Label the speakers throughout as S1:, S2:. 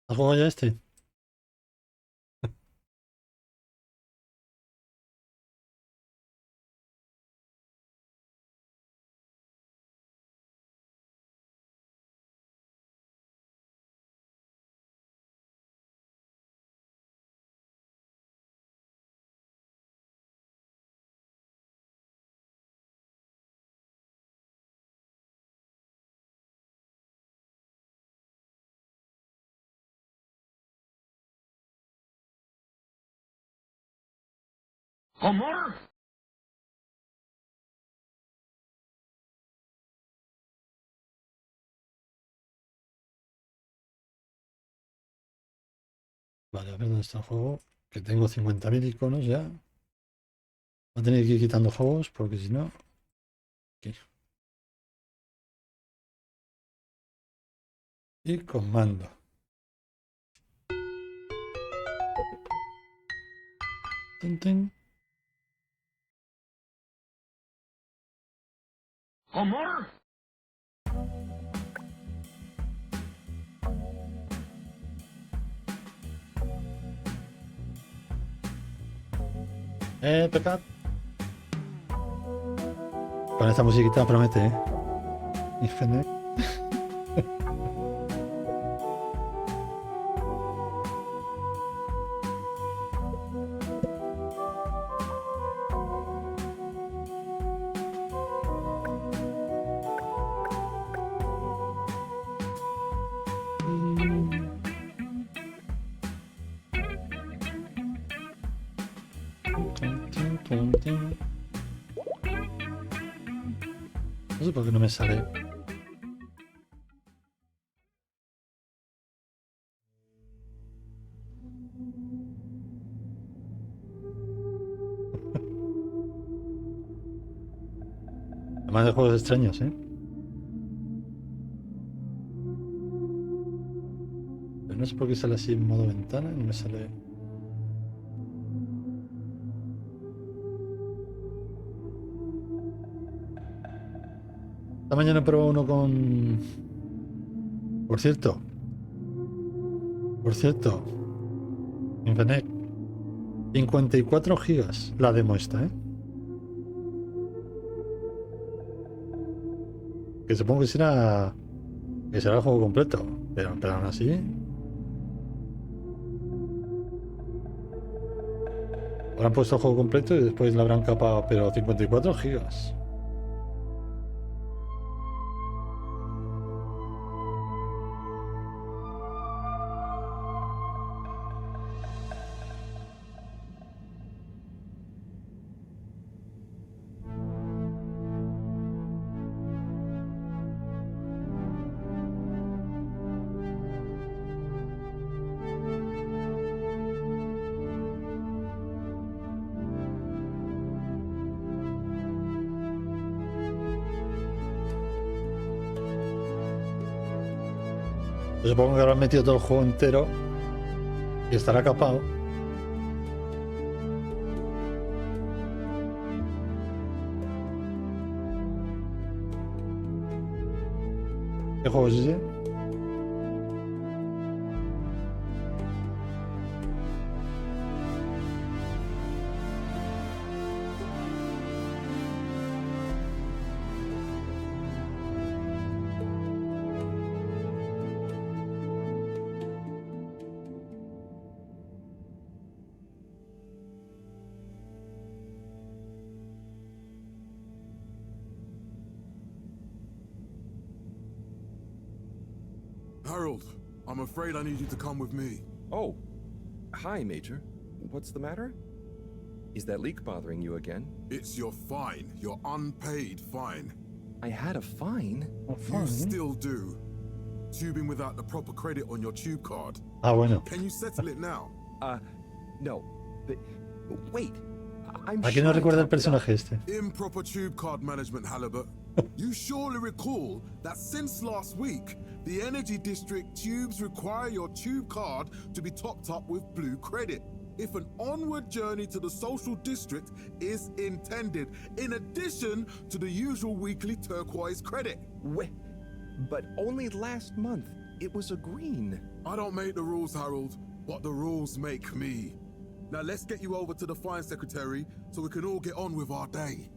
S1: ¿Has jugado ya este?
S2: Amor.
S1: Vale, a ver dónde está el juego. Que tengo 50.000 iconos ya. Voy a tener que ir quitando juegos porque si no... Aquí. Y comando. Tin, tin.
S2: Amor.
S1: Pecad. Con esta musiquita promete, ¿eh? Infinite. No sé por qué no me sale. Además de juegos extraños, ¿eh? Pero no sé por qué sale así en modo ventana y no me sale... Esta mañana he probado uno con... Por cierto, Infinite. 54 gigas la demo esta, ¿eh? Que supongo que será el juego completo, pero aún así... Habrán puesto el juego completo y después la habrán capado, pero 54 gigas. Yo supongo que habrán metido todo el juego entero y estará capado. ¿Qué juego es ese?
S3: Harold, I'm afraid I need you to come with me.
S4: Oh, hi, Major. What's the matter? Is that leak bothering you again?
S3: It's your fine, your unpaid fine.
S4: I had a fine?
S3: You still do. Tubing without the proper credit on your tube card.
S1: Ah, bueno.
S3: Can you settle it now?
S4: No. But, wait. I'm
S1: ¿A quién no
S4: sure I
S1: recuerda el
S4: topped it up.
S1: personaje este?
S3: Improper tube card management, Halibut. You surely recall that since last week, the Energy District tubes require your tube card to be topped up with blue credit if an onward journey to the social district is intended, in addition to the usual weekly turquoise credit.
S4: But only last month, it was a green.
S3: I don't make the rules, Harold, but the rules make me. Now let's get you over to the fine secretary so we can all get on with our day.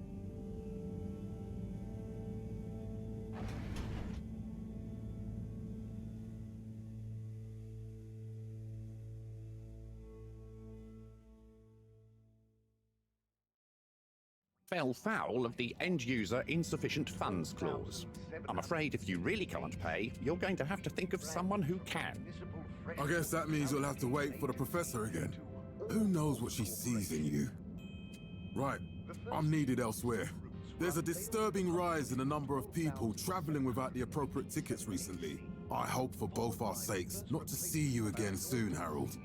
S5: Fell foul of the end-user insufficient funds clause. I'm afraid if you really can't pay, you're going to have to think of someone who can.
S3: I guess that means you'll have to wait for the professor again. Who knows what she sees in you? Right, I'm needed elsewhere. There's a disturbing rise in the number of people traveling without the appropriate tickets recently. I hope for both our sakes not to see you again soon, Harold.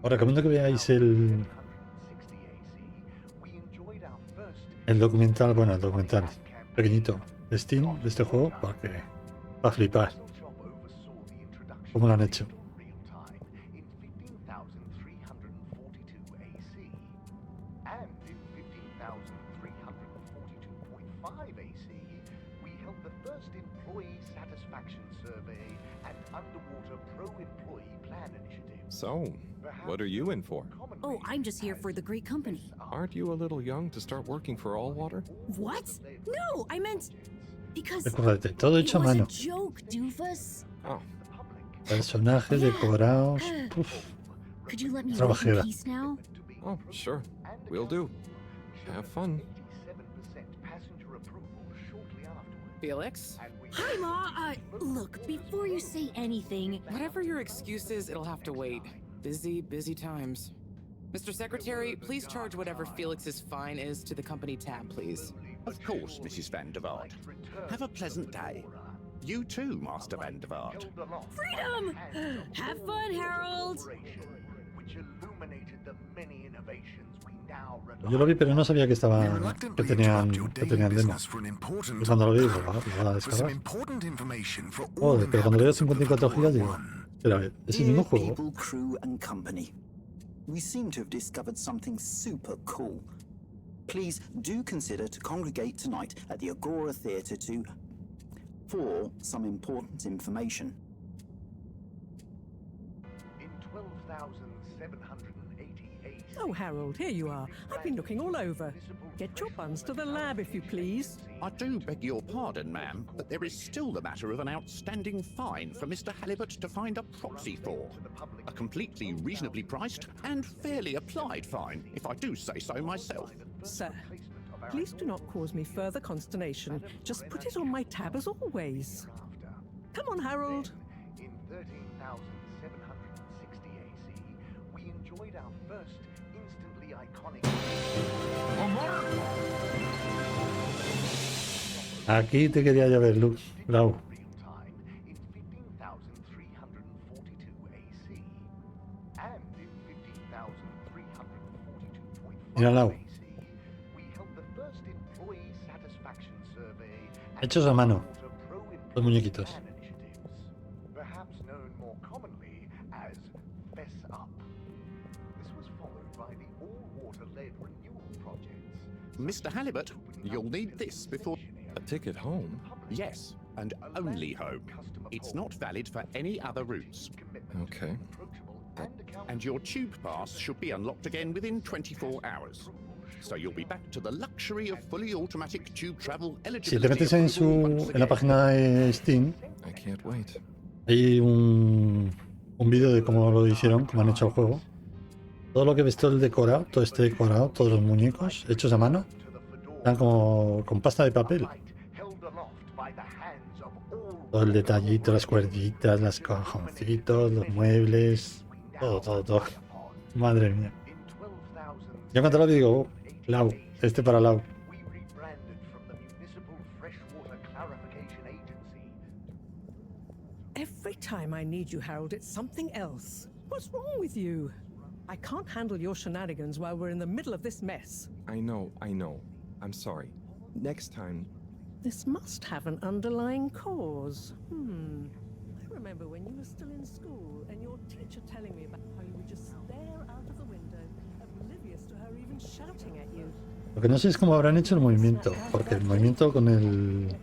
S1: Os recomiendo que veáis el documental, bueno, el documental pequeñito de Steam de este juego, porque va a flipar cómo lo han hecho.
S4: So, what are you in for?
S6: Oh, I'm just here for the great company.
S4: Aren't you a little young to start working for Allwater?
S6: What? No, I meant because
S1: Recordate, todo
S6: it
S1: hecho a
S6: was a
S1: mano.
S6: joke, doofus.
S4: Oh,
S1: Personajes decorados. Uf,
S6: Could you let me
S1: Trabajera.
S6: work in peace now?
S4: oh, sure. Will do. Have fun.
S7: Felix?
S6: Hi, Ma. Look, before you say anything,
S7: Whatever your excuse is, it'll have to wait. Busy times. Mr. Secretary, please charge whatever Felix's fine is to the company tab, please.
S5: Of course, Mrs. Van der Vaart. Have a pleasant day. You too, Master Van der Vaart.
S6: freedom! Have fun, Harold!
S1: yo lo vi, pero no sabía que estaba
S8: We
S1: que
S8: reluctantly
S1: tenían
S8: interrupt your
S1: que
S8: daily
S1: tenían demo.
S8: business for an important
S1: Y cuando lo vi, digo,
S8: update.
S1: lo va a
S8: For some
S1: descargar.
S8: important information for all
S1: Joder, pero cuando veo
S8: inhabitants of the
S1: 54 gigas digo,
S8: One.
S1: pero a ver, es el
S9: Dear
S1: mismo juego.
S9: people, crew, and company, we seem to have discovered something super cool. Please do consider to congregate tonight at the Agora Theatre for some important information.
S10: Oh, Harold, here you are. I've been looking all over. Get your buns to the lab, if you please.
S5: I do beg your pardon, ma'am, but there is still the matter of an outstanding fine for Mr. Halibut to find a proxy for. A completely reasonably priced and fairly applied fine, if I do say so myself.
S10: Sir, please do not cause me further consternation. Just put it on my tab as always. Come on, Harold.
S11: In 13,760 AC, we enjoyed our first instantly iconic.
S1: Aquí te quería ya ver, Luke. Lau.
S11: In 15,342 AC, and in 15,342.5
S1: Mira, Lau.
S11: AC, we held the first employee satisfaction survey and
S1: Hechos a mano.
S11: pro-employee
S1: Los muñequitos.
S11: plan initiatives, perhaps known more commonly as Fess Up. This was followed by the all-water-led renewal projects.
S5: Mr. Halibut, you'll need this before...
S4: A ticket home?
S5: Yes, and only home. It's not valid for any other routes.
S4: Okay.
S5: And your tube pass should be unlocked again within 24 hours. So you'll be back to the luxury of fully automatic tube travel
S1: Si te
S5: eligibility
S1: metes en
S5: approval once
S1: en la
S5: again.
S1: página de Steam,
S4: I can't wait.
S1: hay un vídeo de cómo lo hicieron, cómo han hecho el juego. Todo lo que ves, todo el decorado, todo este decorado, todos los muñecos hechos a mano, están como con pasta de papel. Todo el detallito, las cuerditas, los cajoncitos, los muebles, todo. Madre mía. Yo cuando lo digo, oh, Lau, este para Lau.
S11: We rebranded from the Municipal Freshwater Clarification Agency.
S10: Every time I need you, Harold, it's something else. What's wrong with you? I can't handle your shenanigans while we're in the middle of this mess.
S4: I know. I'm sorry. Next time,
S10: This must have an underlying cause. I remember when you were still in school and your teacher telling me about how you would just stare out of the window, oblivious to her even shouting at you.
S1: Lo que no sé es cómo habrán hecho el movimiento, porque el movimiento con el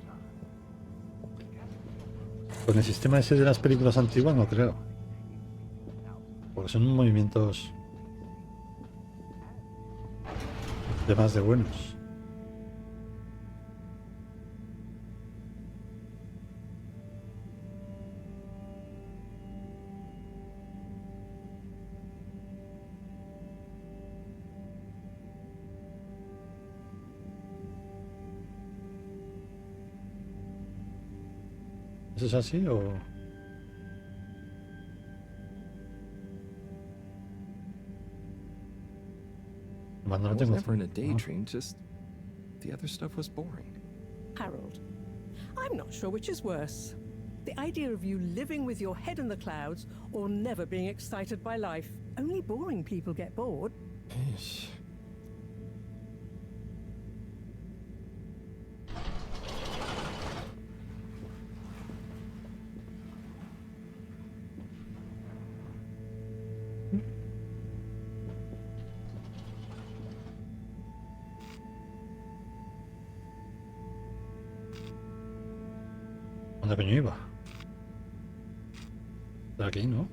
S1: sistema ese de las películas antiguas no creo. Porque son movimientos de más de buenos. ¿Eso es así o...? Cuando
S4: I
S1: no
S4: was
S1: tengo...
S4: never in a daydream, just the other stuff was boring.
S10: Harold, I'm not sure which is worse. The idea of you living with your head in the clouds or never being excited by life. Only boring people get bored.
S1: ¿Dónde coño iba? De aquí, ¿no?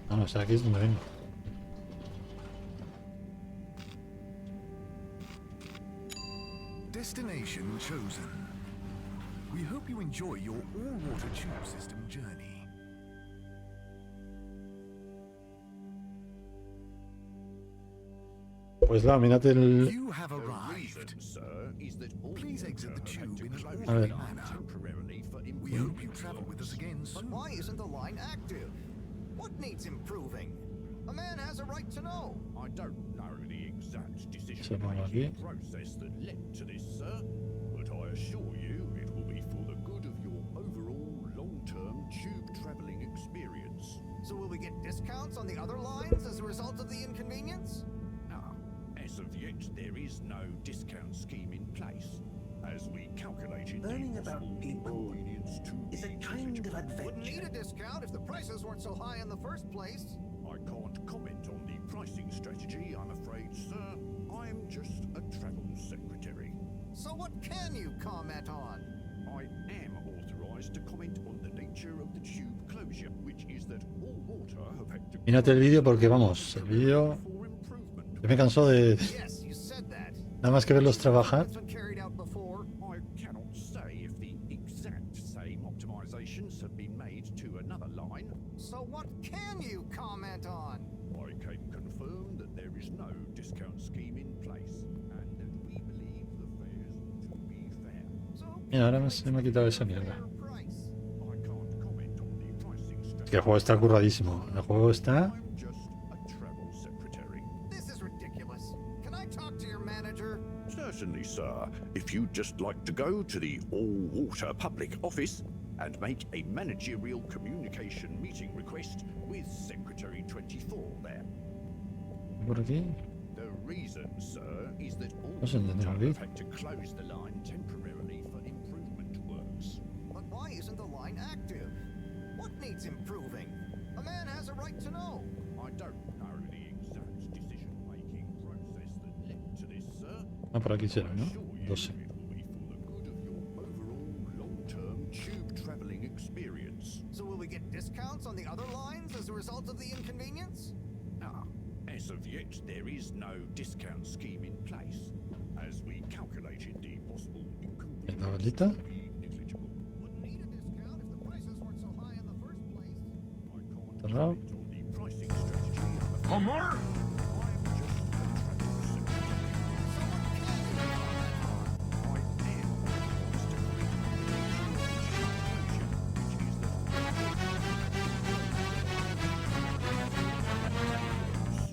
S1: Ah, no, o sea, aquí es donde vengo.
S8: Destination chosen. We hope you enjoy your all-water tube system journey.
S1: Pues la, mírate el...
S8: You have arrived. Please exit the tube in an
S1: A ver.
S8: orderly manner. We hope you travel with us again soon.
S11: Why isn't the line active? What needs improving? A man has a right to know.
S5: I don't know the exact
S1: Se pongo aquí.
S5: decision-making process that led to this, sir, but I assure you it will be for the good of your overall long-term tube travelling experience.
S11: So will we get discounts on the other lines as a result of the inconvenience?
S5: As of yet, there is no discount scheme in place. As we calculated,
S11: Learning
S5: the
S11: about
S5: possible
S11: people
S5: inconvenience to
S11: is a
S5: be
S11: kind of
S5: negligible.
S11: Wouldn't need a discount if the prices weren't so high in the first place.
S5: I can't comment on the pricing strategy, I'm afraid, sir. I'm just a travel secretary.
S11: So what can you comment on?
S5: I am authorized to comment on the nature of the tube closure, which is that all water have had to...
S1: Mírate el vídeo porque vamos, el vídeo... Yo me canso de...
S11: Yes, you said that.
S1: Nada más que verlos trabajar.
S11: It's been carried out before.
S5: I cannot say if the exact same optimizations have been made to another line.
S11: So what can you comment on?
S5: I can confirm that there is no discount scheme in place, and that we believe the fares to be fair.
S1: Mira, ahora se me ha quitado esa mierda.
S5: I can't comment on the pricing
S1: Es
S5: strategy.
S1: que el juego está curradísimo. El juego está...
S5: I'm just a travel secretary.
S11: This is ridiculous. Can I talk to your manager?
S5: Certainly, sir. If you'd just like to go to the all-water public office and make a managerial communication meeting request with Secretary 24 there.
S1: Por aquí.
S5: The reason, sir, is that all
S1: No se entiende
S5: water
S1: aquí.
S5: have had to close the line temporarily for improvement works.
S11: But why isn't the line active? What needs improving? A man has a right to know.
S5: I don't know the exact decision-making process that led to this, sir.
S1: Ah, por aquí será, ¿no?
S5: Assure you
S1: 12.
S5: it will be for the good of your overall long-term tube travelling experience.
S11: So will we get discounts on the other lines as a result of the inconvenience?
S5: As of yet, there is no discount scheme in place. As we calculated the possible
S1: ¿En la balita?
S11: Wouldn't need a discount if the prices weren't so high in the first place.
S1: Cerrado.
S5: on the pricing strategy.
S2: Amor?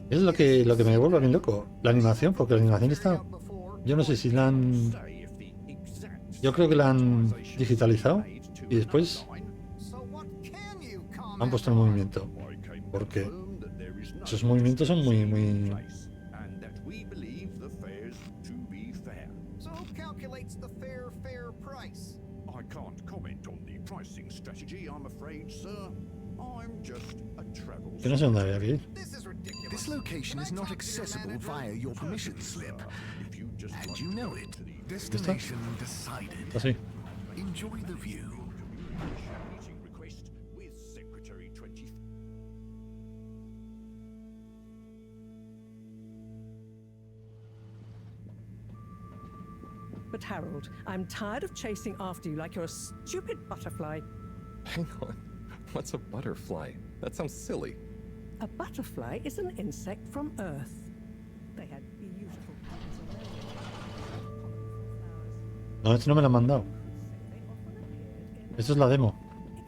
S1: Es lo que me vuelve bien loco. La animación, porque la animación está... Yo no sé si la han... Yo creo que la han digitalizado y después han puesto el movimiento. Porque esos movimientos son muy...
S5: And that we believe the fares to be fair.
S11: So who calculates the fair price?
S5: I can't comment on the pricing strategy, I'm afraid, sir. I'm just a travel.
S1: Que no sé dónde había que ir.
S8: This location is not accessible via your permission slip. And you know it. Destination decided.
S1: Así.
S8: Enjoy the view.
S5: Meeting request with Secretary 20.
S10: But Harold, I'm tired of chasing after you like you're a stupid butterfly.
S4: Hang on. What's a butterfly? That sounds silly.
S10: A butterfly is an insect from Earth. They had beautiful colors on their wings.
S1: No, esto no me lo han mandado.
S10: They often appeared in
S1: Esto es la demo.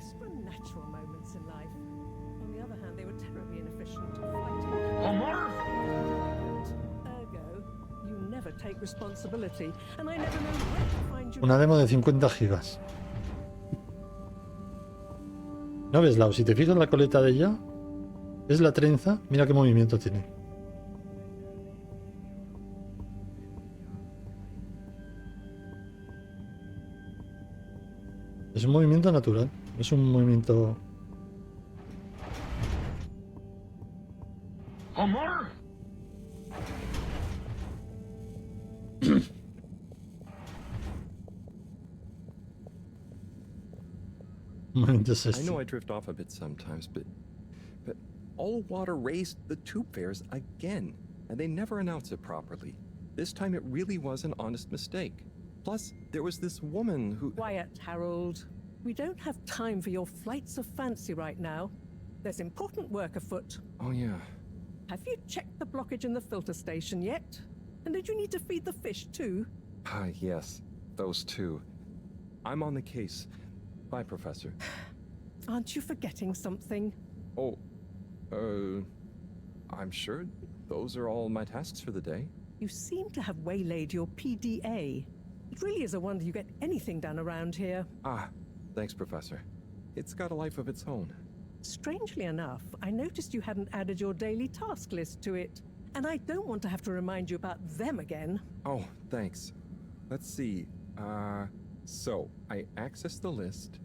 S10: extra natural moments in life. On the other hand, they were terribly inefficient, fighting.
S2: Omar?
S10: Ergo, you never take responsibility, and I never know where to find you.
S1: Una demo de 50 gigas. ¿No ves, Lau? Si te fijas la coleta de ella, es la trenza. Mira qué movimiento tiene. Es un movimiento natural. Es un movimiento...
S2: Omar?
S1: un movimiento es
S4: I
S1: este.
S4: know I drift off a bit sometimes, but all water raised the tube fares again, and they never announce it properly. This time it really was an honest mistake. Plus, there was this woman who...
S10: Quiet, Harold. We don't have time for your flights of fancy right now. There's important work afoot.
S4: Oh yeah.
S10: Have you checked the blockage in the filter station yet? And did you need to feed the fish too?
S4: Ah, yes. Those two. I'm on the case. Bye, Professor.
S10: Aren't you forgetting something?
S4: Oh, I'm sure those are all my tasks for the day.
S10: You seem to have waylaid your PDA. It really is a wonder you get anything done around here.
S4: Ah, thanks, Professor. It's got a life of its own.
S10: Strangely enough, I noticed you hadn't added your daily task list to it. And I don't want to have to remind you about them again.
S4: Oh, thanks. Let's see. So I access the list.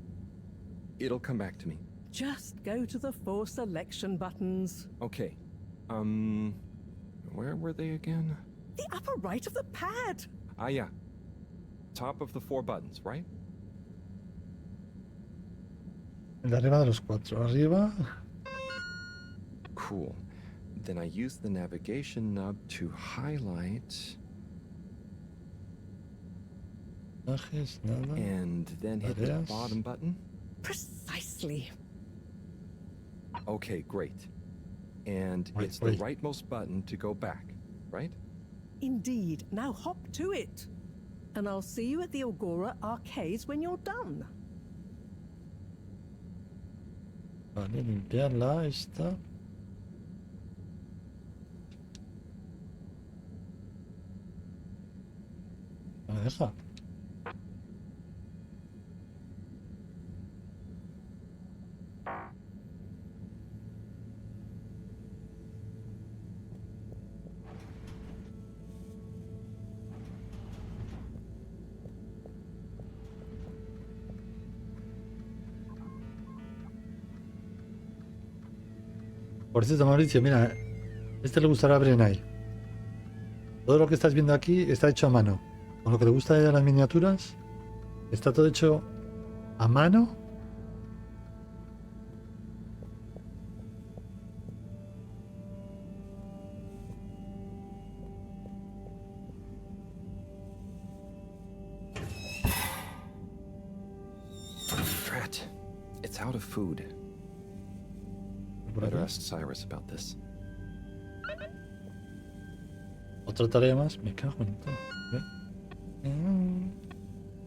S4: It'll come back to me.
S10: Just go to the 4 selection buttons.
S4: Okay. Where were they again?
S10: The upper right of the pad.
S4: Ah, yeah. Top of the 4 buttons, right?
S1: El de arriba de los 4. Arriba.
S4: Cool. Then I use the navigation nub to highlight.
S1: Mensajes, nada.
S4: And then hit the
S1: Tareas.
S4: bottom button.
S10: Precisely.
S4: Okay, great. And
S1: Wait,
S4: it's the
S1: wait.
S4: rightmost button to go back, right?
S10: Indeed. Now hop to it. And I'll see you at the Agora arcades when you're done.
S1: Vale, limpiarla. Esta. No me deja. Por cierto, Mauricio, mira, este le gustará a Brenay. Todo lo que estás viendo aquí está hecho a mano. Con lo que le gusta de las miniaturas, está todo hecho a mano.
S4: Drat. It's out of food.
S1: Por
S4: Better
S1: aquí.
S4: ask Cyrus about this.
S1: Otra tarea más. Me cago en todo.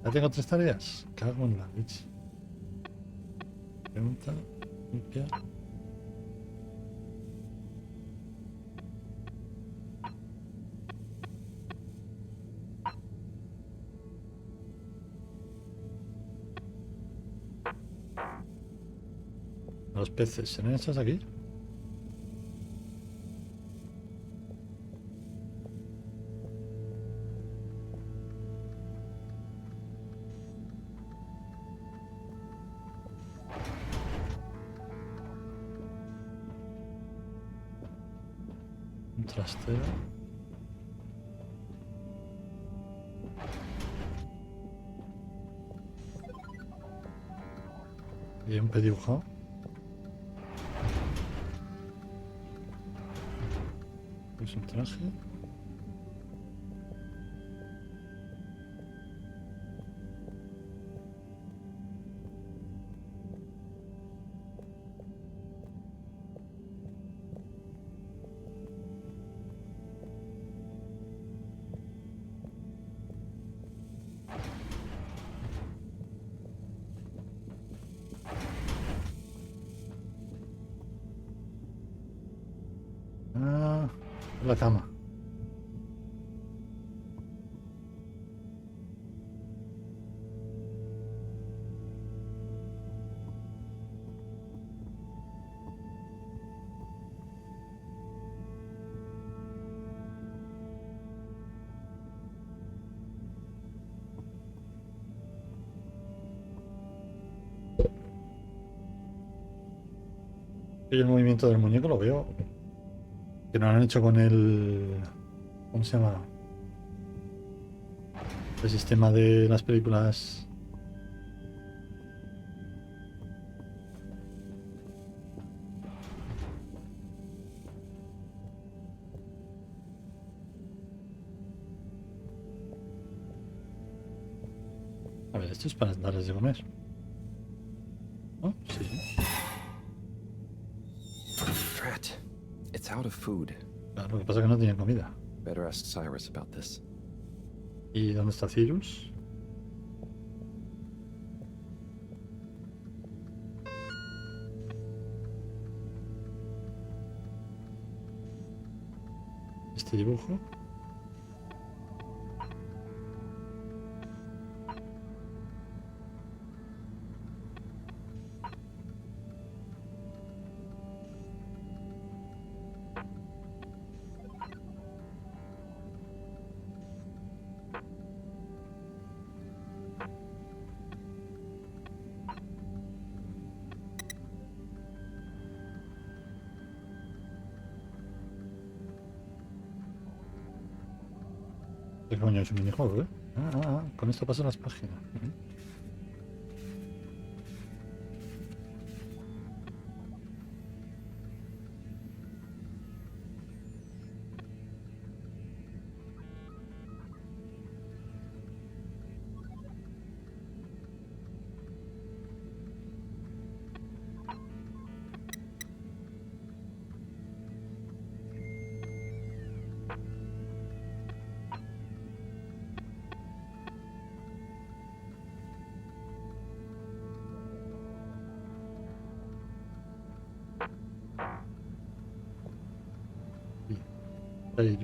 S1: ¿Ya tengo 3 tareas? Cago en la leche. Pregunta. Limpia. Los peces, ¿serán estos aquí? trastero. Y un pedibujado. Es un traje. Ah, la cama. Y el movimiento del muñeco lo veo. Que no lo han hecho con el... ¿Cómo se llama? El sistema de las películas. A ver, esto es para darles de comer. ¿No? Sí.
S4: Drat. It's out of food.
S1: Claro, lo que pasa es que no tienen comida.
S4: Better ask Cyrus about this.
S1: ¿Y dónde está Cyrus? Este dibujo. ¿Qué coño es un minijuego, eh? Con esto paso las páginas.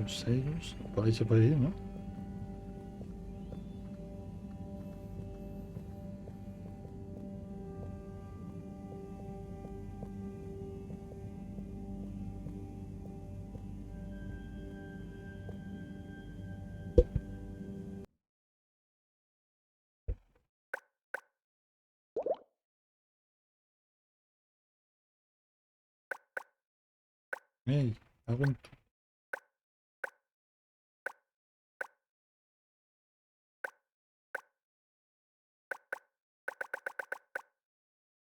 S1: Cyrus. Por ahí se puede ir, ¿no? ¡Ey! Aguanta.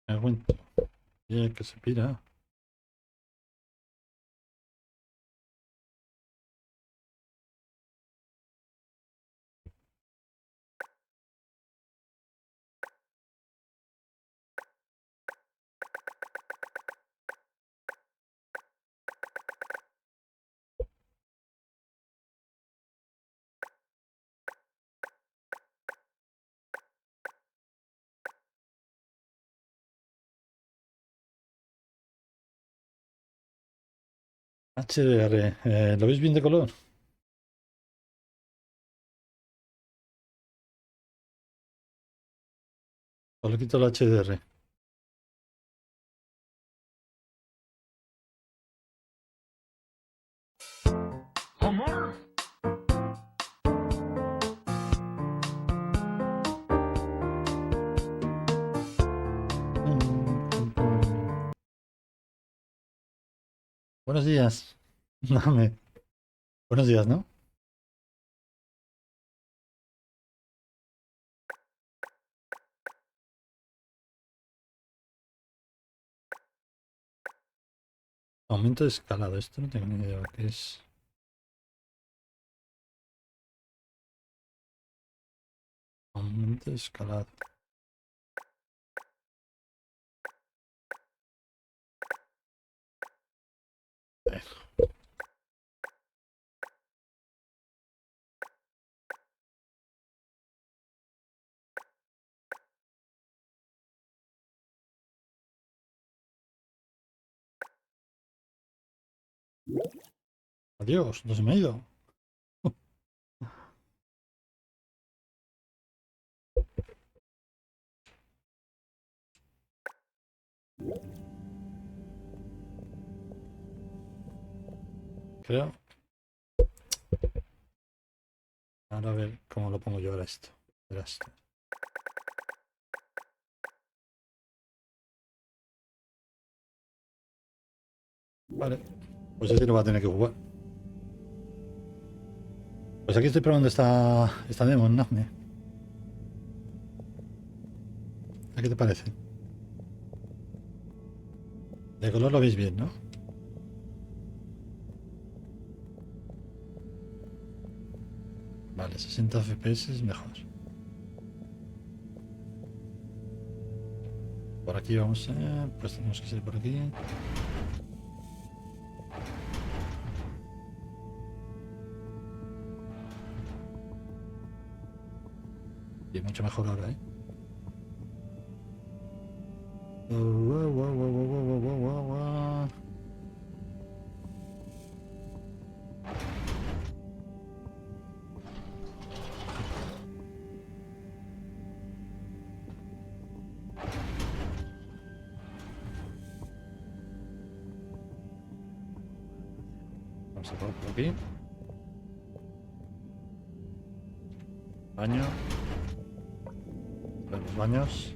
S1: Aguanta. Y que se pira. HDR. ¿Lo veis bien de color? O le quito el HDR.
S2: Homer?
S1: Buenos días. Dame. Buenos días, ¿no? Aumento de escalado. Esto no tengo ni idea de qué es. Aumento de escalado. Adiós, no se me ha ido. Creo. Ahora a ver cómo lo pongo yo ahora esto. Verás. Vale. Pues este lo va a tener que jugar. Pues aquí estoy probando esta demo en Nafne. ¿A qué te parece? De color lo veis bien, ¿no? Vale, 60 FPS es mejor. Por aquí vamos a... Pues tenemos que ir por aquí. Y mucho mejor ahora, ¿eh? Vamos a por aquí. Baño. Los baños.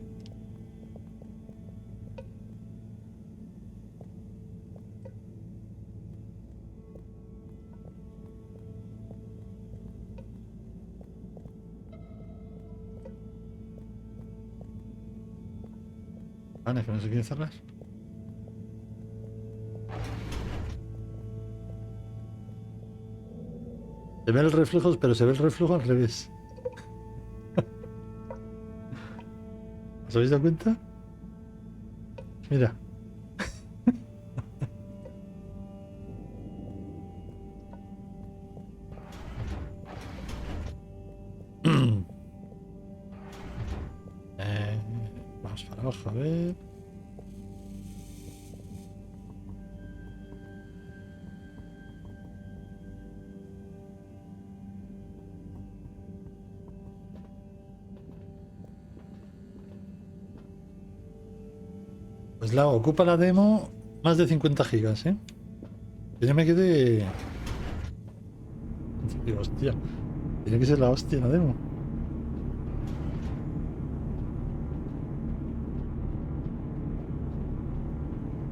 S1: Vale, que no se quiere cerrar. Se ve el reflejo, pero se ve el reflejo al revés. ¿Os habéis dado cuenta? Mira. Vamos para abajo, a ver. Pues ocupa la demo más de 50 gigas, ¿eh? Que yo me quedé... Digo, hostia, tiene que ser la hostia la demo.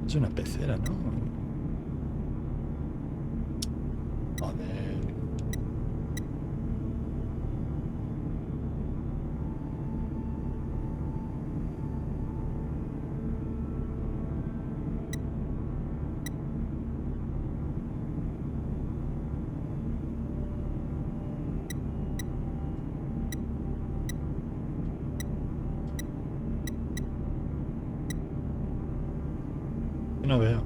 S1: Es una pecera, ¿no? Joder. No veo.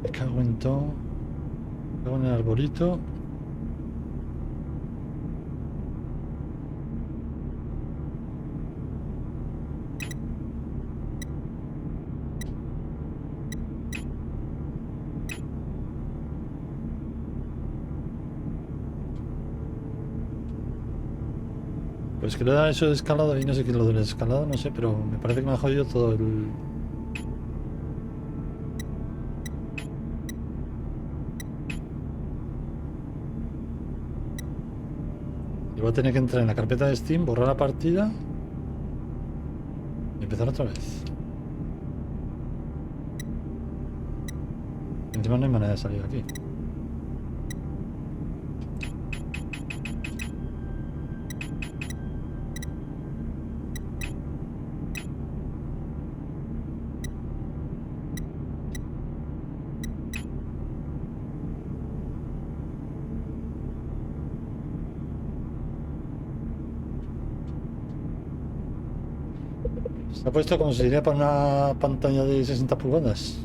S1: Me cago en todo. Me cago en el arbolito. Pues que le da eso de escalado y no sé qué es lo del escalado, no sé, pero me parece que me ha jodido todo el... voy a tener que entrar en la carpeta de Steam, borrar la partida y empezar otra vez. Encima no hay manera de salir aquí. Se ha puesto como si sería para una pantalla de 60 pulgadas.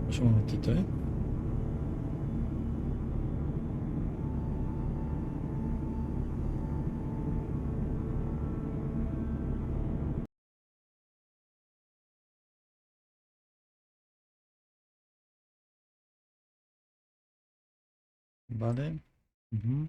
S1: Pues un momentito, ¿eh? Vale. Ujú.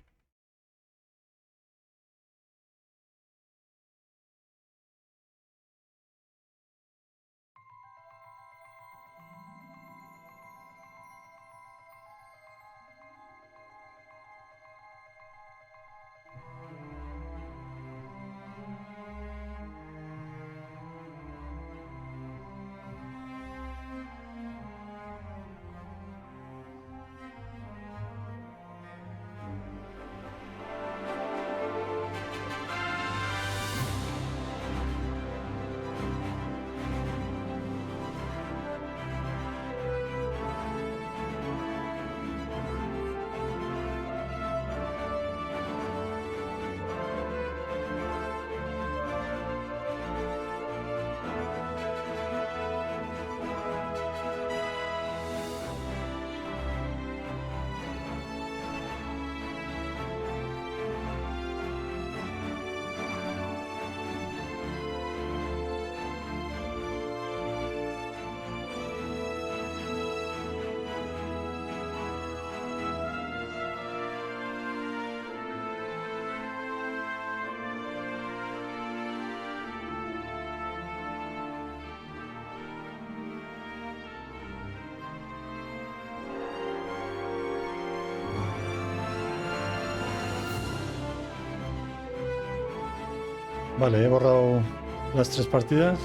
S1: Vale, he borrado las 3 partidas.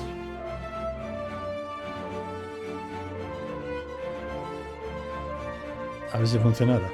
S1: A ver si funcionará.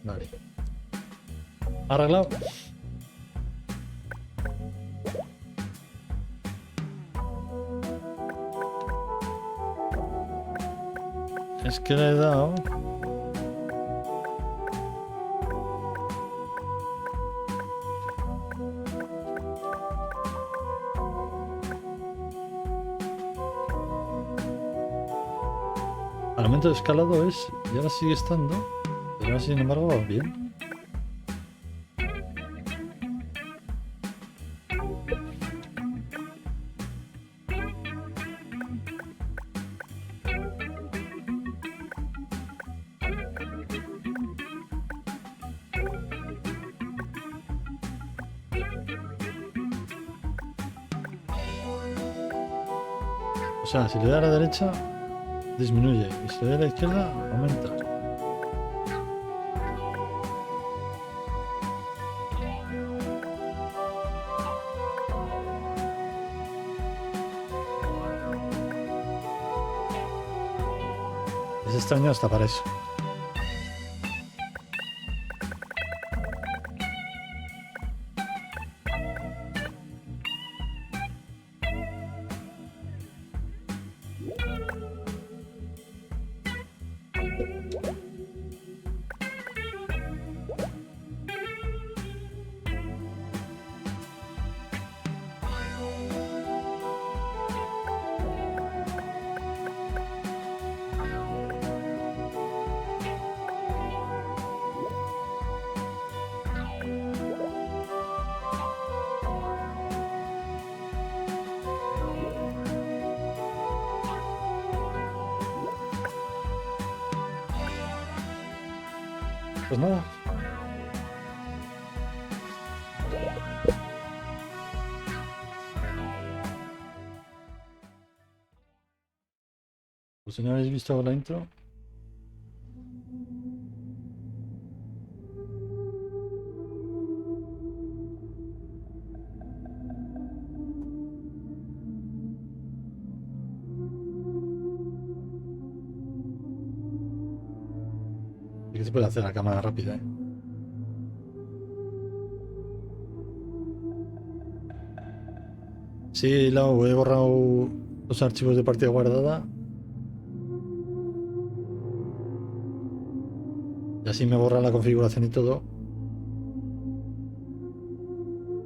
S1: Vale. Arreglado. Es que le he dado. Al momento de escalado es. Y ahora sigue estando. Pero ahora sin embargo va bien. O sea, si le da a la derecha, disminuye. Y si le da a la izquierda, aumenta. Es extraño hasta para eso. Pues nada. Pues si no habéis visto la intro. Sí que se puede hacer a cámara rápida, ¿eh? Sí, Lau, he borrado los archivos de partida guardada. Y así me borra la configuración y todo.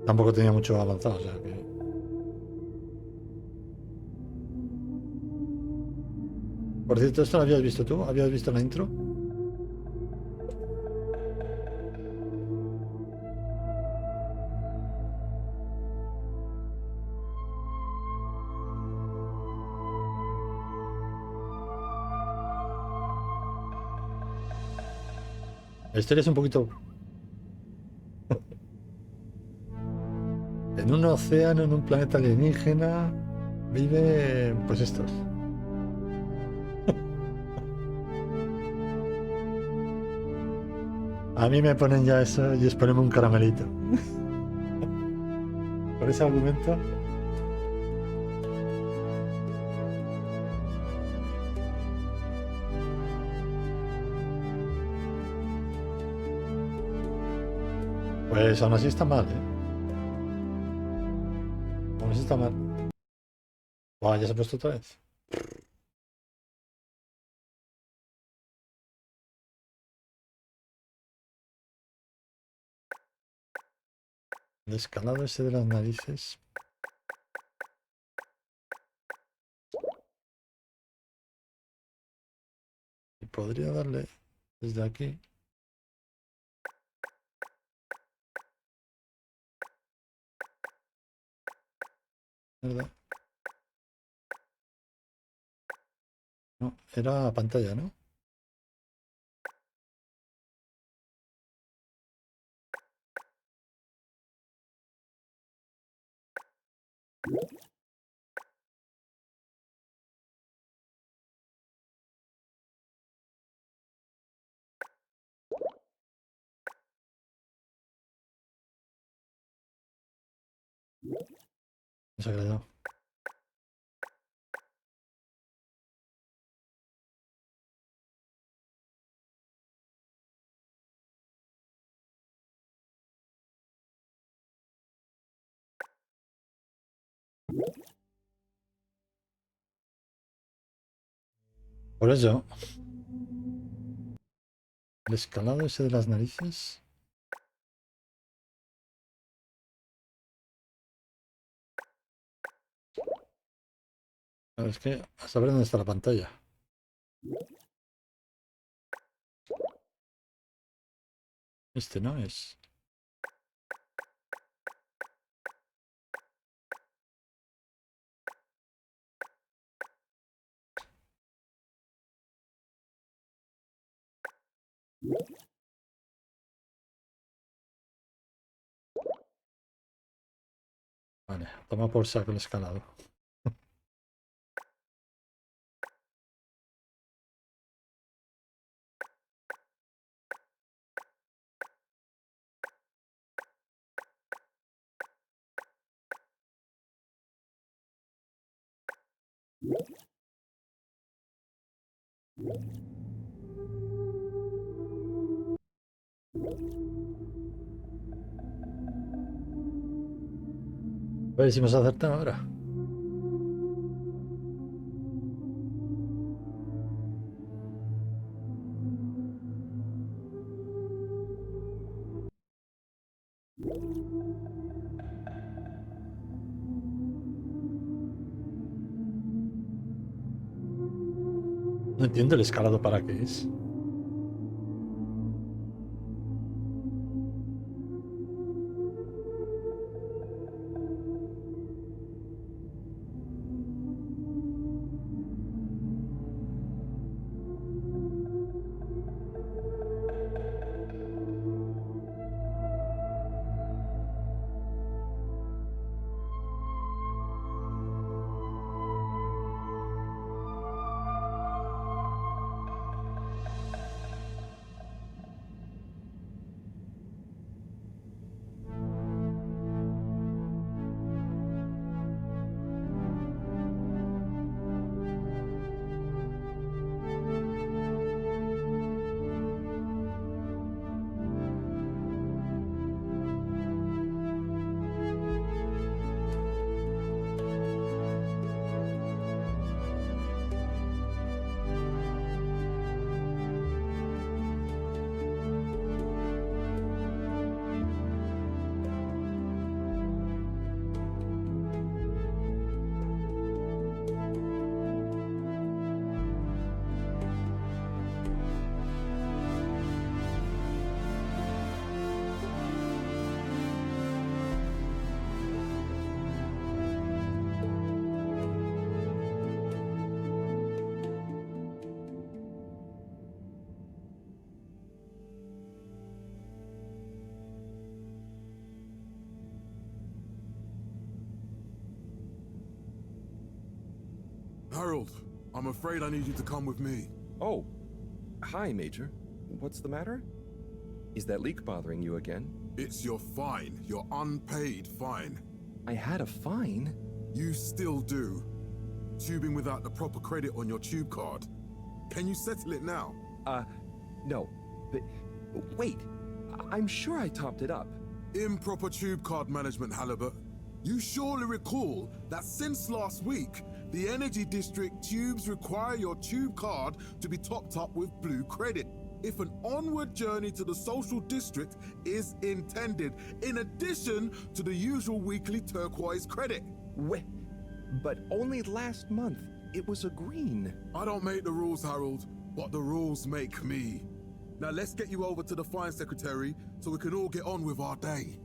S1: Tampoco tenía mucho avanzado, o sea que... Por cierto, ¿esto lo habías visto tú? ¿Habías visto la intro? La historia es un poquito... En un océano, en un planeta alienígena, vive... pues estos. A mí me ponen ya eso y es ponerme un caramelito. Por ese argumento... Pues aún así está mal, ¿eh? Aún así está mal. Buah, ya se ha puesto otra vez. El escalado ese de las narices. Y podría darle desde aquí. ¿Verdad? No, era pantalla, ¿no? No se ha quedado. Por eso, el escalado ese de las narices. Claro, es que a saber dónde está la pantalla. Este no es. Vale, toma por saco el escalado. A ver si hemos acertado ahora. No entiendo el escalado para qué es.
S3: Harold, I'm afraid I need you to come with me.
S4: Oh, hi, Major. What's the matter? Is that leak bothering you again?
S3: It's your fine, your unpaid fine.
S4: I had a fine?
S3: You still do. Tubing without the proper credit on your tube card. Can you settle it now?
S4: No. But wait, I'm sure I topped it up.
S3: Improper tube card management, Halibut. You surely recall that since last week, the Energy District tubes require your tube card to be topped up with blue credit if an onward journey to the social district is intended, in addition to the usual weekly turquoise credit.
S4: Wait, but only last month it was a green.
S3: I don't make the rules, Harold, but the rules make me. Now let's get you over to the fine secretary so we can all get on with our day.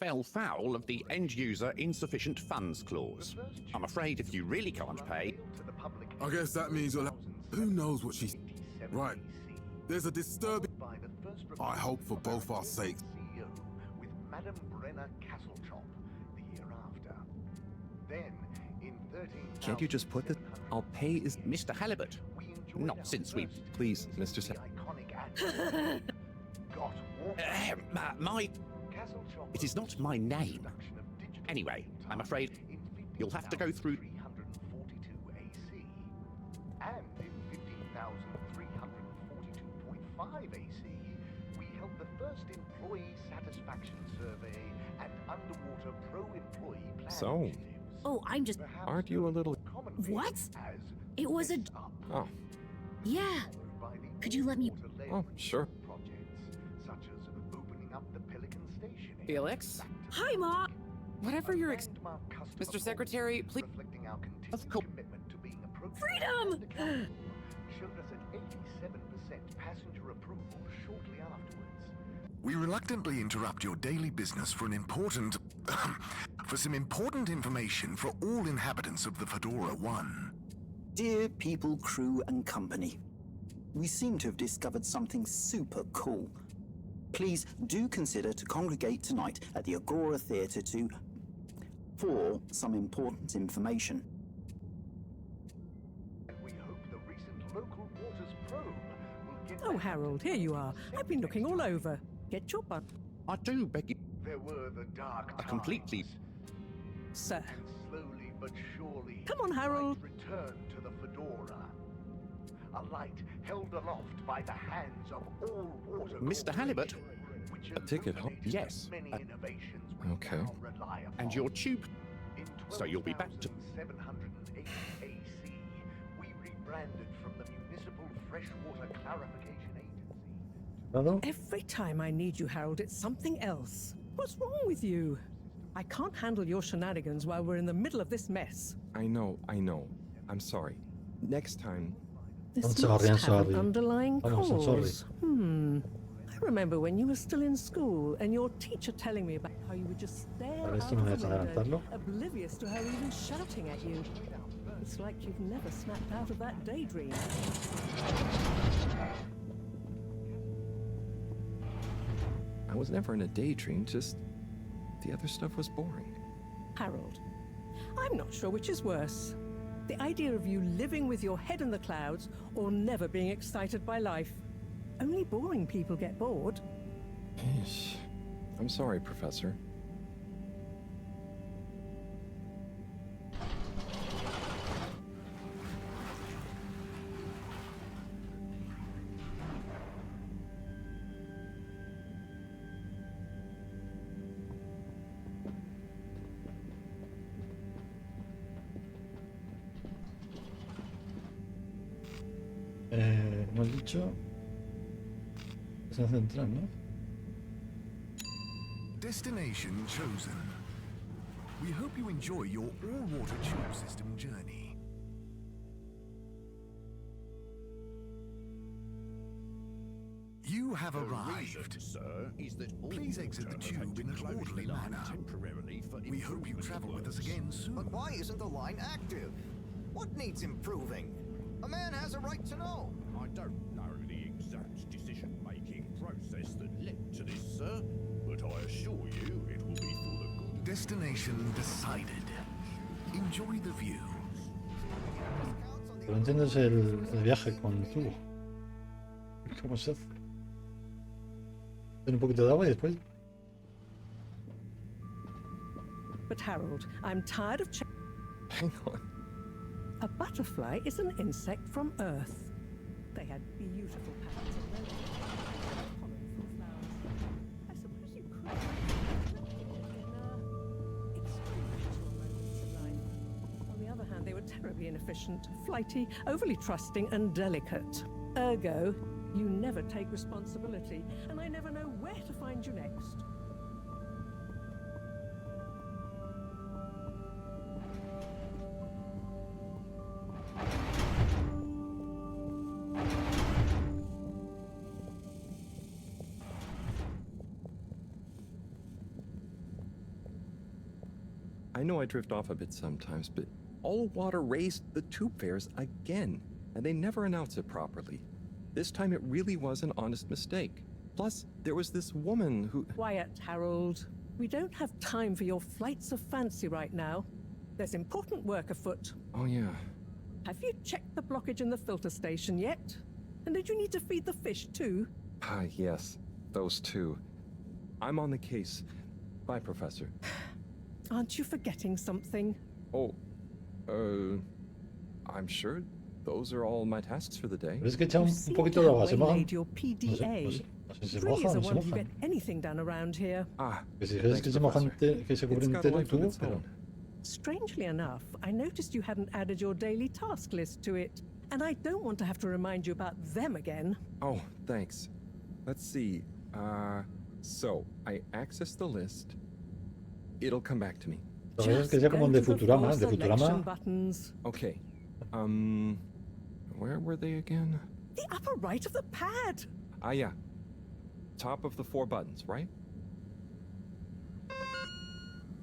S5: Fell foul of the end-user insufficient funds clause. I'm afraid if you really can't pay...
S3: I guess that means you'll have... Who knows what she's... Right. There's a disturbing... I hope for both our sakes.
S11: With Madame Brenner Castletop the year after. Then, in 13...
S4: Can't you just put the... I'll pay is...
S5: Mr. Halibut. Not since we...
S4: Please, Mr.
S5: My... It is not my name. Anyway, I'm afraid you'll have to go through...
S11: 342 AC. And in 15,342.5 AC, we held the first employee satisfaction survey and underwater pro-employee plan initiatives.
S6: Oh, I'm just...
S4: Aren't you a little...
S6: What? It was a...
S4: Oh.
S6: Yeah. Could you let me...
S4: Oh, sure.
S11: Such as opening up the Pelican Station.
S7: Felix?
S6: Hi, Ma!
S7: Whatever your Mr. Secretary, please...
S11: Reflecting our continued commitment to being approachable.
S6: Freedom!
S11: Showed us an 87% passenger approval shortly afterwards.
S8: We reluctantly interrupt your daily business for for some important information for all inhabitants of the Fedora 1.
S9: Dear people, crew, and company, we seem to have discovered something super cool. Please do consider to congregate tonight at the Agora Theatre for some important information.
S11: And we hope the recent local waters probe will get...
S10: Oh, Harold, here you are. I've been looking all over. Get your butt.
S5: I do beg you...
S11: There were the dark
S5: A completely...
S11: times,
S10: Sir.
S11: and slowly but surely...
S10: Come on, Harold.
S11: light returned to the Fedora. A light held aloft by the hands of all water...
S5: Mr. Halibut?
S11: which
S4: A ticket home?
S5: Yes.
S11: Many innovations we
S4: Okay.
S11: now rely upon.
S5: And your tube...
S11: In
S5: So you'll be back to...
S11: 12,780 AC, we rebranded from the Municipal Freshwater Clarification Agency.
S1: ¿Nada?
S10: Every time I need you, Harold, it's something else. What's wrong with you? I can't handle your shenanigans while we're in the middle of this mess.
S4: I know. I'm sorry. Next time...
S10: This
S1: I'm sorry,
S10: must
S1: I'm
S10: have an
S1: sorry.
S10: underlying
S1: Vamos, I'm sorry.
S10: cause. I remember when you were still in school and your teacher telling me about how you would just stare
S1: Vale,
S10: out
S1: esto no me
S10: of the
S1: deja
S10: window,
S1: adelantarlo.
S10: oblivious to her even shouting at you. It's like you've never snapped out of that daydream.
S4: I was never in a daydream, just... The other stuff was boring.
S10: Harold, I'm not sure which is worse. The idea of you living with your head in the clouds or never being excited by life. Only boring people get bored.
S4: Eesh. I'm sorry, Professor.
S1: Hemos dicho... Estación central, ¿no?
S8: Destination chosen. We hope you enjoy your all-water tube system journey. You have arrived.
S5: Sir, is that all
S8: Please exit the tube in an orderly manner.
S5: temporarily for
S8: We hope you travel with us again soon.
S12: But why isn't the line active? What needs improving? A man has a right to know.
S5: I don't know the exact decision-making process that led to this, sir, but I assure you it will be for the good.
S8: Destination decided. Enjoy the view.
S1: Pero entiendes el viaje con el tubo. ¿Cómo se hace? Un poquito de agua y después.
S10: But Harold, I'm tired of
S4: Hang on.
S10: A butterfly is an insect from Earth. They had beautiful patterns on their legs, colorful flowers. I suppose you could in experimental moments of life. On the other hand, they were terribly inefficient, flighty, overly trusting, and delicate. Ergo, you never take responsibility, and I never know where to find you next.
S4: I know I drift off a bit sometimes, but all water raised the tube fares again, and they never announce it properly. This time it really was an honest mistake. Plus, there was this woman who...
S10: Quiet, Harold. We don't have time for your flights of fancy right now. There's important work afoot.
S4: Oh, yeah.
S10: Have you checked the blockage in the filter station yet? And did you need to feed the fish too?
S4: Ah, yes. Those two. I'm on the case. Bye, Professor.
S10: Aren't you forgetting something?
S4: Oh, I'm sure those are all my tasks for the day.
S1: Pero es que echa
S10: You
S1: un
S10: seem
S1: poquito
S10: to
S1: de
S10: have
S1: agua, se mojan.
S10: waylaid your PDA.
S1: No sé si se
S10: Really
S1: mojan
S10: is
S1: o
S10: a
S1: no se
S10: wonder you
S1: mojan.
S10: get anything done around here.
S4: Ah,
S1: Que si crees que se mojan, que se cubre
S4: it's got a
S1: entero el
S4: life of
S1: tubo,
S4: its
S1: pero...
S4: own.
S10: Strangely enough, I noticed you hadn't added your daily task list to it, and I don't want to have to remind you about them again.
S4: Oh, thanks. Let's see. So, I access the list. It'll come back to me.
S1: La verdad es que sea como el de Futurama, de Futurama.
S10: Buttons.
S4: Okay. Where were they again?
S10: The upper right of the pad.
S4: Ah, yeah. Top of the 4 buttons, right?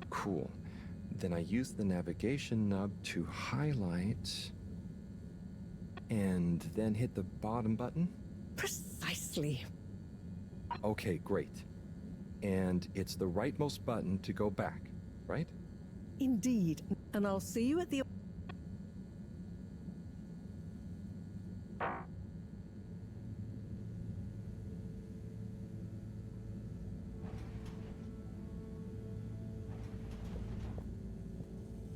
S4: Cool. Then I use the navigation nub to highlight and then hit the bottom button.
S10: Precisely.
S4: Okay, great. And it's the rightmost button to go back, right?
S10: Indeed. And I'll see you at the...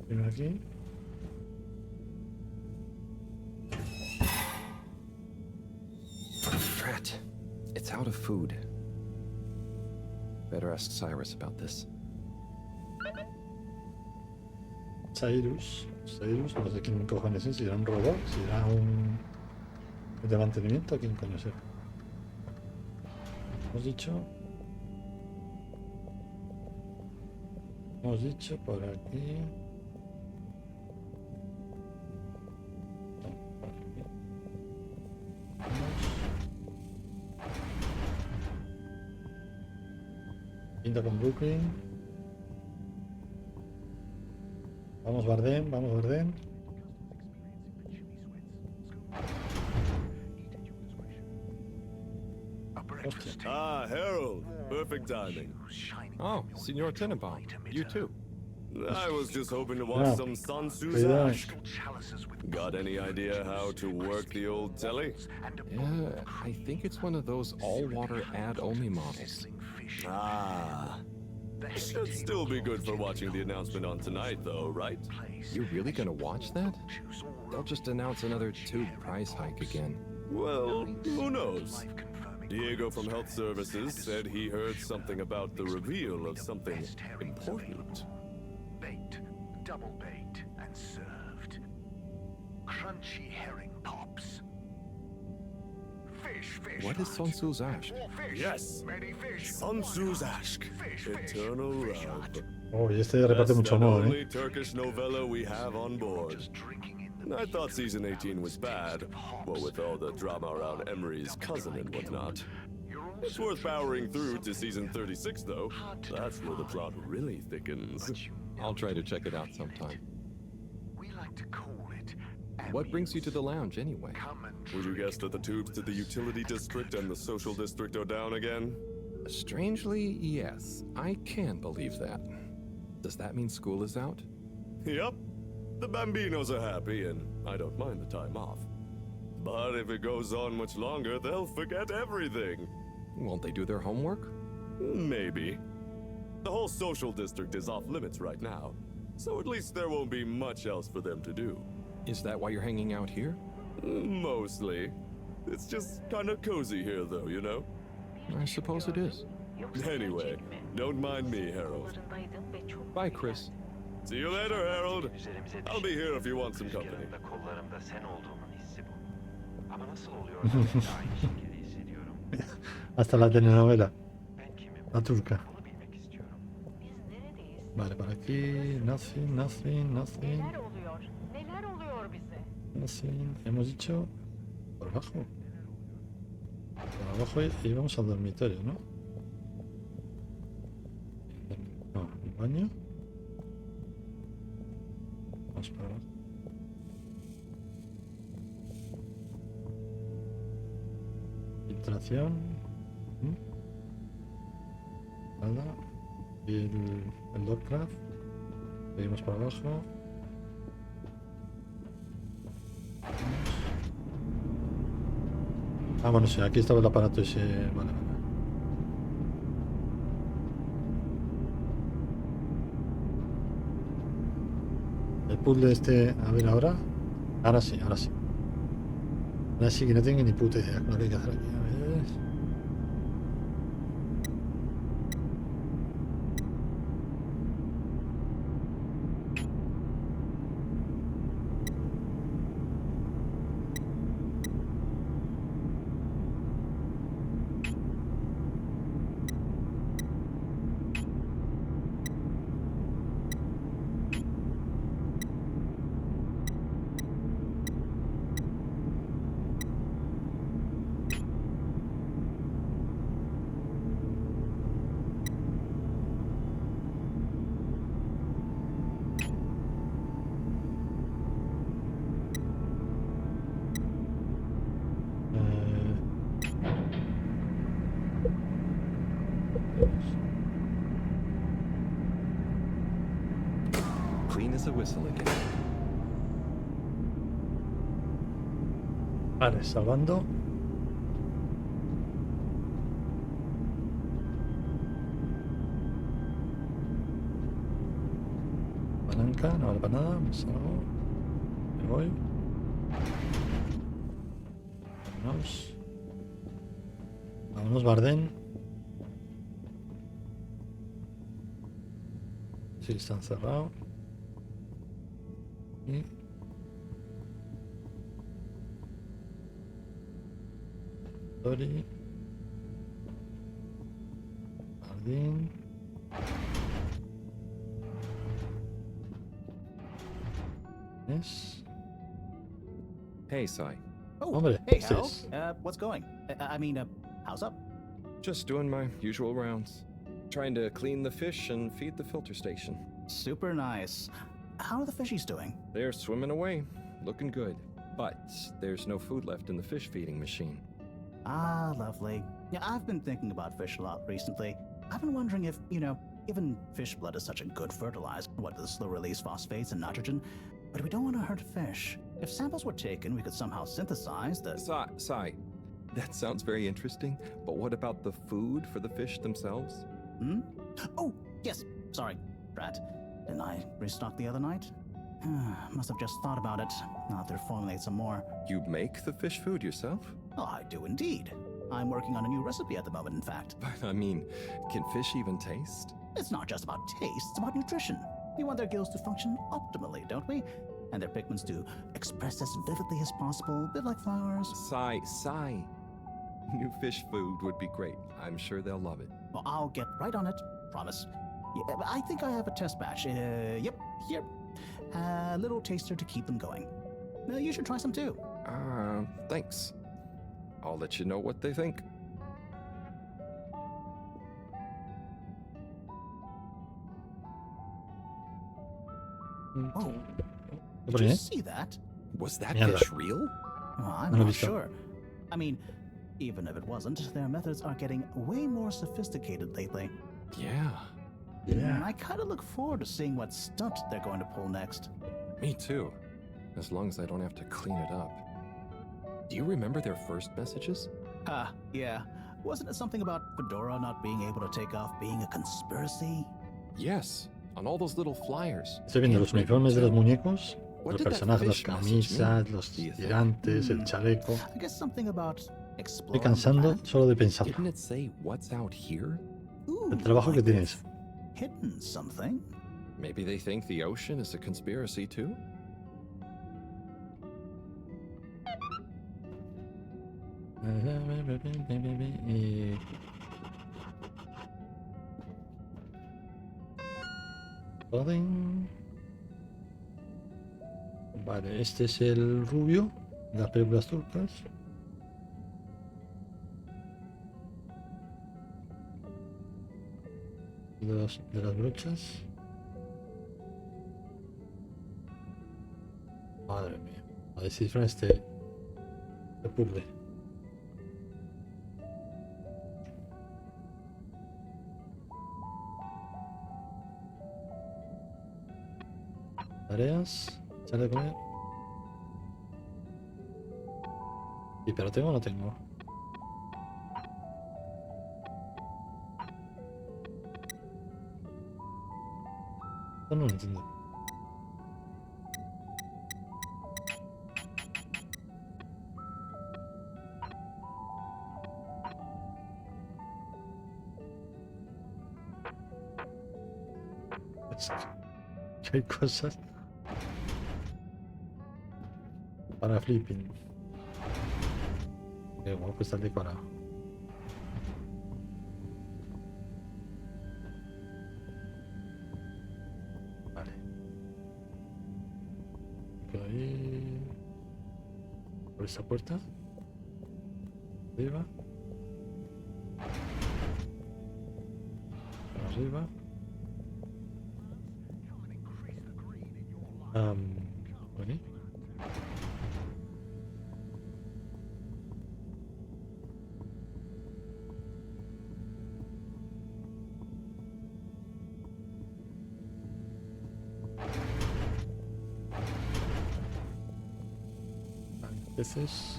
S1: Primero aquí.
S4: Drat. It's out of food. Better ask Cyrus about this.
S1: Cyrus, no sé quién cojones es, si era un robot, si era un de mantenimiento, quién coño será. Hemos dicho por aquí. No, por aquí. Pinta con Brooklyn. Vamos Bardem, vamos Bardem.
S13: Ah, Harold. Perfect timing.
S4: Oh, Signor Tenenbaum. You too.
S13: I was just hoping to watch some Sansu's Ash. Got any idea how to work the old telly?
S4: Yeah, I think it's one of those all-water ad-only models.
S13: Ah. Should still be good for watching the announcement on tonight, though, right?
S4: You're really gonna watch that? They'll just announce another tube price hike again.
S13: Well, who knows? Diego from Health Services said he heard something about the reveal of something important.
S11: Baked, double baked, and served. Crunchy herring pops. Fish, fish.
S4: What is Sansu's Ash?
S13: Yes,
S11: Many fish.
S13: Sansu's Ash. Eternal love.
S1: Oh, y este reparte
S13: That's
S1: mucho
S13: the
S1: amor,
S13: only Turkish novella we have on board. I thought season 18 was bad, but with all the drama around Emery's cousin and whatnot. It's worth powering through to season 36, though. That's where the plot really thickens.
S4: I'll try to check it out sometime.
S11: We like to call it
S4: What brings you to the lounge, anyway?
S13: Would you guess that the tubes to the utility district and the social district are down again?
S4: Strangely, yes. I can believe that. Does that mean school is out?
S13: Yep. The Bambinos are happy, and I don't mind the time off. But if it goes on much longer, they'll forget everything.
S4: Won't they do their homework?
S13: Maybe. The whole social district is off limits right now, so at least there won't be much else for them to do.
S4: Is that why you're hanging out here?
S13: Mostly. It's just kind of cozy here, though, you know?
S4: I suppose it is.
S13: Anyway, don't mind me, Harold.
S4: Bye, Chris.
S13: See you later, Harold. I'll be here if you want some company.
S1: Hasta la telenovela. La turca. Vale, por aquí. Nothing, nothing, nothing. Nothing. Hemos dicho por abajo. Por abajo y vamos al dormitorio, ¿no? No, el baño. Vamos para abajo. Filtración. Nada. Y el Lovecraft. Seguimos para abajo. Ah, bueno, sí, aquí estaba el aparato ese. Vale, vale. El puzzle este. A ver, ahora. Ahora sí, ahora sí. Ahora sí que no tengo ni puta idea de lo que hay que hacer aquí. A ver.
S4: Clean as a whistle again.
S1: Vale, salvando. Palanca, no vale para nada. Me salgo. Me voy. Vámonos. Vámonos, Bardén. Sí, están cerrados. Y Tori. Jardín. Yes.
S4: Hey, Sai.
S14: Oh,
S1: Hombre,
S14: hey,
S1: este
S14: Harold.
S1: es.
S14: What's going? I mean, how's up?
S4: Just doing my usual rounds. Trying to clean the fish and feed the filter station.
S14: Super nice. How are the fishies doing?
S4: They're swimming away, looking good. But there's no food left in the fish feeding machine.
S14: Ah, lovely. Yeah, I've been thinking about fish a lot recently. I've been wondering if, given fish blood is such a good fertilizer, what with the slow-release phosphates and nitrogen, but we don't want to hurt fish. If samples were taken, we could somehow synthesize the...
S4: Sai, that sounds very interesting, but what about the food for the fish themselves?
S14: Hmm? Oh, yes. Sorry, Brad. Didn't I restock the other night? Must have just thought about it. I'll have to formulate some more.
S4: You make the fish food yourself?
S14: Oh, I do indeed. I'm working on a new recipe at the moment, in fact.
S4: But I mean, can fish even taste?
S14: It's not just about taste, it's about nutrition. We want their gills to function optimally, don't we? And their pigments to express as vividly as possible, a bit like flowers.
S4: Sai. New fish food would be great. I'm sure they'll love it.
S14: Well, I'll get right on it. Promise. Yeah, I think I have a test batch. Yep, here. A little taster to keep them going. You should try some too.
S4: Thanks. I'll let you know what they think.
S14: Oh,
S1: What
S14: did you
S1: is
S14: see that?
S4: Was that
S1: Mierda.
S4: fish real?
S14: Well, I'm
S1: No lo he
S14: not
S1: visto.
S14: sure. I mean, even if it wasn't, their methods are getting way more sophisticated lately.
S4: Yeah,
S1: Yeah.
S14: I kind of look forward to seeing what stunt they're going to pull next.
S4: me too. As long as I don't have to clean it up. Do you remember their first messages?
S14: Yeah. Wasn't it something about Fedora not being able to take off being a conspiracy?
S4: Yes, on all those little flyers.
S1: Estoy viendo los uniformes de los muñecos,
S4: What
S1: los
S4: did that
S1: personajes, las
S4: fish message mean,
S1: camisas, los
S4: do you think?
S1: tirantes, el chaleco.
S14: I guess something about
S1: Estoy
S14: exploring
S1: cansando
S14: the planet.
S1: solo de pensar.
S4: Didn't it say what's out here?
S14: Ooh,
S1: El trabajo que
S14: like
S1: tienes.
S14: hidden something.
S4: Maybe they think the ocean is a conspiracy too?
S1: Y... Loading. Vale, este es el rubio de las películas turcas. De las brochas. Madre mía. A descifrar este puzzle. Tareas. Echar de comer. ¿Y pero tengo o no tengo? Esto no lo entiendo. Es que hay cosas para flipping. Qué guapo está el decorado. Vale. Por ahí. Por esta puerta. Arriba. Por arriba. Por ahí. Peces.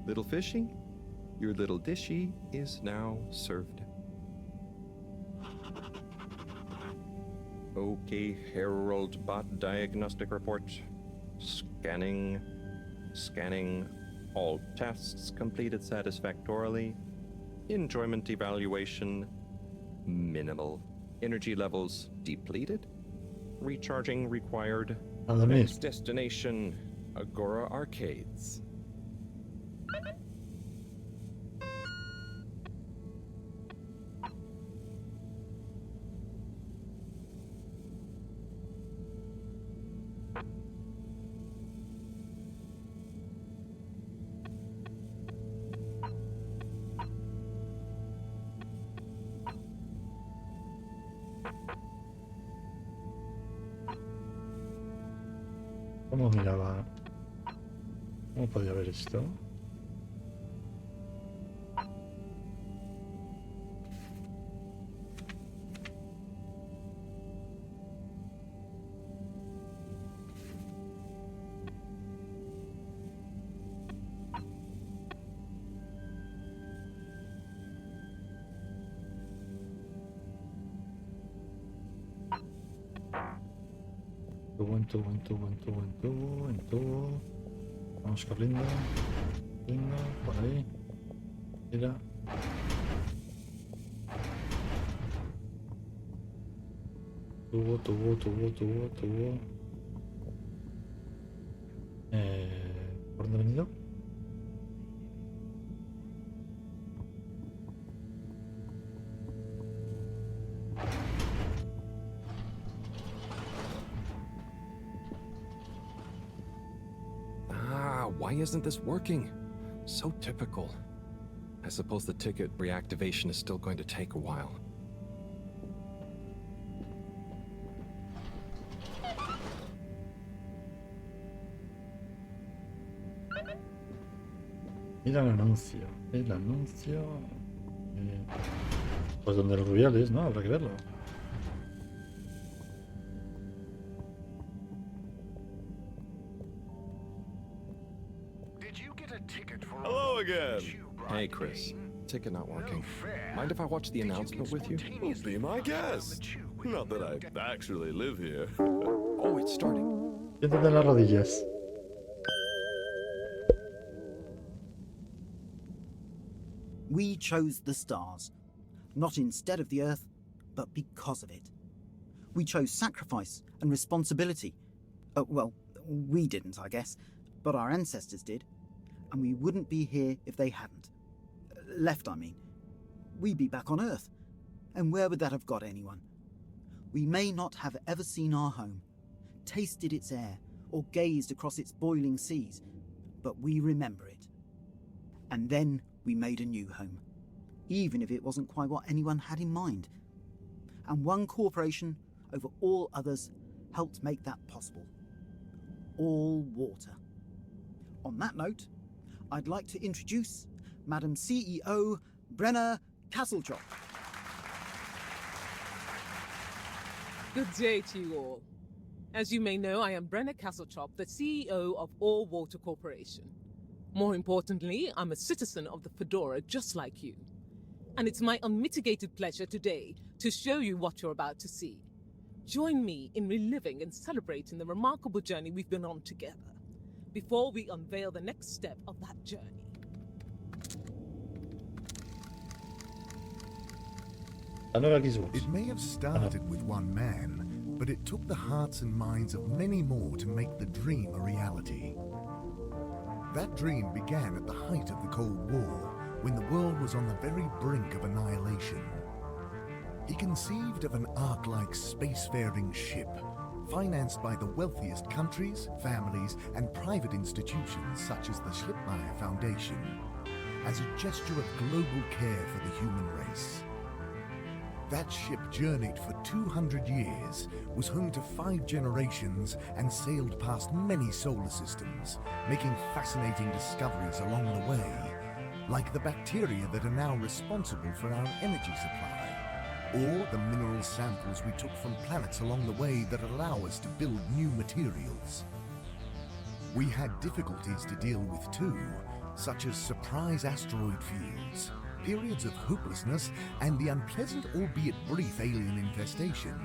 S4: Little fishy, your little dishy is now served. Okay, Herald Bot Diagnostic Report. Scanning. Scanning. All tests completed satisfactorily. Enjoyment evaluation minimal. Energy levels depleted. Recharging required.
S1: A dormir.
S4: Next destination, Agora Arcades.
S1: ¿Cómo miraba? ¿Cómo podía ver esto? En tubo. Vamos corriendo. Corriendo, por ahí. Mira. Tubo. ¿Por dónde he venido?
S4: Why isn't this working? So typical. I suppose the ticket reactivation is still going to take a while.
S1: Mira el anuncio. El anuncio. Pues donde los rubiales, ¿no? Habrá que verlo.
S13: Hello again.
S4: Hey, Chris. Ticket not working. Mind if I watch the announcement with you?
S13: Well, be my guest. Not that I actually live here.
S4: Oh, it's starting.
S1: Siéntate en las rodillas.
S9: We chose the stars, not instead of the Earth, but because of it. We chose sacrifice and responsibility. Well, we didn't, I guess, but our ancestors did, and we wouldn't be here if they hadn't. Left, I mean. We'd be back on Earth, and where would that have got anyone? We may not have ever seen our home, tasted its air, or gazed across its boiling seas, but we remember it. And then we made a new home, even if it wasn't quite what anyone had in mind. And one corporation over all others helped make that possible. All water. On that note, I'd like to introduce Madam CEO Brenna Castletrop.
S15: Good day to you all. As you may know, I am Brenna Castletrop, the CEO of All Water Corporation. More importantly, I'm a citizen of the Fedora just like you. And it's my unmitigated pleasure today to show you what you're about to see. Join me in reliving and celebrating the remarkable journey we've been on together, before we unveil the next step of that journey.
S8: It may have started with one man, but it took the hearts and minds of many more to make the dream a reality. That dream began at the height of the Cold War, when the world was on the very brink of annihilation. He conceived of an Ark-like spacefaring ship, financed by the wealthiest countries, families, and private institutions such as the Schlipmeyer Foundation, as a gesture of global care for the human race. That ship journeyed for 200 years, was home to 5 generations, and sailed past many solar systems, making fascinating discoveries along the way, like the bacteria that are now responsible for our energy supply, or the mineral samples we took from planets along the way that allow us to build new materials. We had difficulties to deal with too, such as surprise asteroid fields, periods of hopelessness, and the unpleasant albeit brief alien infestation.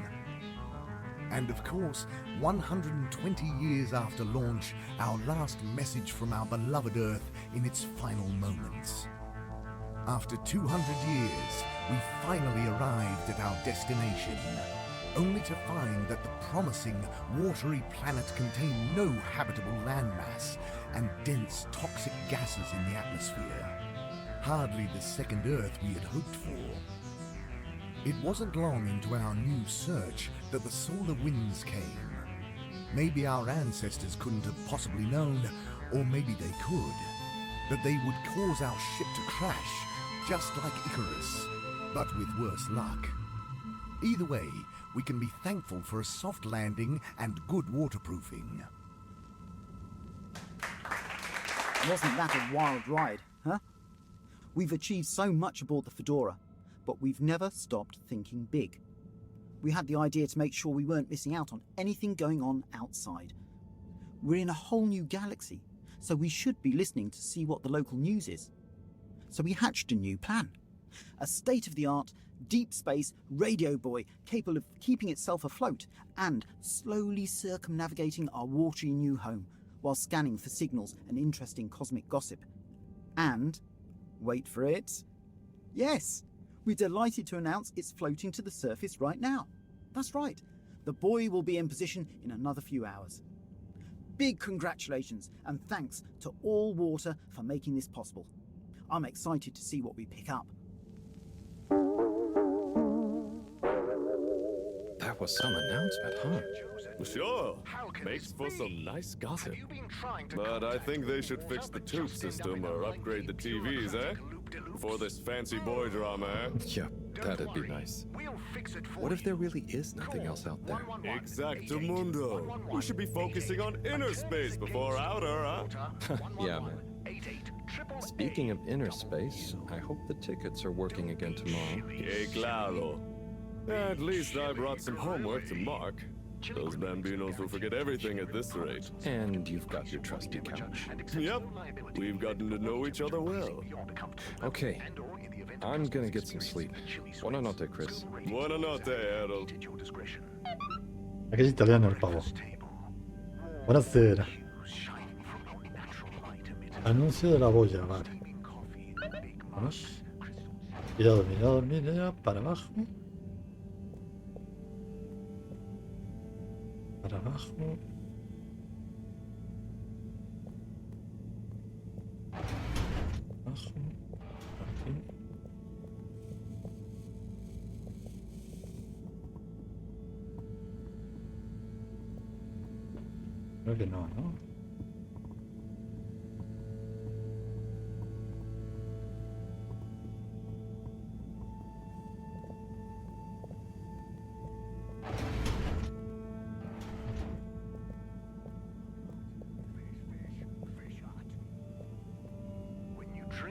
S8: And of course, 120 years after launch, our last message from our beloved Earth in its final moments. After 200 years, we finally arrived at our destination, only to find that the promising, watery planet contained no habitable landmass and dense, toxic gases in the atmosphere. Hardly the second Earth we had hoped for. It wasn't long into our new search that the solar winds came. Maybe our ancestors couldn't have possibly known, or maybe they could, that they would cause our ship to crash, just like Icarus, but with worse luck. Either way, we can be thankful for a soft landing and good waterproofing.
S9: Wasn't that a wild ride, huh? We've achieved so much aboard the Fedora, but we've never stopped thinking big. We had the idea to make sure we weren't missing out on anything going on outside. We're in a whole new galaxy, so we should be listening to see what the local news is. So we hatched a new plan. A state-of-the-art, deep space radio buoy capable of keeping itself afloat and slowly circumnavigating our watery new home while scanning for signals and interesting cosmic gossip. And, wait for it, yes, we're delighted to announce it's floating to the surface right now. That's right, the buoy will be in position in another few hours. Big congratulations and thanks to All Water for making this possible. I'm excited to see what we pick up.
S4: That was some announcement, huh?
S13: Sure, makes for some nice gossip. But I think they should fix the tube system or upgrade the TVs, eh? For this fancy boy drama, eh?
S4: Yeah, that'd be nice. What if there really is nothing else out there?
S13: Exactamundo. We should be focusing on inner space before outer, huh?
S4: Yeah, man. Speaking of inner space, I hope the tickets are working again tomorrow.
S13: Que claro. At least I brought some homework to mark. Those bambinos will forget everything at this rate.
S4: And you've got your trusty couch.
S13: Yep, we've gotten to know each other well.
S4: Okay, I'm gonna get some sleep. Buonanotte, Chris.
S13: Buonanotte, Harold.
S1: Aquí es italiano el pavo. Buonasera. Anuncio de la boya, vale. Vamos. Ir a dormir, ya, para abajo. Para abajo. Abajo. Aquí. Creo que no, ¿no?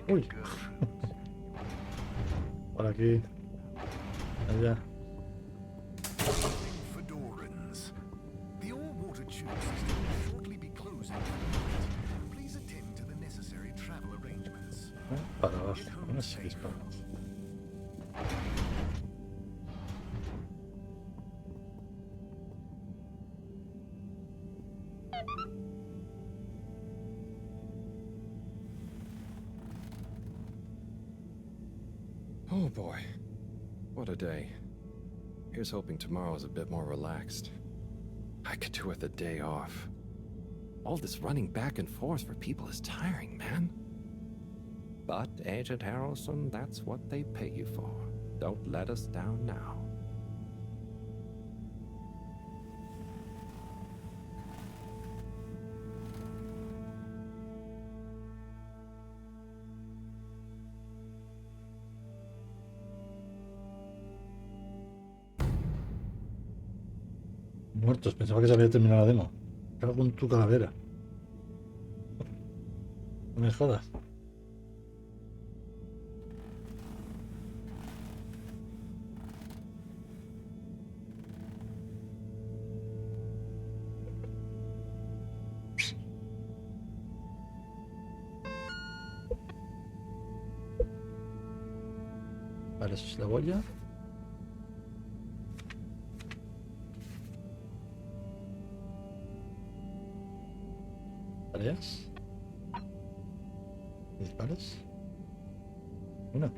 S1: Uy. Por aquí. Allá.
S8: Fedorans. The all-water tube system will shortly be closing for the night. Please attend to the necessary travel arrangements.
S1: Para abajo. No sé qué es para abajo.
S4: Oh boy, what a day. Here's hoping tomorrow's a bit more relaxed. I could do with a day off. All this running back and forth for people is tiring, man. But, Agent Harrelson, that's what they pay you for. Don't let us down now.
S1: Muertos, pensaba que se había terminado la demo. Cago en tu calavera. No me jodas. Vale, eso es la boya. ¿Tareas? ¿Disparos? Una.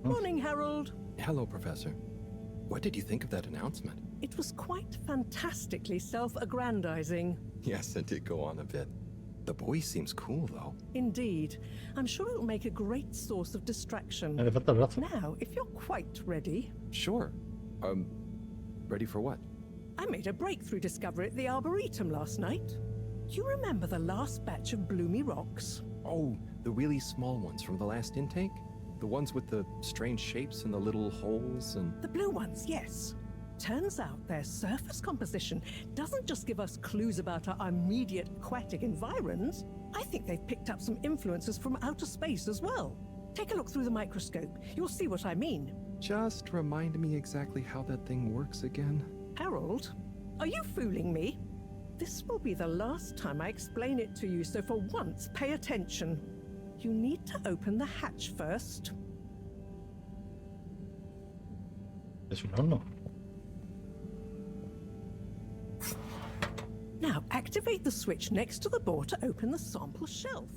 S10: Morning, Harold.
S4: Hello, Professor. What did you think of that announcement?
S10: It was quite fantastically self-aggrandizing.
S4: Yes, it did go on a bit. The boy seems cool, though.
S10: Indeed. I'm sure it'll make a great source of distraction.
S1: Le falta el brazo.
S10: Now, if you're quite ready...
S4: Sure. Ready for what?
S10: I made a breakthrough discovery at the Arboretum last night. You remember the last batch of bloomy rocks?
S4: Oh, the really small ones from the last intake? The ones with the strange shapes and the little holes and...
S10: The blue ones, yes. Turns out their surface composition doesn't just give us clues about our immediate aquatic environs. I think they've picked up some influences from outer space as well. Take a look through the microscope. You'll see what I mean.
S4: Just remind me exactly how that thing works again.
S10: Harold, are you fooling me? This will be the last time I explain it to you, so for once, pay attention. You need to open the hatch first.
S1: Es un horno.
S10: Now activate the switch next to the door to open the sample shelf.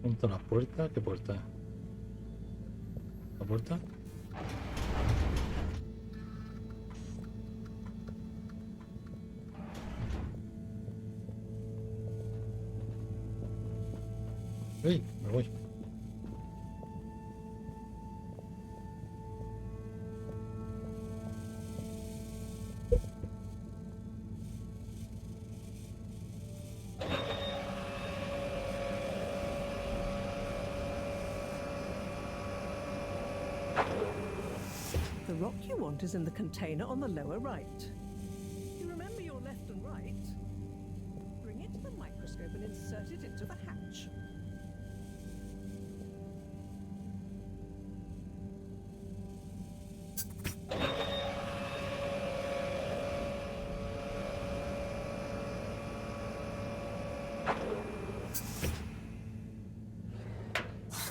S1: Junto a la puerta. ¿Qué puerta? ¿La puerta? Uy, me voy.
S10: The rock you want is in the container on the lower right. You remember your left and right? Bring it to the microscope and insert it into the hatch.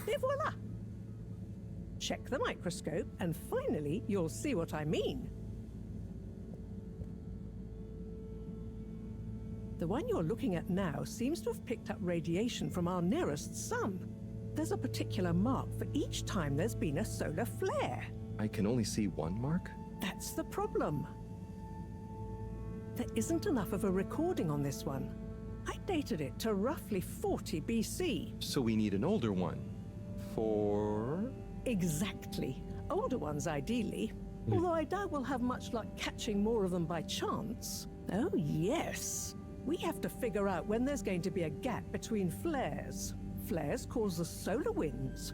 S10: Et voila! Check the microscope, and finally, you'll see what I mean. The one you're looking at now seems to have picked up radiation from our nearest sun. There's a particular mark for each time there's been a solar flare.
S4: I can only see one mark?
S10: That's the problem. There isn't enough of a recording on this one. I dated it to roughly 40 BC.
S4: So we need an older one. For...
S10: Exactly. Older ones, ideally. Although I doubt we'll have much luck catching more of them by chance. Oh, yes. We have to figure out when there's going to be a gap between flares. Flares cause the solar winds.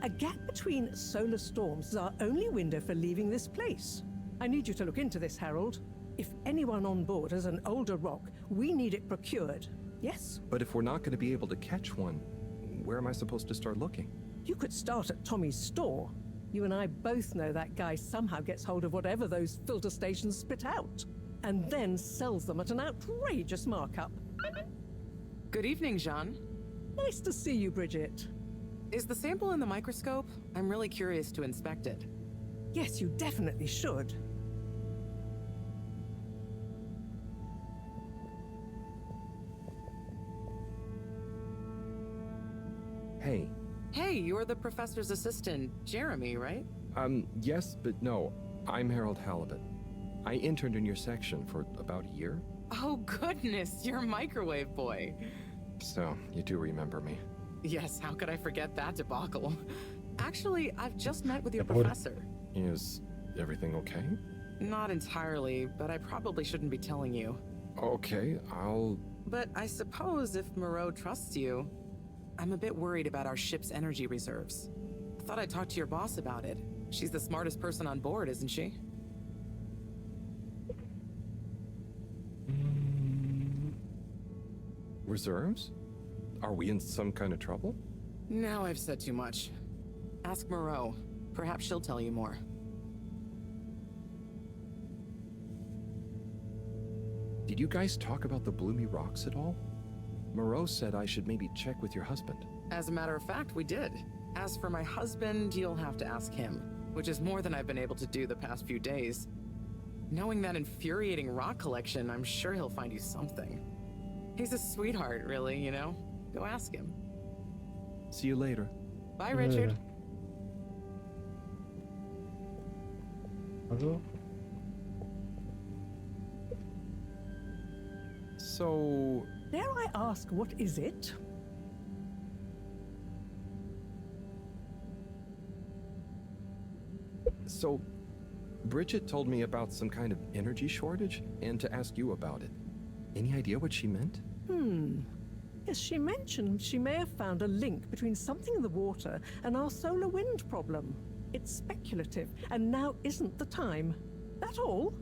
S10: A gap between solar storms is our only window for leaving this place. I need you to look into this, Harold. If anyone on board has an older rock, we need it procured. Yes?
S4: But if we're not going to be able to catch one, where am I supposed to start looking?
S10: You could start at Tommy's store. You and I both know that guy somehow gets hold of whatever those filter stations spit out, and then sells them at an outrageous markup.
S7: Good evening, Jean.
S10: Nice to see you, Bridget.
S7: Is the sample in the microscope? I'm really curious to inspect it.
S10: Yes, you definitely should.
S4: Hey.
S7: Hey, you're the professor's assistant, Jeremy, right?
S4: Yes, but no. I'm Harold Halibut. I interned in your section for about a year.
S7: Oh, goodness, you're microwave boy.
S4: So, you do remember me.
S7: Yes, how could I forget that debacle? Actually, I've just met with your professor.
S4: Is everything okay?
S7: Not entirely, but I probably shouldn't be telling you.
S4: Okay, I'll...
S7: But I suppose if Moreau trusts you, I'm a bit worried about our ship's energy reserves. Thought I'd talk to your boss about it. She's the smartest person on board, isn't she?
S4: Reserves? Are we in some kind of trouble?
S7: Now I've said too much. Ask Moreau. Perhaps she'll tell you more.
S4: Did you guys talk about the Bloomy Rocks at all? Moreau said I should maybe check with your husband.
S7: As a matter of fact, we did. As for my husband, you'll have to ask him, which is more than I've been able to do the past few days. Knowing that infuriating rock collection, I'm sure he'll find you something. He's a sweetheart, really, you know? Go ask him.
S4: See you later.
S7: Bye, Richard.
S1: Hello?
S4: So...
S10: Dare I ask, what is it?
S4: So, Bridget told me about some kind of energy shortage and to ask you about it. Any idea what she meant?
S10: Yes, she mentioned she may have found a link between something in the water and our solar wind problem. It's speculative, and now isn't the time. That all?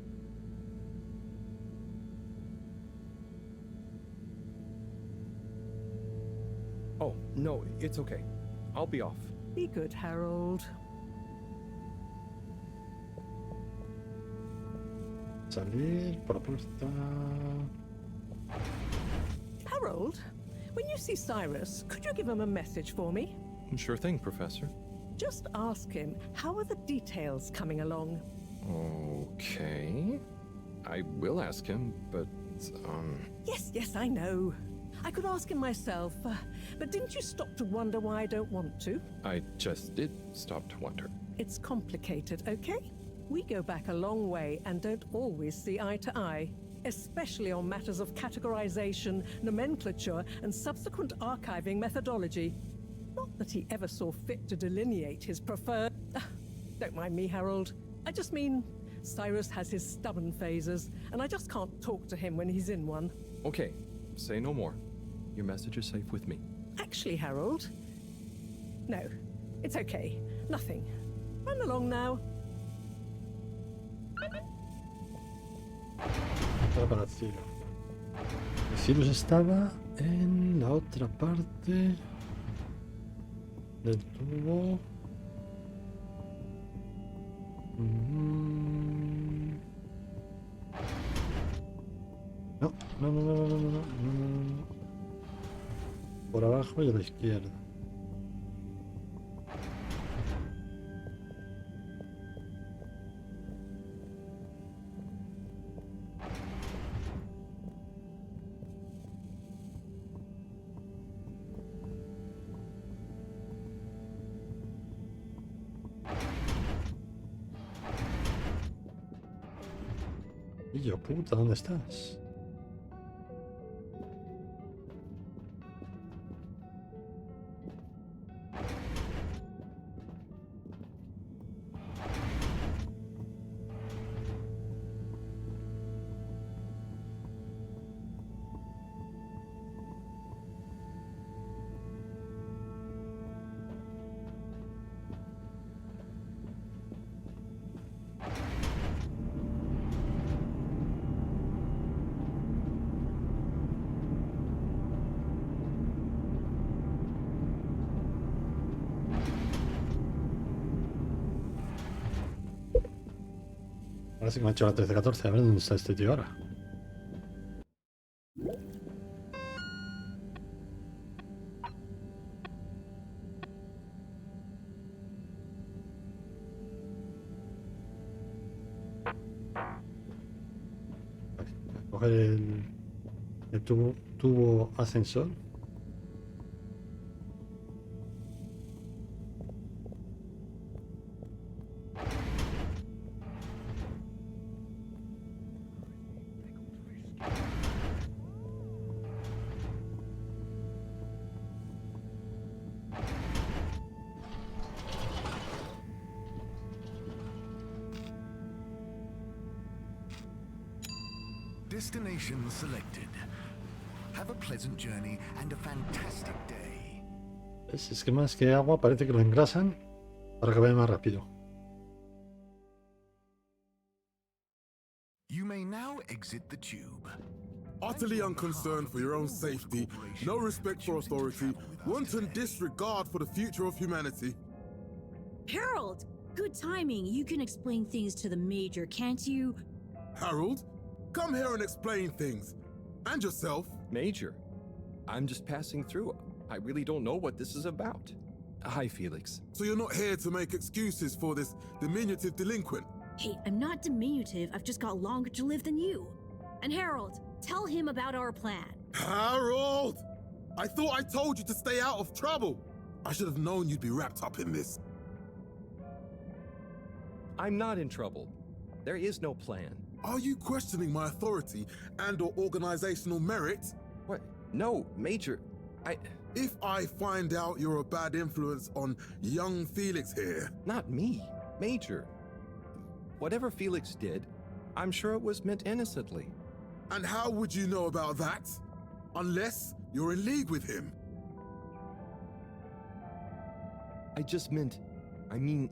S4: Oh, no, it's okay. I'll be off.
S10: Be good, Harold.
S1: Salir por la puerta.
S10: Harold, when you see Cyrus, could you give him a message for me?
S4: Sure thing, Professor.
S10: Just ask him, how are the details coming along?
S4: Okay. I will ask him, but,
S10: Yes, I know. I could ask him myself, but didn't you stop to wonder why I don't want to?
S4: I just did stop to wonder.
S10: It's complicated, okay? We go back a long way and don't always see eye to eye, especially on matters of categorization, nomenclature, and subsequent archiving methodology. Not that he ever saw fit to delineate his preferred... Don't mind me, Harold. I just mean Cyrus has his stubborn phases, and I just can't talk to him when he's in one.
S4: Okay, say no more. Your message is safe with me.
S10: Actually, Harold... No, it's okay. Nothing. Run along now.
S1: Para el Ciro. El Cyrus estaba en la otra parte del tubo. No, no, no, no, no, no, no, no. Por abajo y a la izquierda. Y yo, puta, ¿dónde estás? Ahora sí que me ha hecho la 13-14. A ver dónde está este tío ahora. Voy a coger el tubo ascensor.
S8: Destination selected. Have a pleasant journey and a fantastic day.
S1: Es que más que agua parece que lo engrasan para que vaya más rápido.
S8: You may now exit the tube.
S3: Utterly unconcerned for your own safety, no respect for authority, wanton disregard for the future of humanity.
S6: Harold! Good timing. You can explain things to the Major, can't you?
S3: Harold? Come here and explain things. And yourself.
S4: Major, I'm just passing through. I really don't know what this is about. Hi, Felix.
S3: So you're not here to make excuses for this diminutive delinquent?
S6: Hey, I'm not diminutive. I've just got longer to live than you. And Harold, tell him about our plan.
S3: Harold! I thought I told you to stay out of trouble. I should have known you'd be wrapped up in this.
S4: I'm not in trouble. There is no plan.
S3: Are you questioning my authority and/or organizational merit?
S4: What? No, Major.
S3: If I find out you're a bad influence on young Felix here...
S4: Not me, Major. Whatever Felix did, I'm sure it was meant innocently.
S3: And how would you know about that? Unless you're in league with him.
S4: I mean,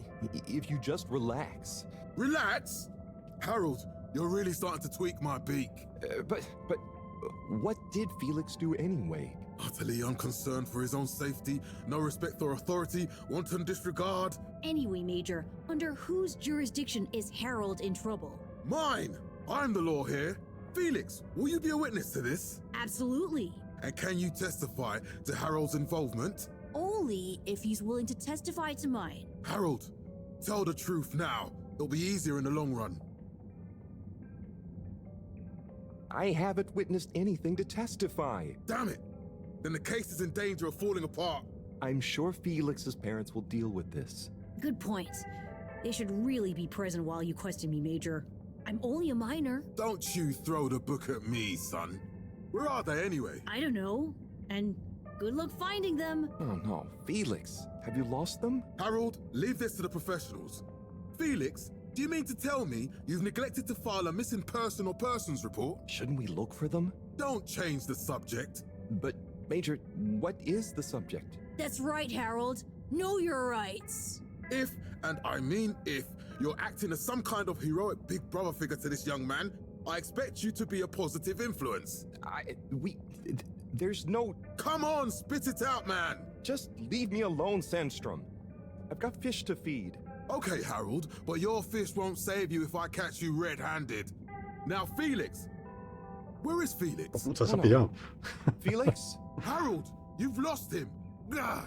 S4: if you just relax.
S3: Relax? Harold, you're really starting to tweak my beak.
S4: But what did Felix do anyway?
S3: Utterly unconcerned for his own safety, no respect for authority, wanton disregard.
S6: Anyway, Major, under whose jurisdiction is Harold in trouble?
S3: Mine! I'm the law here. Felix, will you be a witness to this?
S6: Absolutely.
S3: And can you testify to Harold's involvement?
S6: Only if he's willing to testify to mine.
S3: Harold, tell the truth now. It'll be easier in the long run.
S4: I haven't witnessed anything to testify.
S3: Damn it! Then the case is in danger of falling apart.
S4: I'm sure Felix's parents will deal with this.
S6: Good point. They should really be present while you question me, Major. I'm only a minor.
S3: Don't you throw the book at me, son. Where are they anyway?
S6: I don't know. And Good luck finding them.
S4: Oh no, Felix, have you lost them?
S3: Harold, leave this to the professionals. Felix, do you mean to tell me you've neglected to file a missing person or persons report?
S4: Shouldn't we look for them?
S3: Don't change the subject.
S4: But, Major, what is the subject?
S6: That's right, Harold. Know your rights.
S3: If, and I mean if, you're acting as some kind of heroic big brother figure to this young man, I expect you to be a positive influence.
S4: There's no...
S3: Come on, spit it out, man!
S4: Just leave me alone, Sandstrom. I've got fish to feed.
S3: Okay, Harold, but your fish won't save you if I catch you red-handed. Now, Felix! Where is Felix?
S1: Puta, se ha pillado.
S4: Felix?
S3: Harold, you've lost him! Gah!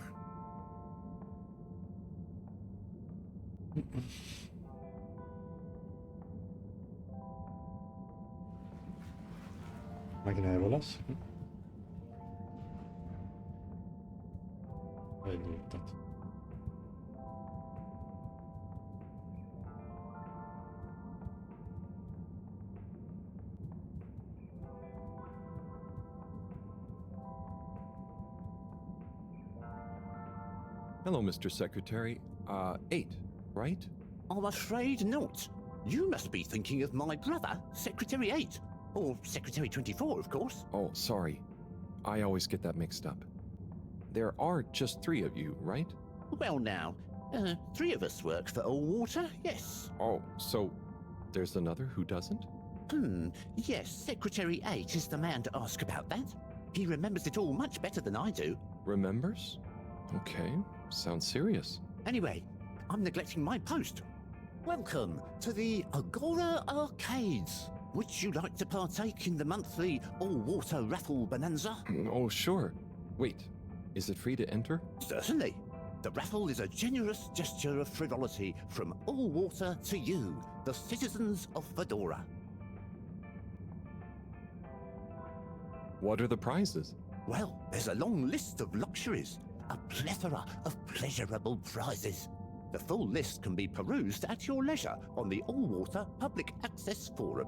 S1: Máquina de bolas. Ahí está.
S4: Hello, Mr. Secretary. 8, right?
S5: I'm afraid not. You must be thinking of my brother, Secretary 8. Or Secretary 24, of course.
S4: Oh, sorry. I always get that mixed up. There are just 3 of you, right?
S5: Well now, 3 of us work for Allwater, yes.
S4: Oh, so there's another who doesn't?
S5: Yes, Secretary 8 is the man to ask about that. He remembers it all much better than I do.
S4: Remembers? Okay, sounds serious.
S5: Anyway, I'm neglecting my post. Welcome to the Agora Arcades. Would you like to partake in the monthly all-water raffle bonanza?
S4: Oh, sure. Wait, is it free to enter?
S5: Certainly. The raffle is a generous gesture of frivolity from Allwater to you, the citizens of Fedora.
S4: What are the prizes?
S5: Well, there's a long list of luxuries, a plethora of pleasurable prizes. The full list can be perused at your leisure on the Allwater Public Access Forum.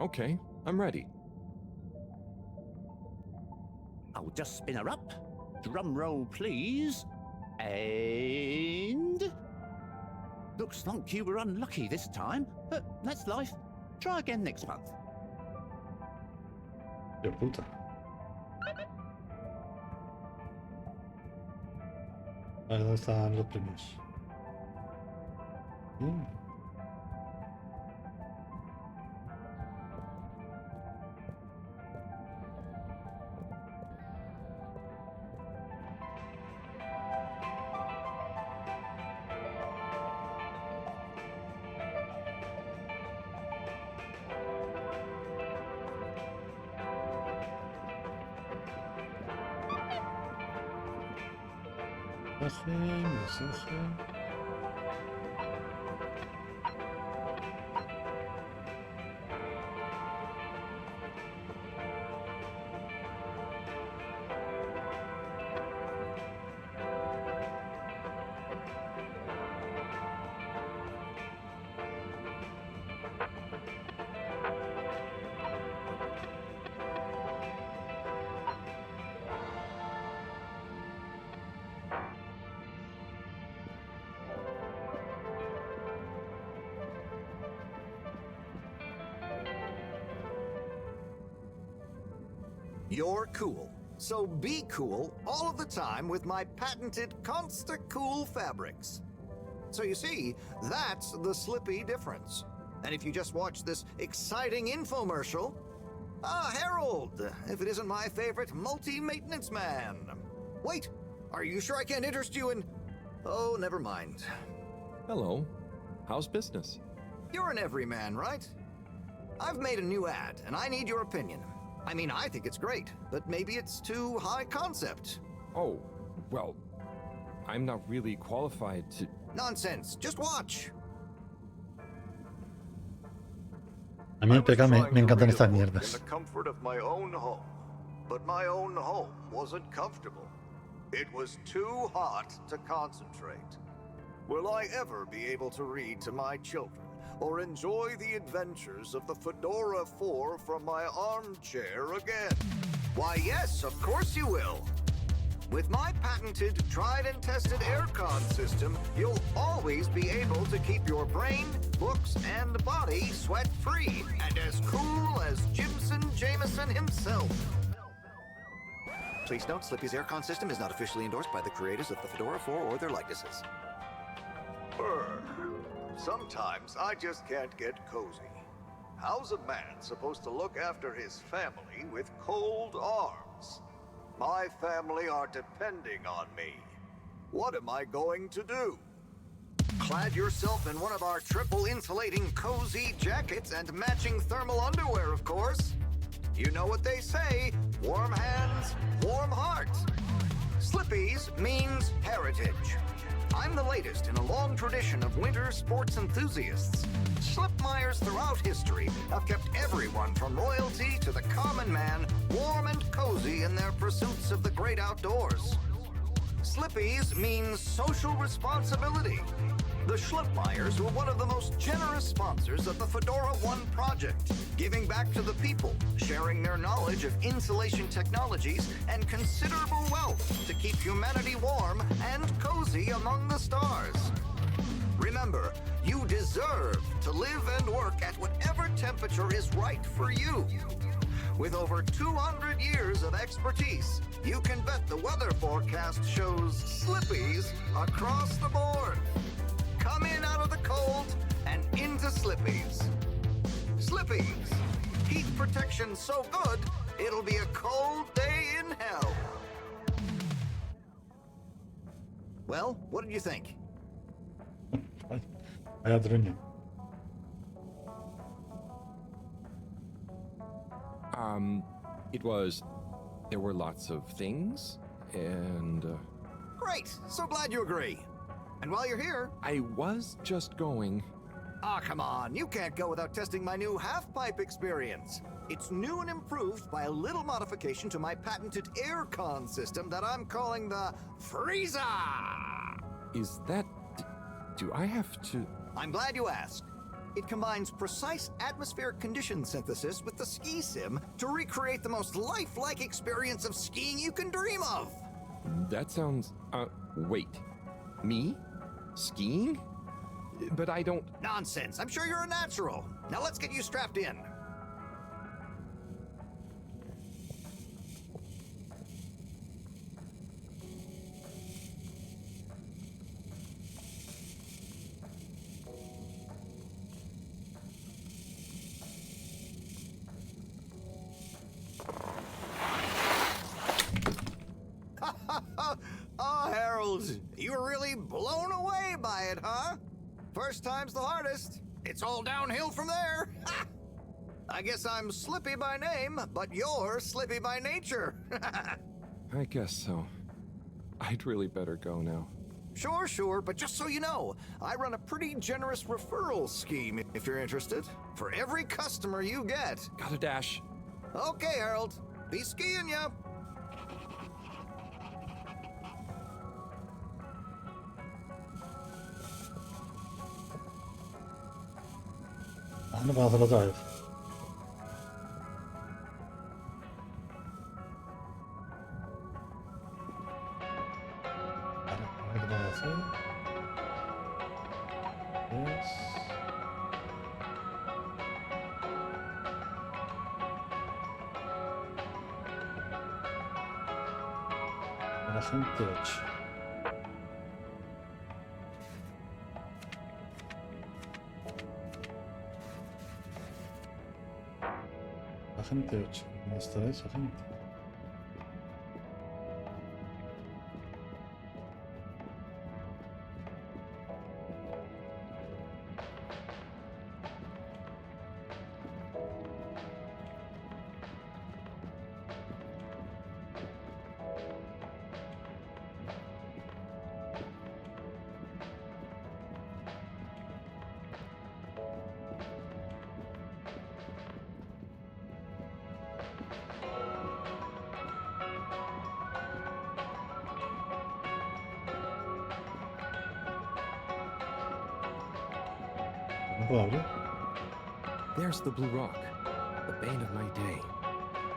S4: Okay, I'm ready.
S5: I'll just spin her up. Drum roll, please. And... Looks like you were unlucky this time, but that's life. Try again next month.
S1: De puta. A ver, ¿dónde están los premios? Mensaje.
S12: You're cool. So be cool all of the time with my patented Consta-Cool fabrics. So you see, that's the Slippy difference. And if you just watch this exciting infomercial... Ah, Harold, if it isn't my favorite multi-maintenance man. Wait, are you sure I can't interest you in... Oh, never mind.
S4: Hello. How's business?
S12: You're an everyman, right? I've made a new ad, and I need your opinion. I mean, I think it's great, but maybe it's too high concept.
S4: Oh, well, I'm not really qualified to...
S12: Nonsense. Just watch.
S1: A mí me encantan estas mierdas.
S12: In the comfort of my own home, but my own home wasn't comfortable. It was too hot to concentrate. Will I ever be able to read to my children or enjoy the adventures of the Fedora 4 from my armchair again? Why, yes, of course you will. With my patented, tried and tested aircon system, you'll always be able to keep your brain, books, and body sweat-free and as cool as Jimson Jameson himself. Please note, Slippy's aircon system is not officially endorsed by the creators of the Fedora 4 or their likenesses.
S16: Sometimes I just can't get cozy. How's a man supposed to look after his family with cold arms? My family are depending on me. What am I going to do?
S12: Clad yourself in one of our triple insulating cozy jackets and matching thermal underwear, of course. You know what they say, warm hands, warm heart. Slippy's means heritage. I'm the latest in a long tradition of winter sports enthusiasts. Slipmeyers throughout history have kept everyone from royalty to the common man warm and cozy in their pursuits of the great outdoors. Slippy's means social responsibility. The Schlipmeyers were one of the most generous sponsors of the Fedora 1 project, giving back to the people, sharing their knowledge of insulation technologies and considerable wealth to keep humanity warm and cozy among the stars. Remember, you deserve to live and work at whatever temperature is right for you. With over 200 years of expertise, you can bet the weather forecast shows Slippies across the board. Come in out of the cold and into Slippies. Slippies. Heat protection so good, it'll be a cold day in hell. Well, what did you think?
S1: Vaya truño.
S4: There were lots of things, and...
S12: Great! So glad you agree. And while you're here...
S4: I was just going...
S12: Ah, come on. You can't go without testing my new half-pipe experience. It's new and improved by a little modification to my patented aircon system that I'm calling the Freezer!
S4: Is that... do I have to...
S12: I'm glad you asked. It combines precise atmospheric condition synthesis with the ski sim to recreate the most lifelike experience of skiing you can dream of.
S4: That sounds... wait. Me? Skiing? But I don't...
S12: Nonsense. I'm sure you're a natural. Now let's get you strapped in. Oh, Harold, you were really blown away by it, huh? First time's the hardest. It's all downhill from there. I guess I'm Slippy by name, but you're Slippy by nature.
S4: I guess so. I'd really better go now.
S12: Sure, but just so you know, I run a pretty generous referral scheme if you're interested. For every customer you get.
S4: Gotta dash.
S12: Okay, Harold. Be skiing ya.
S1: No puedo hacerlo otra vez. Vale, a ver qué puedo hacer. La gente 8. Agente 8. ¿Dónde está esa gente?
S4: There's the Blue Rock, the bane of my day.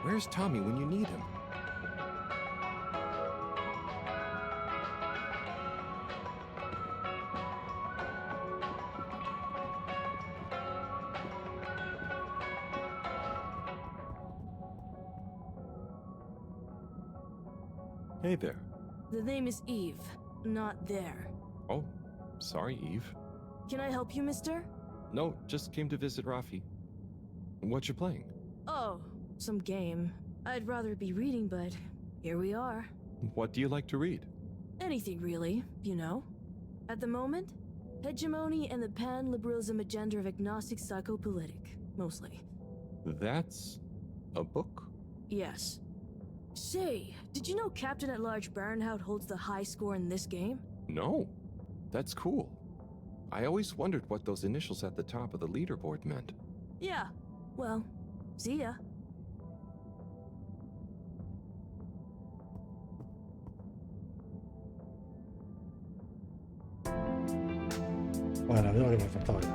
S4: Where's Tommy when you need him? Hey there.
S17: The name is Eve, not there.
S4: Oh, sorry, Eve.
S17: Can I help you, mister?
S4: No, just came to visit Rafi. What you playing?
S17: Oh, some game. I'd rather be reading, but here we are.
S4: What do you like to read?
S17: Anything really, you know. At the moment, hegemony and the pan-liberalism agenda of agnostic psychopolitic, mostly.
S4: That's a book?
S17: Yes. Say, did you know Captain at Large Baronhout holds the high score in this game?
S4: No. That's cool. I always wondered what those initials at the top of the leaderboard meant.
S17: Yeah. Well, see ya.
S1: Bueno, veo que me faltaba ya.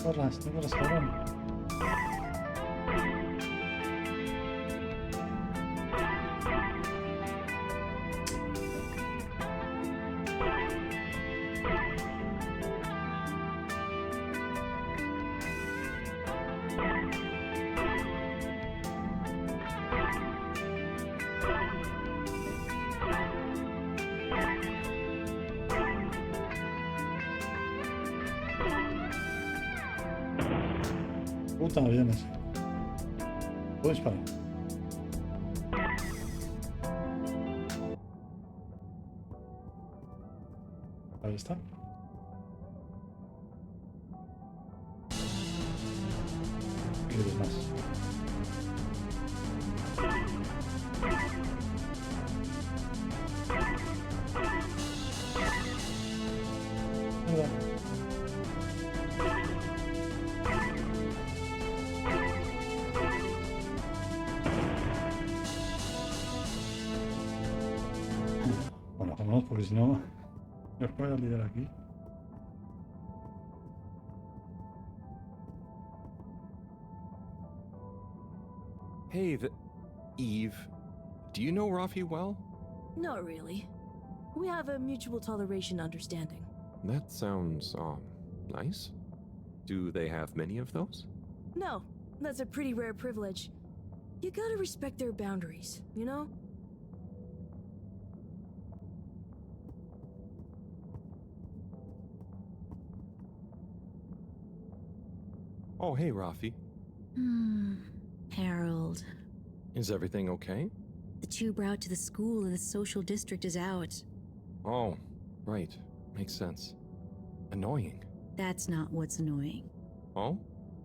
S1: ¿Verdad? No corras, cabrón. Puta aviones. Puedo disparar. Ahí está. ¿Quieres más? Bueno, vámonos porque si no me voy a liar aquí.
S4: Hey, Eve, do you know Rafi well?
S17: Not really. We have a mutual toleration understanding.
S4: That sounds, nice. Do they have many of those?
S17: No, that's a pretty rare privilege. You gotta respect their boundaries, you know?
S4: Oh, hey, Rafi.
S6: Harold.
S4: Is everything okay?
S6: The tube route to the school in the social district is out.
S4: Oh, right. Makes sense. Annoying.
S6: That's not what's annoying.
S4: Oh?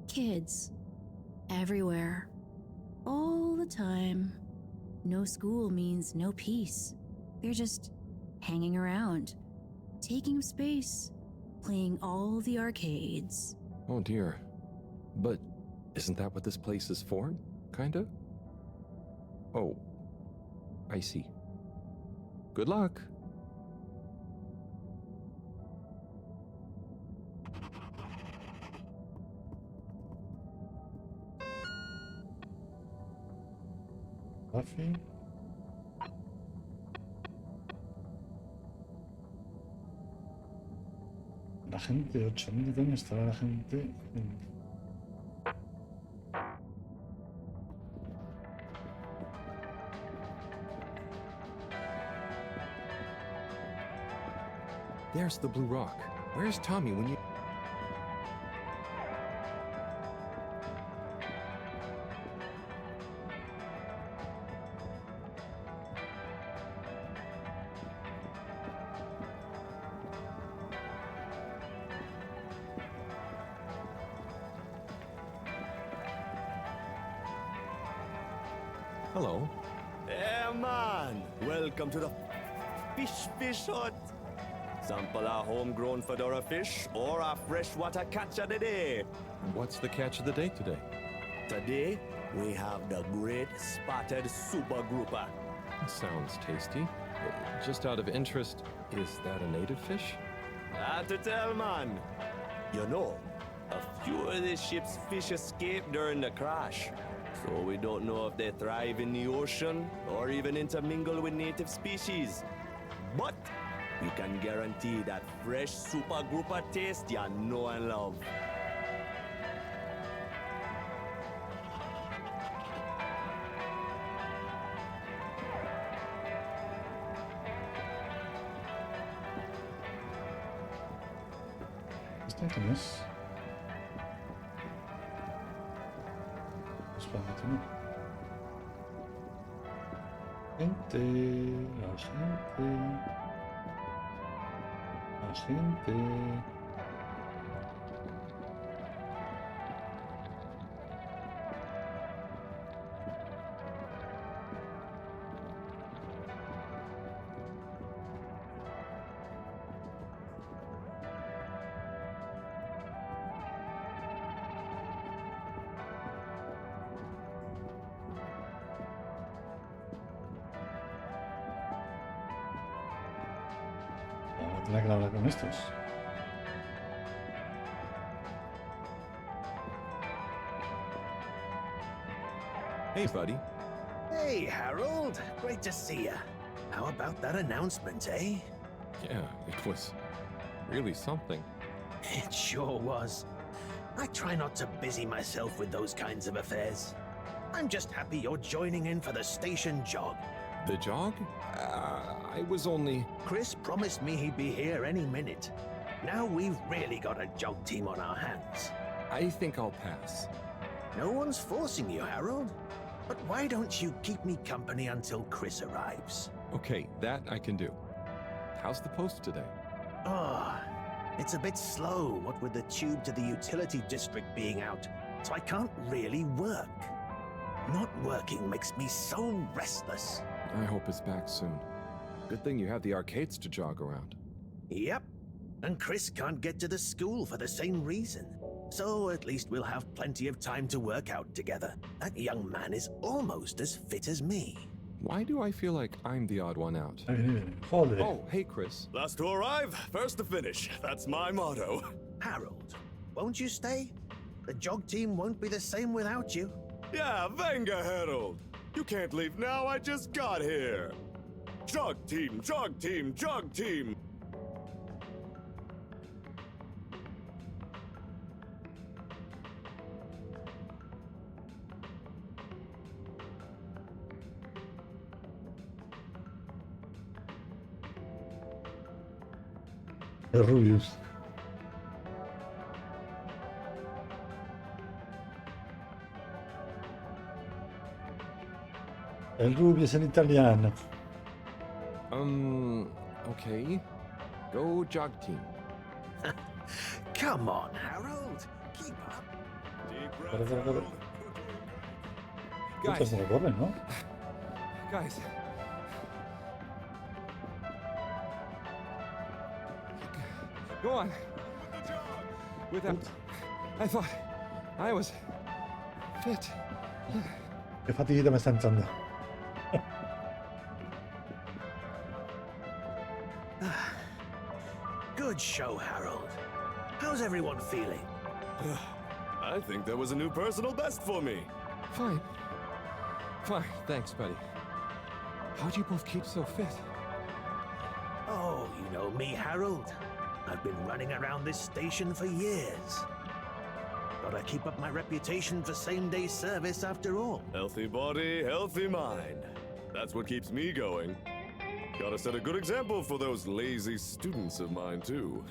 S6: Kids. Everywhere. All the time. No school means no peace. They're just hanging around. Taking up space. Playing all the arcades.
S4: Oh dear. But isn't that what this place is for? Kinda? Oh. I see. Good luck.
S1: Rafi. La gente 8. ¿Dónde coño estará la gente?
S4: There's the blue rock. Where's Tommy when you... Hello.
S13: Yeah, man. Welcome to the fish hut. Sample a homegrown fedora fish or a freshwater catch of the day.
S4: What's the catch of the day today?
S13: Today, we have the great spotted super grouper.
S4: Sounds tasty. Just out of interest, is that a native fish?
S13: Hard to tell, man. You know, a few of the ship's fish escaped during the crash. So we don't know if they thrive in the ocean or even intermingle with native species. But we can guarantee that fresh super grouper taste you know and love.
S1: ¿Este quién es? Espérate, no. Gente, la gente. Tendrá que hablar con estos.
S4: Hey, buddy.
S18: Hey, Harold. Great to see ya. How about that announcement, eh?
S4: Yeah, it was really something.
S18: It sure was. I try not to busy myself with those kinds of affairs. I'm just happy you're joining in for the station jog.
S4: The jog? I was only...
S18: Chris promised me he'd be here any minute. Now we've really got a jog team on our hands.
S4: I think I'll pass.
S18: No one's forcing you, Harold. But why don't you keep me company until Chris arrives?
S4: Okay, that I can do. How's the post today?
S18: Oh, it's a bit slow, what with the tube to the utility district being out, so I can't really work. Not working makes me so restless.
S4: I hope it's back soon. Good thing you have the arcades to jog around.
S18: Yep, and Chris can't get to the school for the same reason. So at least we'll have plenty of time to work out together. That young man is almost as fit as me.
S4: Why do I feel like I'm the odd one out?
S1: Joder.
S4: Oh, hey, Chris.
S13: Last to arrive, first to finish. That's my motto.
S18: Harold, won't you stay? The jog team won't be the same without you.
S13: Yeah, venga, Harold. You can't leave now, I just got here. Jog team, jog team, jog team.
S1: El Rubius. El Rubius en italiano.
S4: Okay. Go jog team.
S18: Come on, Harold. Keep up.
S1: Corre, corre, corre.
S4: Guys.
S1: Puta, como corren, ¿no?
S4: Guys. Go on. Without... I thought I was fit.
S1: Qué fatiguita me está entrando.
S18: Good show, Harold. How's everyone feeling?
S13: I think there was a new personal best for me.
S4: Fine. Fine. Thanks, buddy. How'd you both keep so fit?
S18: Oh, you know me, Harold. I've been running around this station for years. Gotta keep up my reputation for same-day service after all.
S13: Healthy body, healthy mind. That's what keeps me going. Gotta set a good example for those lazy students of mine, too.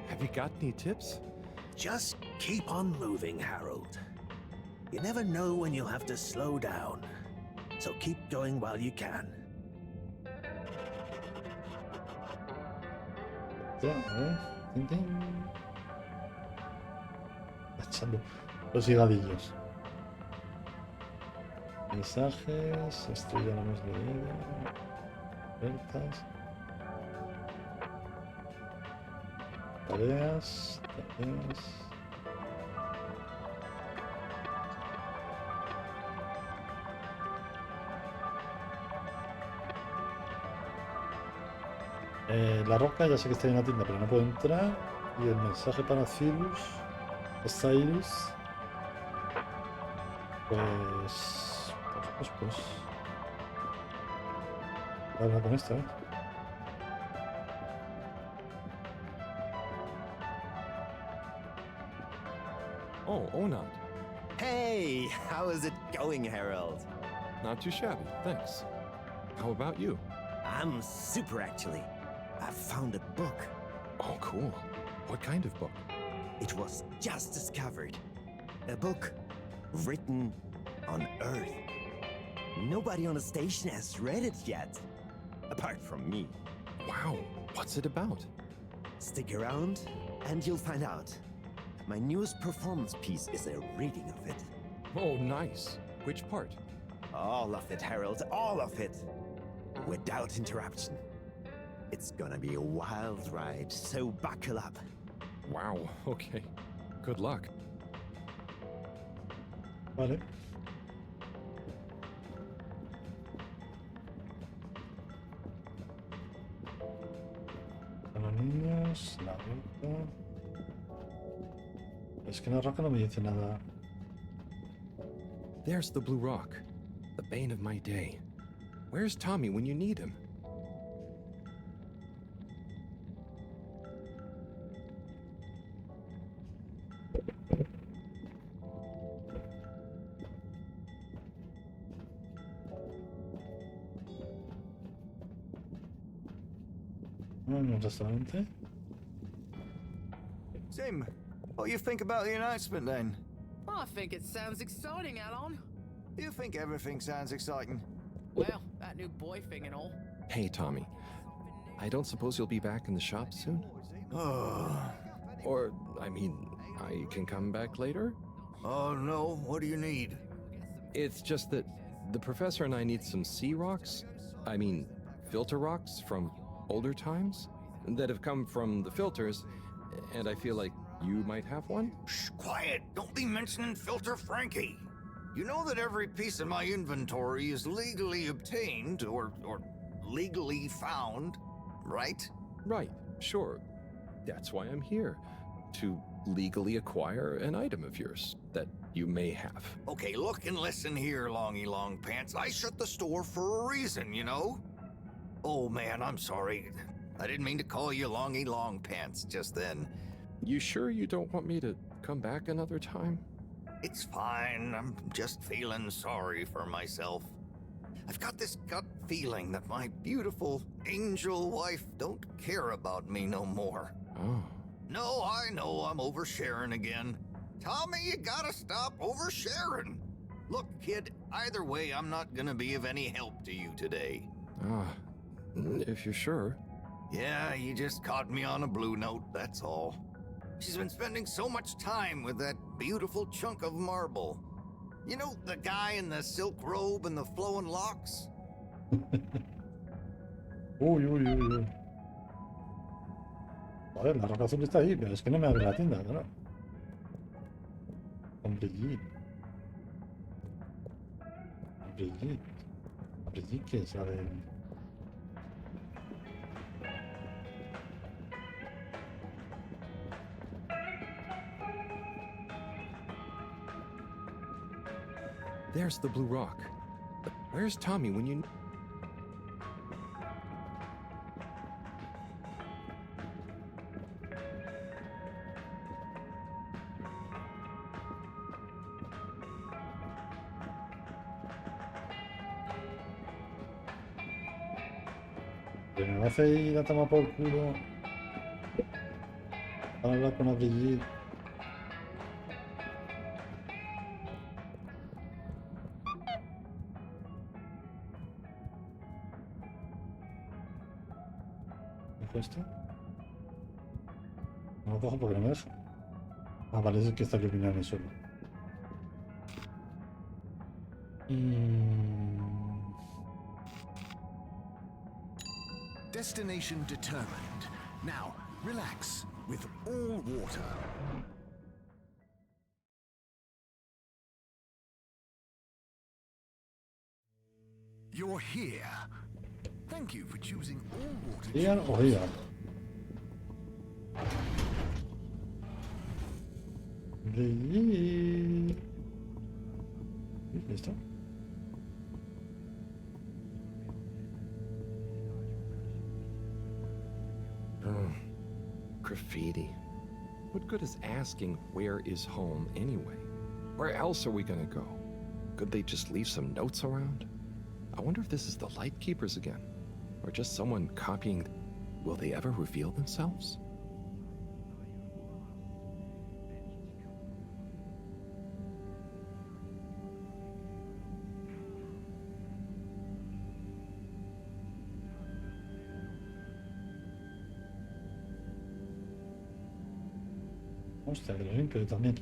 S4: Have you got any tips?
S18: Just keep on moving, Harold. You never know when you'll have to slow down. So keep going while you can.
S1: Ya, a ver. Tin, tin. Echando los higadillos. Mensajes, esto ya lo hemos leído. Ofertas. Tareas. La roca ya sé que está en la tienda, pero no puedo entrar. Y el mensaje para Cyrus. Pues. Voy a hablar con esta, ¿eh?
S4: Oh, Onad.
S19: Hey, how is it going, Harold?
S4: Not too shabby, thanks. How about you?
S19: I'm super, actually. I found a book.
S4: Oh, cool. What kind of book?
S19: It was just discovered. A book written on Earth. Nobody on the station has read it yet, apart from me.
S4: Wow, what's it about?
S19: Stick around and you'll find out. My newest performance piece is a reading of it.
S4: Oh, nice. Which part?
S19: All of it, Harold, all of it. Without interruption. It's gonna be a wild ride, so buckle up.
S4: Wow, okay. Good luck.
S1: Vale. Para los niños, la roca. Es que la roca no me dice nada.
S4: There's the Blue Rock, the bane of my day. Where's Tommy when you need him?
S1: En un restaurante.
S12: Sim, what do you think about the announcement then?
S7: I think it sounds exciting, Alon.
S12: You think everything sounds exciting?
S7: Well, that new boy thing and all.
S4: Hey, Tommy. I don't suppose you'll be back in the shop soon? Or, I mean, I can come back later?
S12: Oh, no. What do you need?
S4: It's just that the professor and I need some sea rocks. I mean, filter rocks from older times that have come from the filters, and I feel like you might have one?
S12: Shh, quiet. Don't be mentioning Filter Frankie. You know that every piece of my inventory is legally obtained or legally found, right?
S4: Right, sure. That's why I'm here. To legally acquire an item of yours that you may have.
S12: Okay, look and listen here, Longy Long Pants. I shut the store for a reason, you know? Oh man, I'm sorry. I didn't mean to call you Longy Long Pants just then.
S4: You sure you don't want me to come back another time?
S12: It's fine. I'm just feeling sorry for myself. I've got this gut feeling that my beautiful angel wife don't care about me no more.
S4: Oh.
S12: No, I know I'm oversharing again. Tommy, you gotta stop oversharing. Look, kid, either way, I'm not gonna be of any help to you today.
S4: If you're sure.
S12: Yeah, you just caught me on a blue note, that's all. She's been spending so much time with that beautiful chunk of marble. You know, the guy in the silk robe and the flowing locks?
S1: Uy. A ver, la roca azul está ahí, pero es que no me abre la tienda, claro. Con Brigitte. Brigitte, ¿qué es? A ver.
S4: There's the Blue Rock. But where's Tommy when you...
S1: Que me va a hacer ir a tomar por culo para hablar con la Brigitte. ¿Cojo esto? No lo cojo porque no me deja. Ah, vale, es que está iluminado en el suelo.
S8: Destination determined. Now, relax with all water. You're here. Thank you for choosing all water.
S1: Real o real. ¿Listo?
S4: Oh, graffiti. What good is asking where is home anyway? Where else are we gonna go? Could they just leave some notes around? I wonder if this is the Lightkeepers again, or just someone copying. Will they ever reveal themselves?
S1: Hostia, que lo limpio también.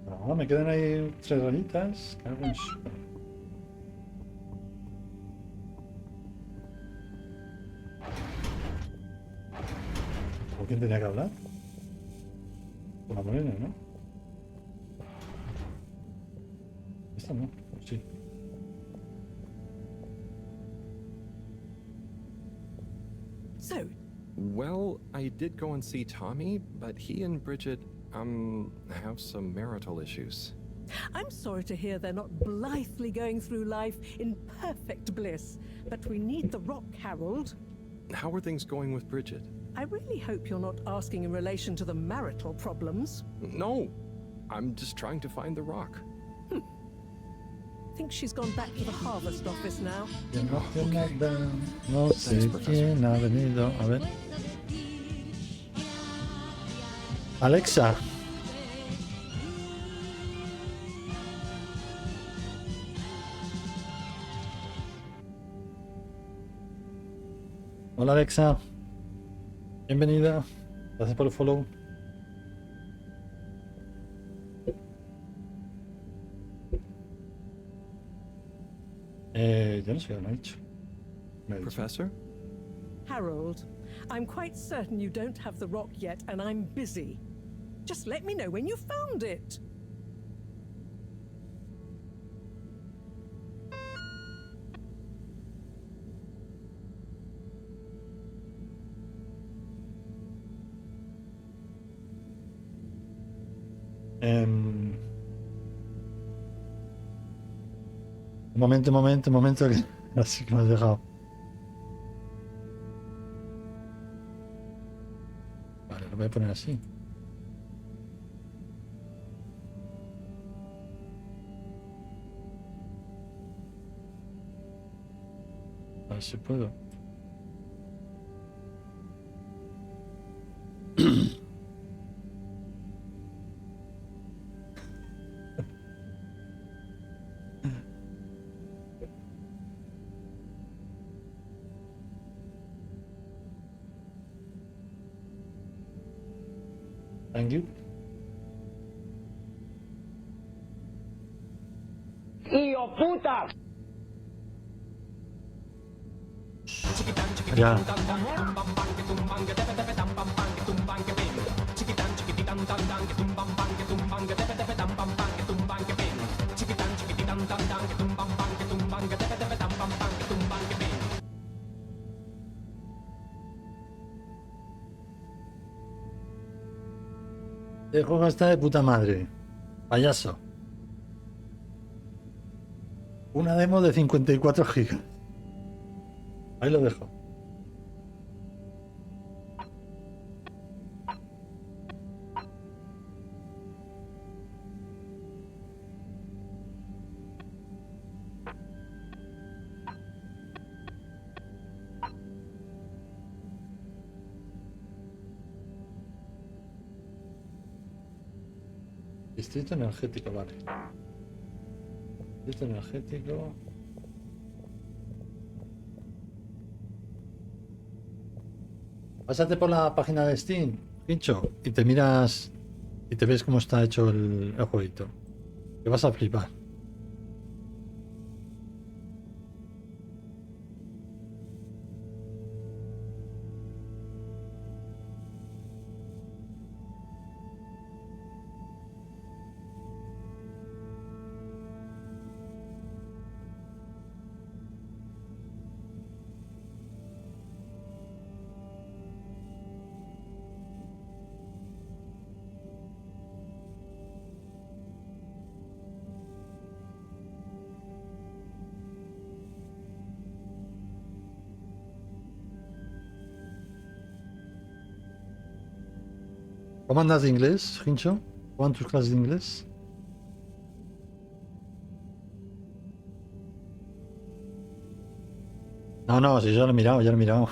S1: No, me quedan ahí 3 rayitas. Cago en su- ¿Con quién tenía que hablar? Con la morena, ¿no? Esta no, sí.
S10: So,
S4: Well, I did go and see Tommy, but he and Bridget, have some marital issues.
S10: I'm sorry to hear they're not blithely going through life in perfect bliss, but we need the rock, Harold.
S4: How are things going with Bridget?
S10: I really hope you're not asking in relation to the marital problems.
S4: No, I'm just trying to find the rock.
S10: I think she's gone back to the harvest office now.
S1: Que no hace nada, no sé quién ha venido. A ver. Alexa. Hola Alexa. Bienvenida. Gracias por el follow. Yo no sé qué me ha dicho.
S4: Professor?
S10: Harold, I'm quite certain you don't have the rock yet, and I'm busy. Just let me know when you found it.
S1: Un momento, que así que me has dejado. Vale, lo voy a poner así. A ver si puedo. Thank you.
S2: ¡Hijo puta!
S1: Ya. El juego está de puta madre. Payaso. Una demo de 54 gigas. Ahí lo dejo. Distrito energético, vale. Distrito energético. Pásate por la página de Steam, pincho, y te miras y te ves cómo está hecho el jueguito. Te vas a flipar. ¿Cómo andas de inglés, Hincho? ¿Cómo van tus clases de inglés? No, no, si ya lo he mirado, ya lo he mirado.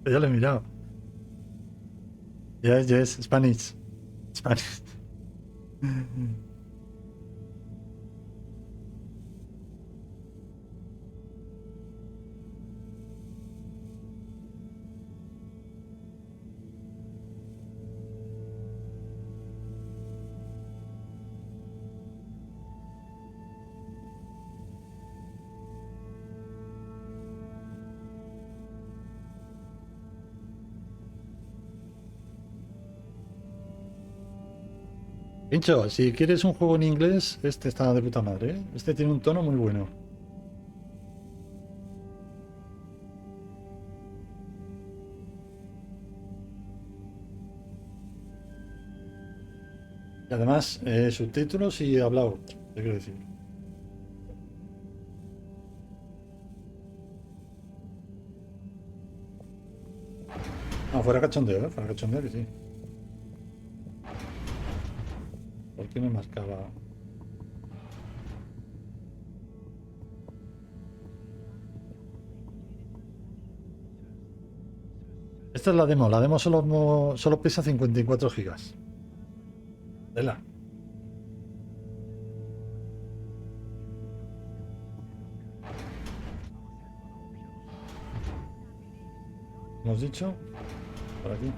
S1: Ya lo he mirado. Yes, yes, Spanish. Spanish. Pincho, si quieres un juego en inglés, este está de puta madre, ¿eh? Este tiene un tono muy bueno. Y además, subtítulos y hablado, te quiero decir. Ah, fuera cachondeo, ¿eh? Fuera cachondeo que sí. ¿Por qué me marcaba? Esta es la demo. La demo solo pesa 54 gigas. Tela. ¿Hemos dicho? Por aquí.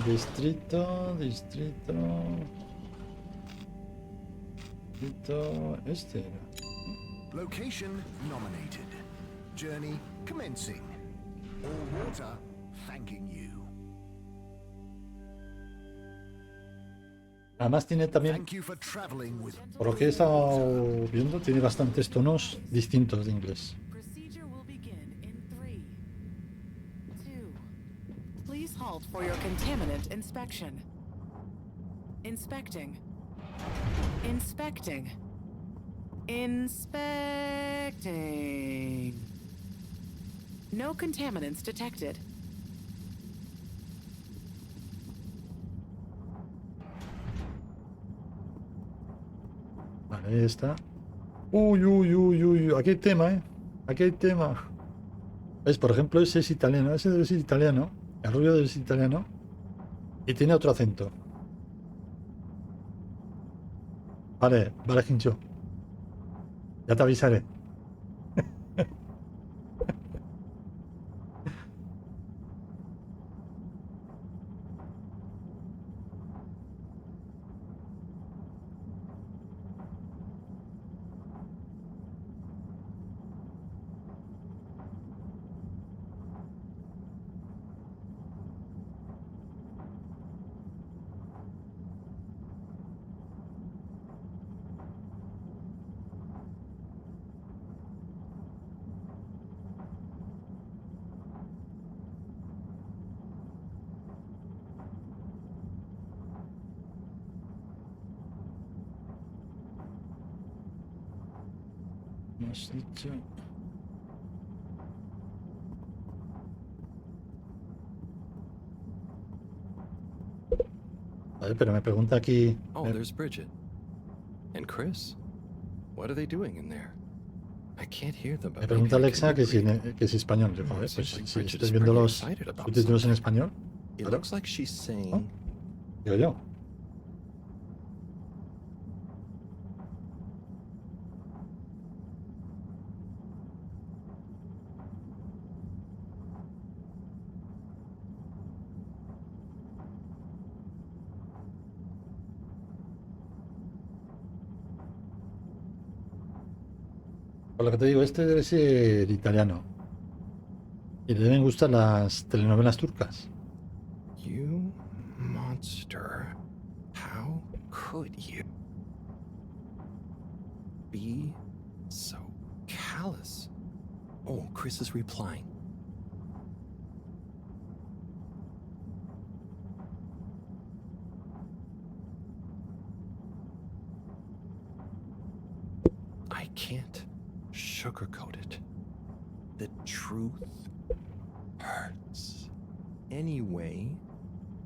S1: Distrito. Este era.
S8: Location nominated. Journey commencing. All water thanking you.
S1: Además tiene también,
S8: Thank you for traveling with.
S1: por lo que he estado viendo, tiene bastantes tonos distintos de inglés.
S7: Procedure will begin in 3, 2. Please halt for your contaminant inspection. Inspecting. Inspecting. Inspecting. No contaminants detected.
S1: Vale, ahí está. Uy. Aquí hay tema, ¿eh? Aquí hay tema. ¿Ves? Por ejemplo, ese es italiano. Ese debe ser italiano. El rubio debe ser italiano. Y tiene otro acento. Vale, Hincho. Ya te avisaré. ¿Me has dicho? Vale, pero me pregunta aquí.
S4: Oh, there's Bridget. And Chris. What are they doing in there? I can't hear them,
S1: Me
S4: but
S1: pregunta
S4: maybe I can
S1: Alexa que
S4: lip read.
S1: si es español. Digo, pues
S4: Seems like
S1: si
S4: Bridget
S1: estoy
S4: is
S1: viendo
S4: pretty
S1: los
S4: excited about
S1: subtítulos en
S4: something.
S1: español.
S4: It
S1: Claro,
S4: looks like she's saying,
S1: digo yo. Por lo que te digo, este debe ser italiano. Y le deben gustar las telenovelas turcas.
S4: "You monster. How could you be so callous?" Oh, Chris is replying. I can't sugarcoat it. The truth hurts. Anyway,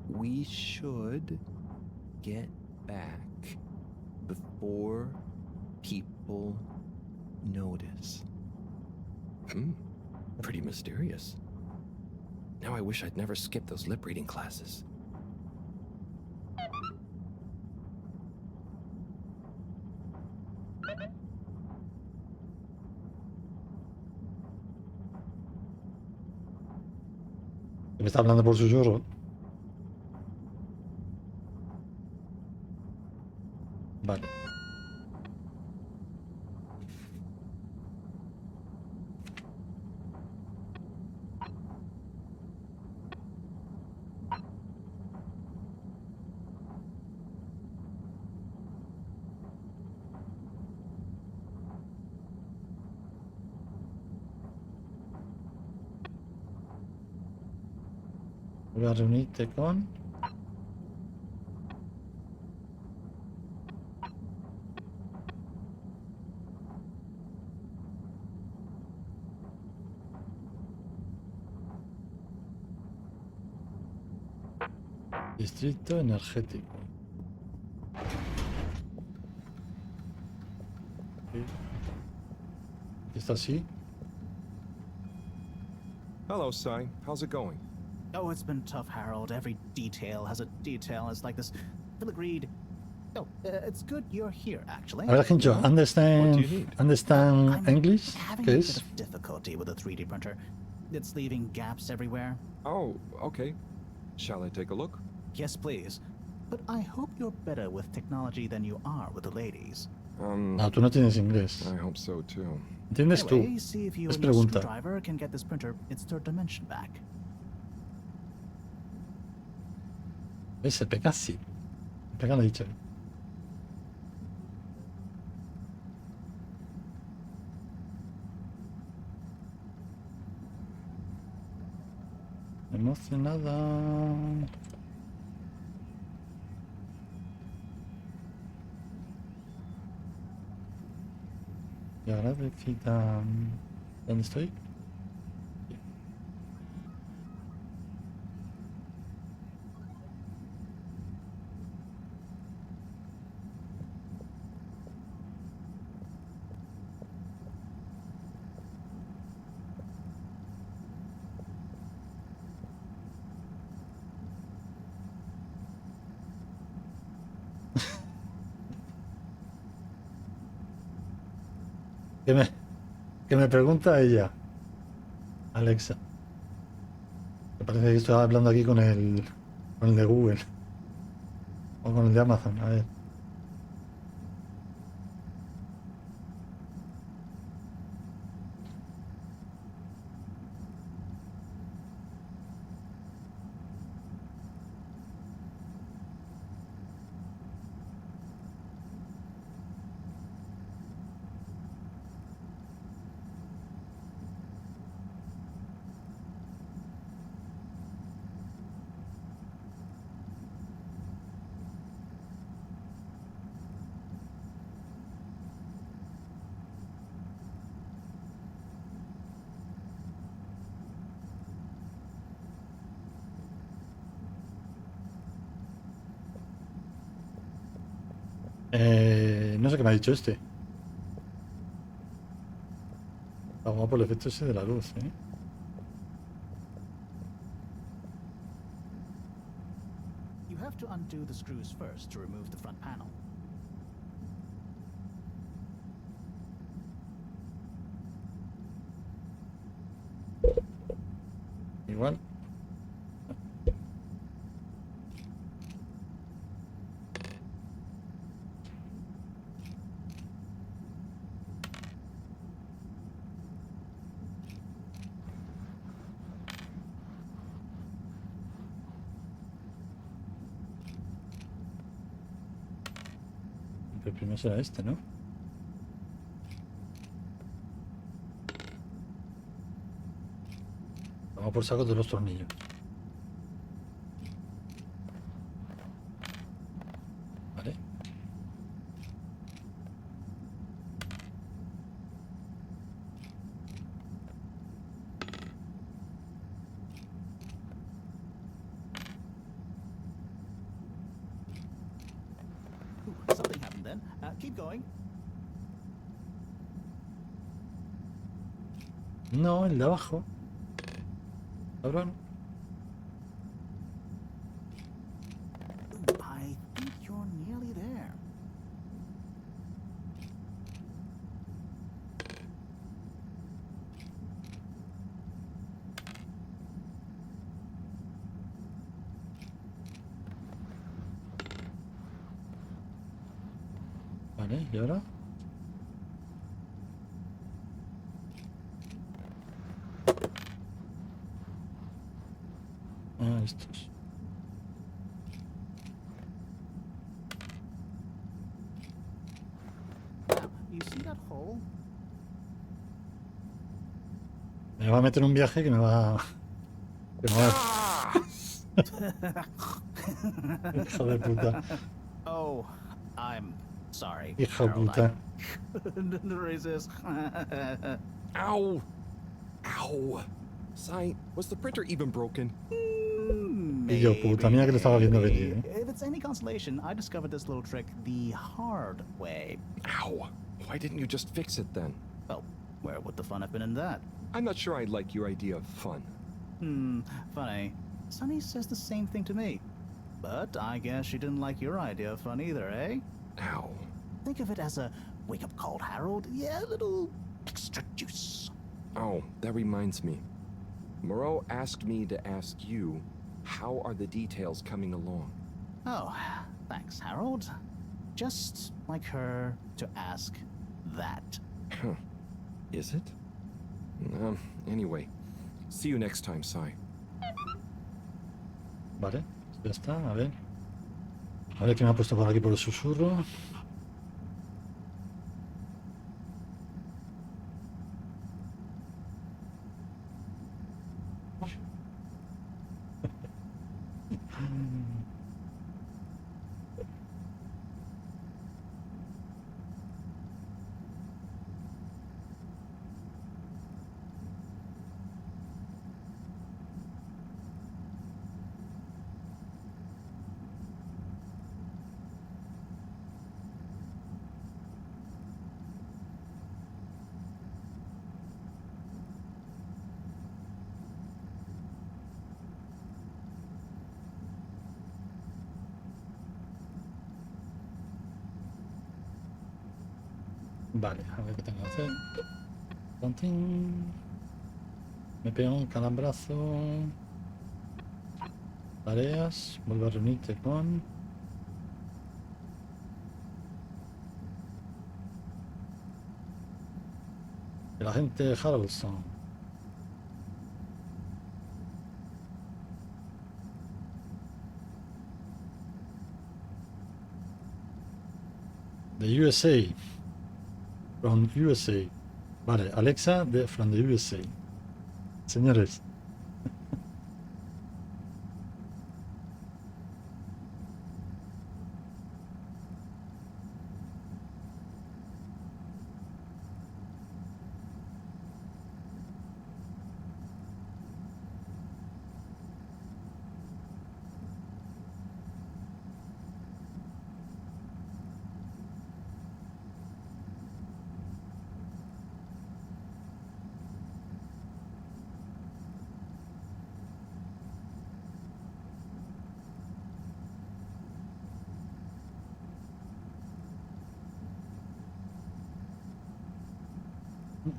S4: we should get back before people notice. Pretty mysterious. Now I wish I'd never skipped those lip reading classes.
S1: Me está hablando por susurro. Vale. Voy a reunirte con... Distrito energético. ¿Está así?
S4: Hello, Sai. How's it going?
S14: Oh, it's been tough, Harold. Every detail has a detail. It's like this filigree. Oh, it's good you're here, actually.
S1: A ver, Hincho, understand English?
S14: Having
S1: ¿Qué
S14: a bit
S1: es?
S14: of difficulty with a 3D printer. It's leaving gaps everywhere.
S4: Oh, okay. Shall I take a look?
S14: Yes, please. But I hope you're better with technology than you are with the ladies.
S1: No, tú no tienes inglés.
S4: I hope so too.
S1: ¿Entiendes tú?
S14: Anyway, see if you
S1: Es
S14: and your
S1: pregunta.
S14: screwdriver can get this printer its third dimension back.
S1: ¿Ves? Se pega así. Se pega la dicha. Emocionada. Y agradecida. ¿Dónde estoy? Que me pregunta ella, Alexa. Me parece que estoy hablando aquí con el de Google o con el de Amazon. A ver. No sé qué me ha dicho este. Está guapo el efecto ese de la luz, ¿eh?
S14: You have to undo the screws first to remove the front panel.
S1: Igual. El primero será este, ¿no? Vamos por saco de los tornillos. Vale.
S14: Ooh, something happened then. Keep going.
S1: No, el de abajo. Cabrón.
S14: Ooh, I think you're nearly there.
S1: Vale, ¿y ahora? Ah, estos.
S14: Now, you see that hole?
S1: Me va a meter un viaje que me va... Que me va... Hijo de puta.
S14: Oh, I'm sorry.
S1: Hijo de
S14: Harold,
S1: puta.
S14: I couldn't resist.
S4: Ow! Ow! Sai, was the printer even broken?
S1: Y yo, puta, mía que le estaba viendo venir, ¿eh?
S14: If it's any consolation, I discovered this little trick the hard way.
S4: Ow! Why didn't you just fix it then?
S14: Well, where would the fun have been in that?
S4: I'm not sure I like your idea of fun.
S14: Funny. Sunny says the same thing to me. But I guess she didn't like your idea of fun either, eh?
S4: Ow.
S14: Think of it as a wake-up call, Harold. Yeah, a little extra juice.
S4: Oh, that reminds me. Moreau asked me to ask you, how are the details coming along?
S14: Oh, thanks, Harold. Just like her to ask that.
S4: Huh. Is it? Anyway. See you next time, Sai.
S1: Vale, ya está, a ver. A ver qué me ha puesto por aquí por el susurro. Vale, a ver qué tengo que hacer. Tontín. Me pega un calambrazo. Tareas. Vuelvo a reunirte con... el agente Harrelson. The USA. From USA. Vale, Alexa from the USA. Señores. Sí,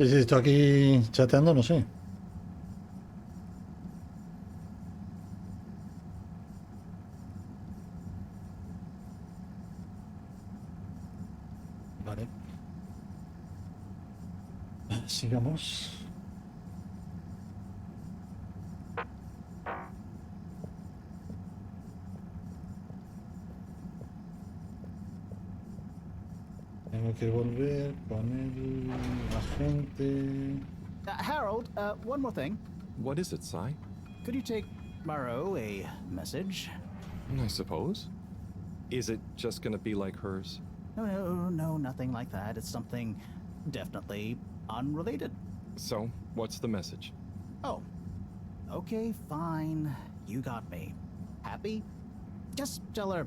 S1: sí, estoy aquí chateando, no sé. Vale. Sigamos. Tengo que volver con el agente.
S14: Harold, one more thing.
S4: What is it, Sai?
S14: Could you take Marot a message?
S4: I suppose. Is it just gonna be like hers?
S14: No, nothing like that. It's something definitely unrelated.
S4: So, what's the message?
S14: Oh, okay, fine. You got me. Happy? Just tell her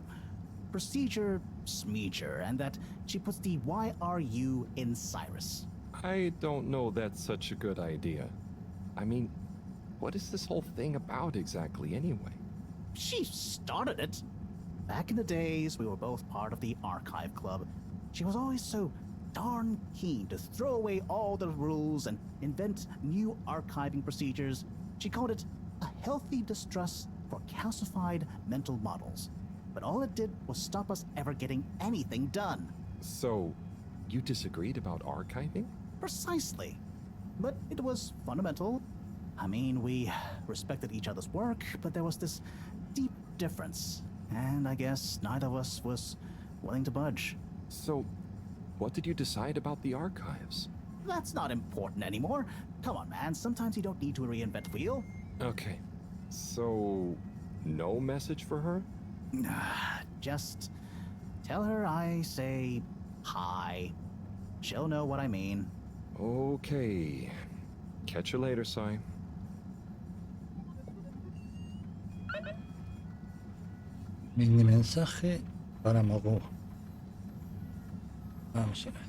S14: procedure smeeger and that she puts the YRU in Cyrus.
S4: I don't know that's such a good idea. I mean, what is this whole thing about exactly anyway?
S14: She started it. Back in the days, we were both part of the Archive Club. She was always so darn keen to throw away all the rules and invent new archiving procedures. She called it a healthy distrust for calcified mental models. But all it did was stop us ever getting anything done.
S4: So, you disagreed about archiving?
S14: Precisely. But it was fundamental. I mean, we respected each other's work, but there was this deep difference. And I guess neither of us was willing to budge.
S4: So, what did you decide about the archives?
S14: That's not important anymore. Come on, man. Sometimes you don't need to reinvent the wheel.
S4: Okay. So, no message for her?
S14: Just tell her I say hi. She'll know what I mean.
S4: Okay. Catch you later, Sai.
S1: Mini mensaje para Mogu. Vamos a ver.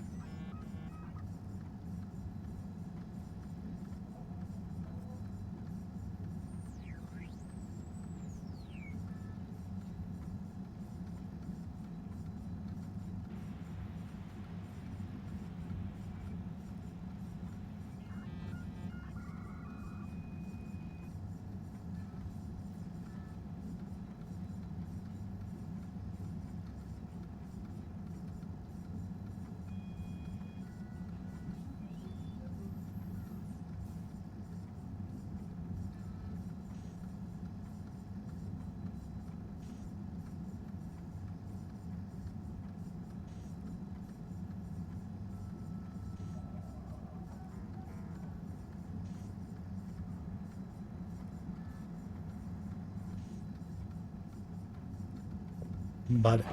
S1: Vale.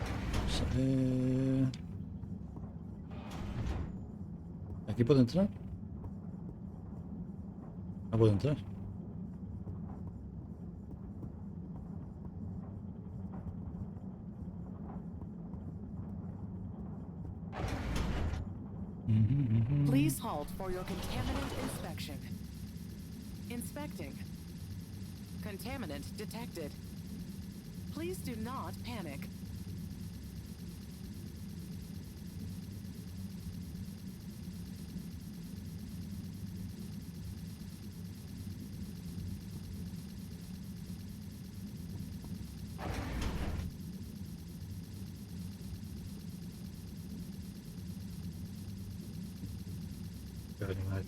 S1: ¿Aquí puedo entrar? No puedo entrar.
S7: Please halt for your contaminant inspection. Inspecting. Contaminant detected. Please do not panic.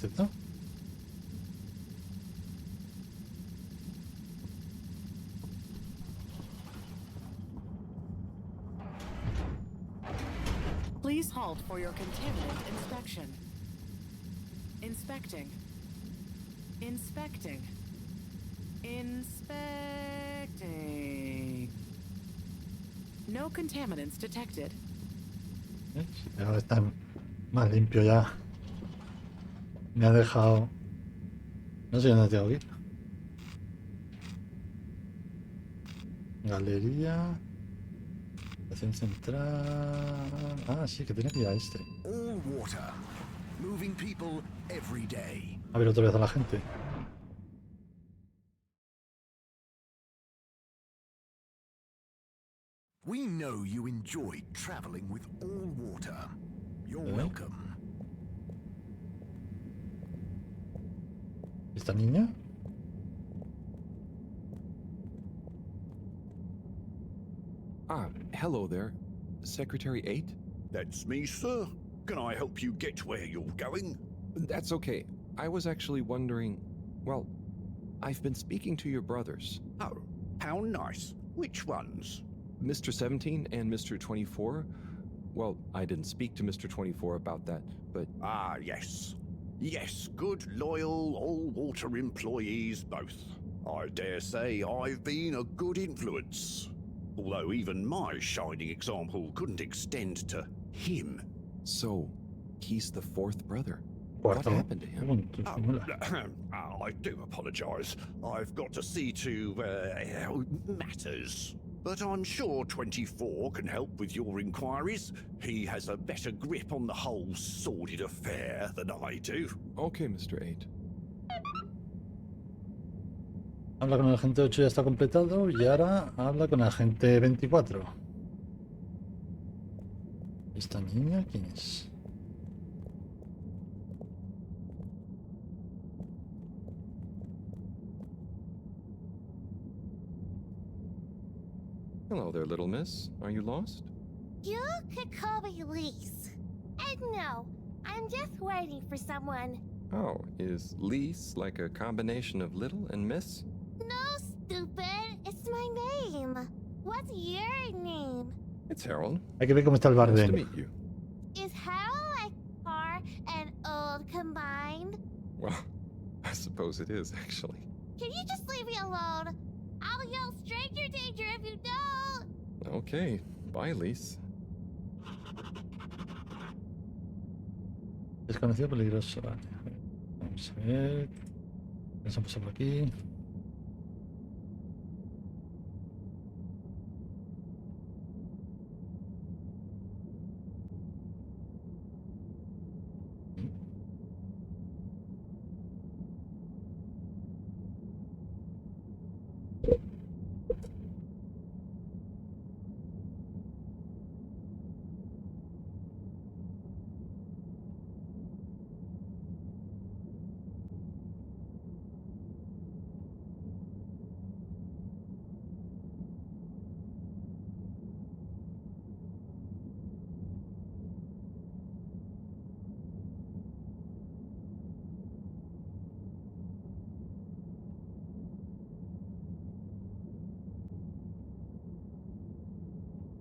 S1: ¿Detectado?
S7: Please halt for your contaminant inspection. Inspecting. Inspecting. Inspecting. No contaminants detected.
S1: Ahora está más limpio ya. Me ha dejado... No sé dónde tengo que ir. Galería. Estación central... Ah, sí, que tiene que ir a este.
S11: All water.
S8: moving people every day.
S1: A ver otra vez a la gente.
S8: We know you enjoyed traveling with all water. You're welcome.
S1: ¿Esta niña?
S4: Ah, hello there. Secretary 8?
S5: That's me, sir. Can I help you get where you're going?
S4: That's okay. I was actually wondering... Well, I've been speaking to your brothers.
S5: Oh, how nice. Which ones?
S4: Mr. 17 and Mr. 24. Well, I didn't speak to Mr. 24 about that, but...
S5: Ah, yes. Yes, good, loyal, all-water employees both. I dare say I've been a good influence. Although even my shining example couldn't extend to him.
S4: So, he's the fourth brother.
S1: What
S4: happened to him?
S5: I do apologise. I've got to see to matters. But I'm sure 24 can help with your inquiries. He has a better grip on the whole sordid affair than I do.
S4: Okay, Mr. 8.
S1: Habla con el agente 8, ya está completado. Y ahora habla con el agente 24. ¿Esta niña quién es?
S4: Hello there, little miss. Are you lost?
S20: You could call me Lise. And no, I'm just waiting for someone.
S4: Oh, is Lise like a combination of little and miss?
S20: No, stupid. It's my name. What's your name?
S4: It's Harold.
S1: Hay que ver cómo está el
S4: Nice to
S1: Barden.
S4: meet you.
S20: Is Harold like car and old combined?
S4: Well, I suppose it is, actually.
S20: Can you just leave me alone? I'll yell stranger danger if you don't.
S4: Okay, bye, Lise.
S1: Desconocido peligroso. Vale. Vamos a ver. Vamos a pasar por aquí.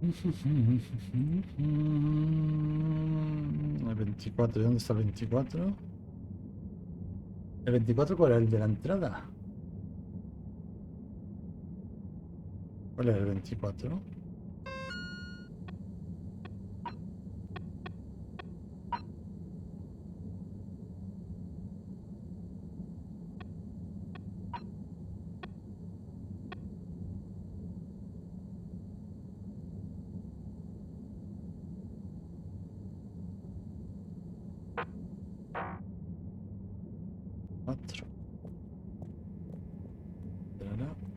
S1: El 24, ¿dónde está el 24? ¿El 24 cuál era? ¿El de la entrada? ¿Cuál era el 24?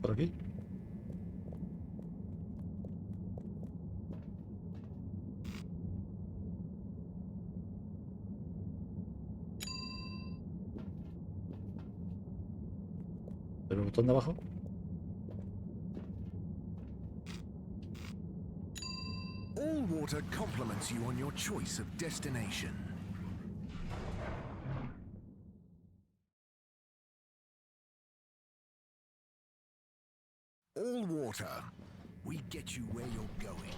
S1: Por aquí. ¿El botón de abajo?
S8: All water compliments you on your choice of destination. All water, we get you where you're going.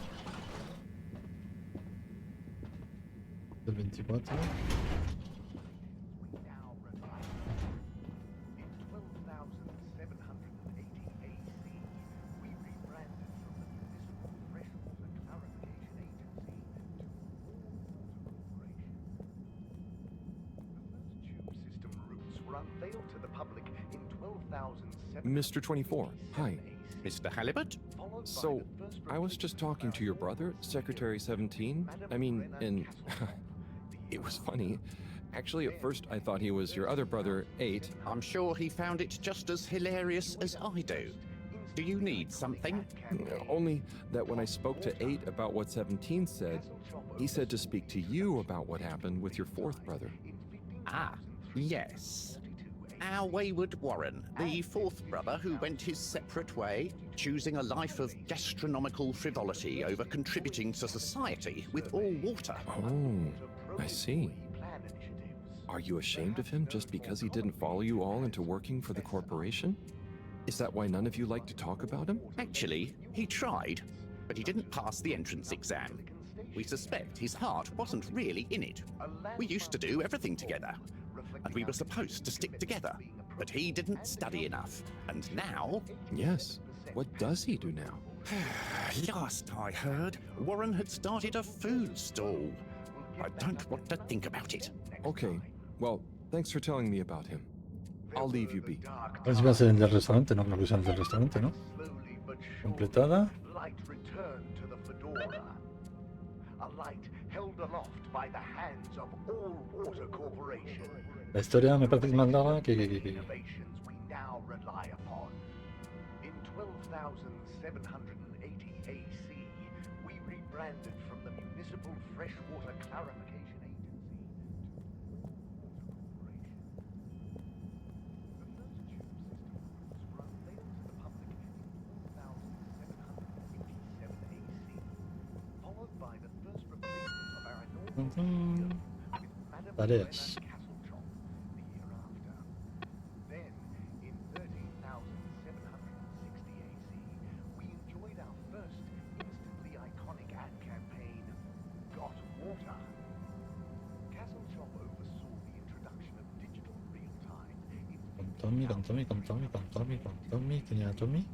S1: El 24.
S4: Mr. 24, hi.
S5: Mr. Halibut?
S4: So, I was just talking to your brother, Secretary 17. I mean, and it was funny. Actually, at first I thought he was your other brother, 8.
S5: I'm sure he found it just as hilarious as I do. Do you need something?
S4: Only that when I spoke to 8 about what 17 said, he said to speak to you about what happened with your 4th brother.
S5: Ah, yes. Our wayward Warren, the 4th brother who went his separate way, choosing a life of gastronomical frivolity over contributing to society with all water.
S4: Oh, I see. Are you ashamed of him just because he didn't follow you all into working for the corporation? Is that why none of you like to talk about him?
S5: Actually, he tried, but he didn't pass the entrance exam. We suspect his heart wasn't really in it. We used to do everything together, and we were supposed to stick together, but he didn't study enough. And now...
S4: Yes. What does he do now?
S5: Last I heard, Warren had started a food stall. I don't want to think about it.
S4: Okay. Well, thanks for telling me about him. I'll leave you be.
S1: A ver si va a ser el del restaurante, no creo que sea el del restaurante, ¿no? Completada.
S11: Light returned to the Fedora. A light held aloft by the hands of All Water Corporation.
S1: La historia me parece más larga que...
S11: Innovations we now rely upon. In 12,780 AC, we rebranded from the Municipal Freshwater Clarification Agency
S1: Tareas.
S11: Then, in 13,760 AC, we enjoyed our first instantly iconic ad campaign, Got Water. Castle Chop oversaw the introduction of digital real-time
S1: Con Tommy, tenía a Tommy.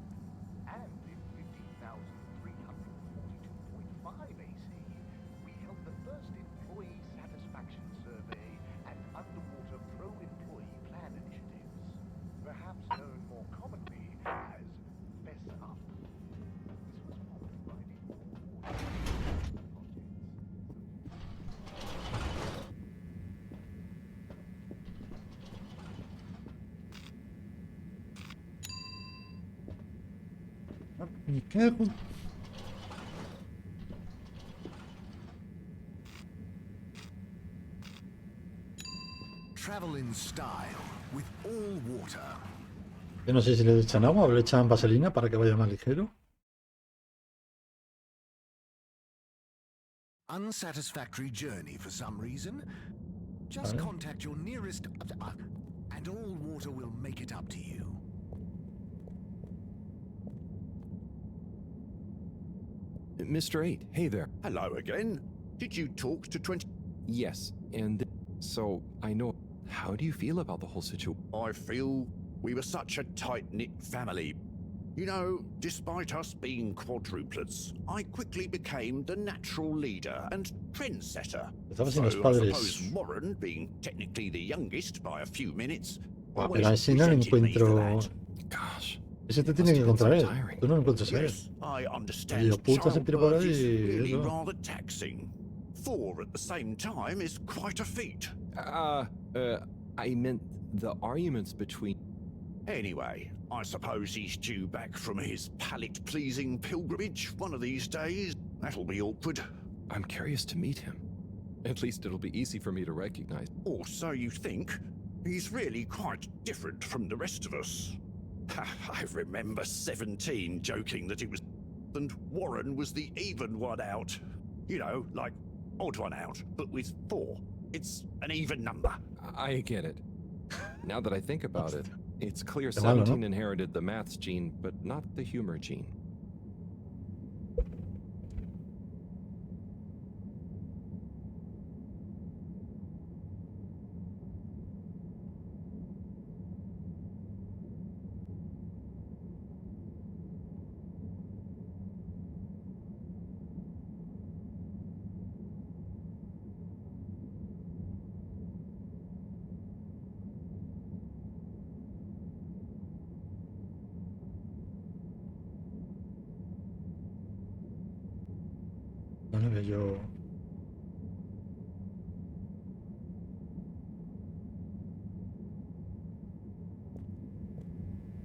S11: and in 15,342.5 AC, we held the first employee satisfaction survey and underwater pro-employee plan initiatives, perhaps known more commonly as Fess Up. This was followed by the
S1: Me cago.
S8: Travel in style with all water.
S1: Yo no sé si le echan agua o le echan vaselina para que vaya más ligero.
S8: Unsatisfactory journey for some reason? Just
S1: Vale.
S8: contact your nearest and all water will make it up to you.
S4: Mr. 8, hey there.
S5: Hello again. Did you talk to 20...
S4: Yes, and so I know. How do you feel about the whole situation?
S5: I feel we were such a tight-knit family. You know, despite us being quadruplets, I quickly became the natural leader and trendsetter.
S1: Estamos
S5: So
S1: sin los
S5: I
S1: padres.
S5: suppose Warren, being technically the youngest by a few minutes,
S1: Pero
S5: always
S1: así no lo
S5: resented me for
S1: encuentro.
S5: that.
S4: Gosh.
S1: Ese te tiene que encontrar él. Tú no lo encuentras a él.
S5: Yes, I understand.
S1: Y el puta se tira por
S5: Childbirth
S1: ahí
S5: is
S1: y
S5: really
S1: eso.
S5: rather taxing. 4 at the same time is quite a feat.
S4: I meant the arguments between...
S5: Anyway, I suppose he's due back from his palate-pleasing pilgrimage one of these days. That'll be awkward.
S4: I'm curious to meet him. At least it'll be easy for me to recognize.
S5: Or so you think. He's really quite different from the rest of us. I remember 17 joking that it was... and Warren was the even one out. You know, like odd one out, but with 4. It's an even number.
S4: I get it. Now that I think about it, it's clear
S1: Qué malo,
S4: 17
S1: ¿no?
S4: inherited the maths gene, but not the humor gene.
S1: No le veo yo.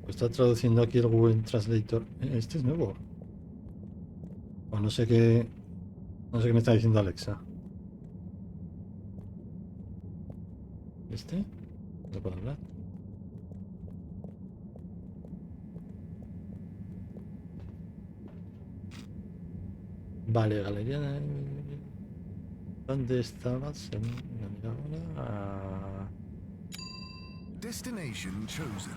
S1: Lo está traduciendo aquí el Google Translator. Este es nuevo. O no sé qué. No sé qué me está diciendo Alexa. ¿Este? ¿No puedo hablar? Vale, galería de... ¿Dónde estabas?
S8: Destination chosen.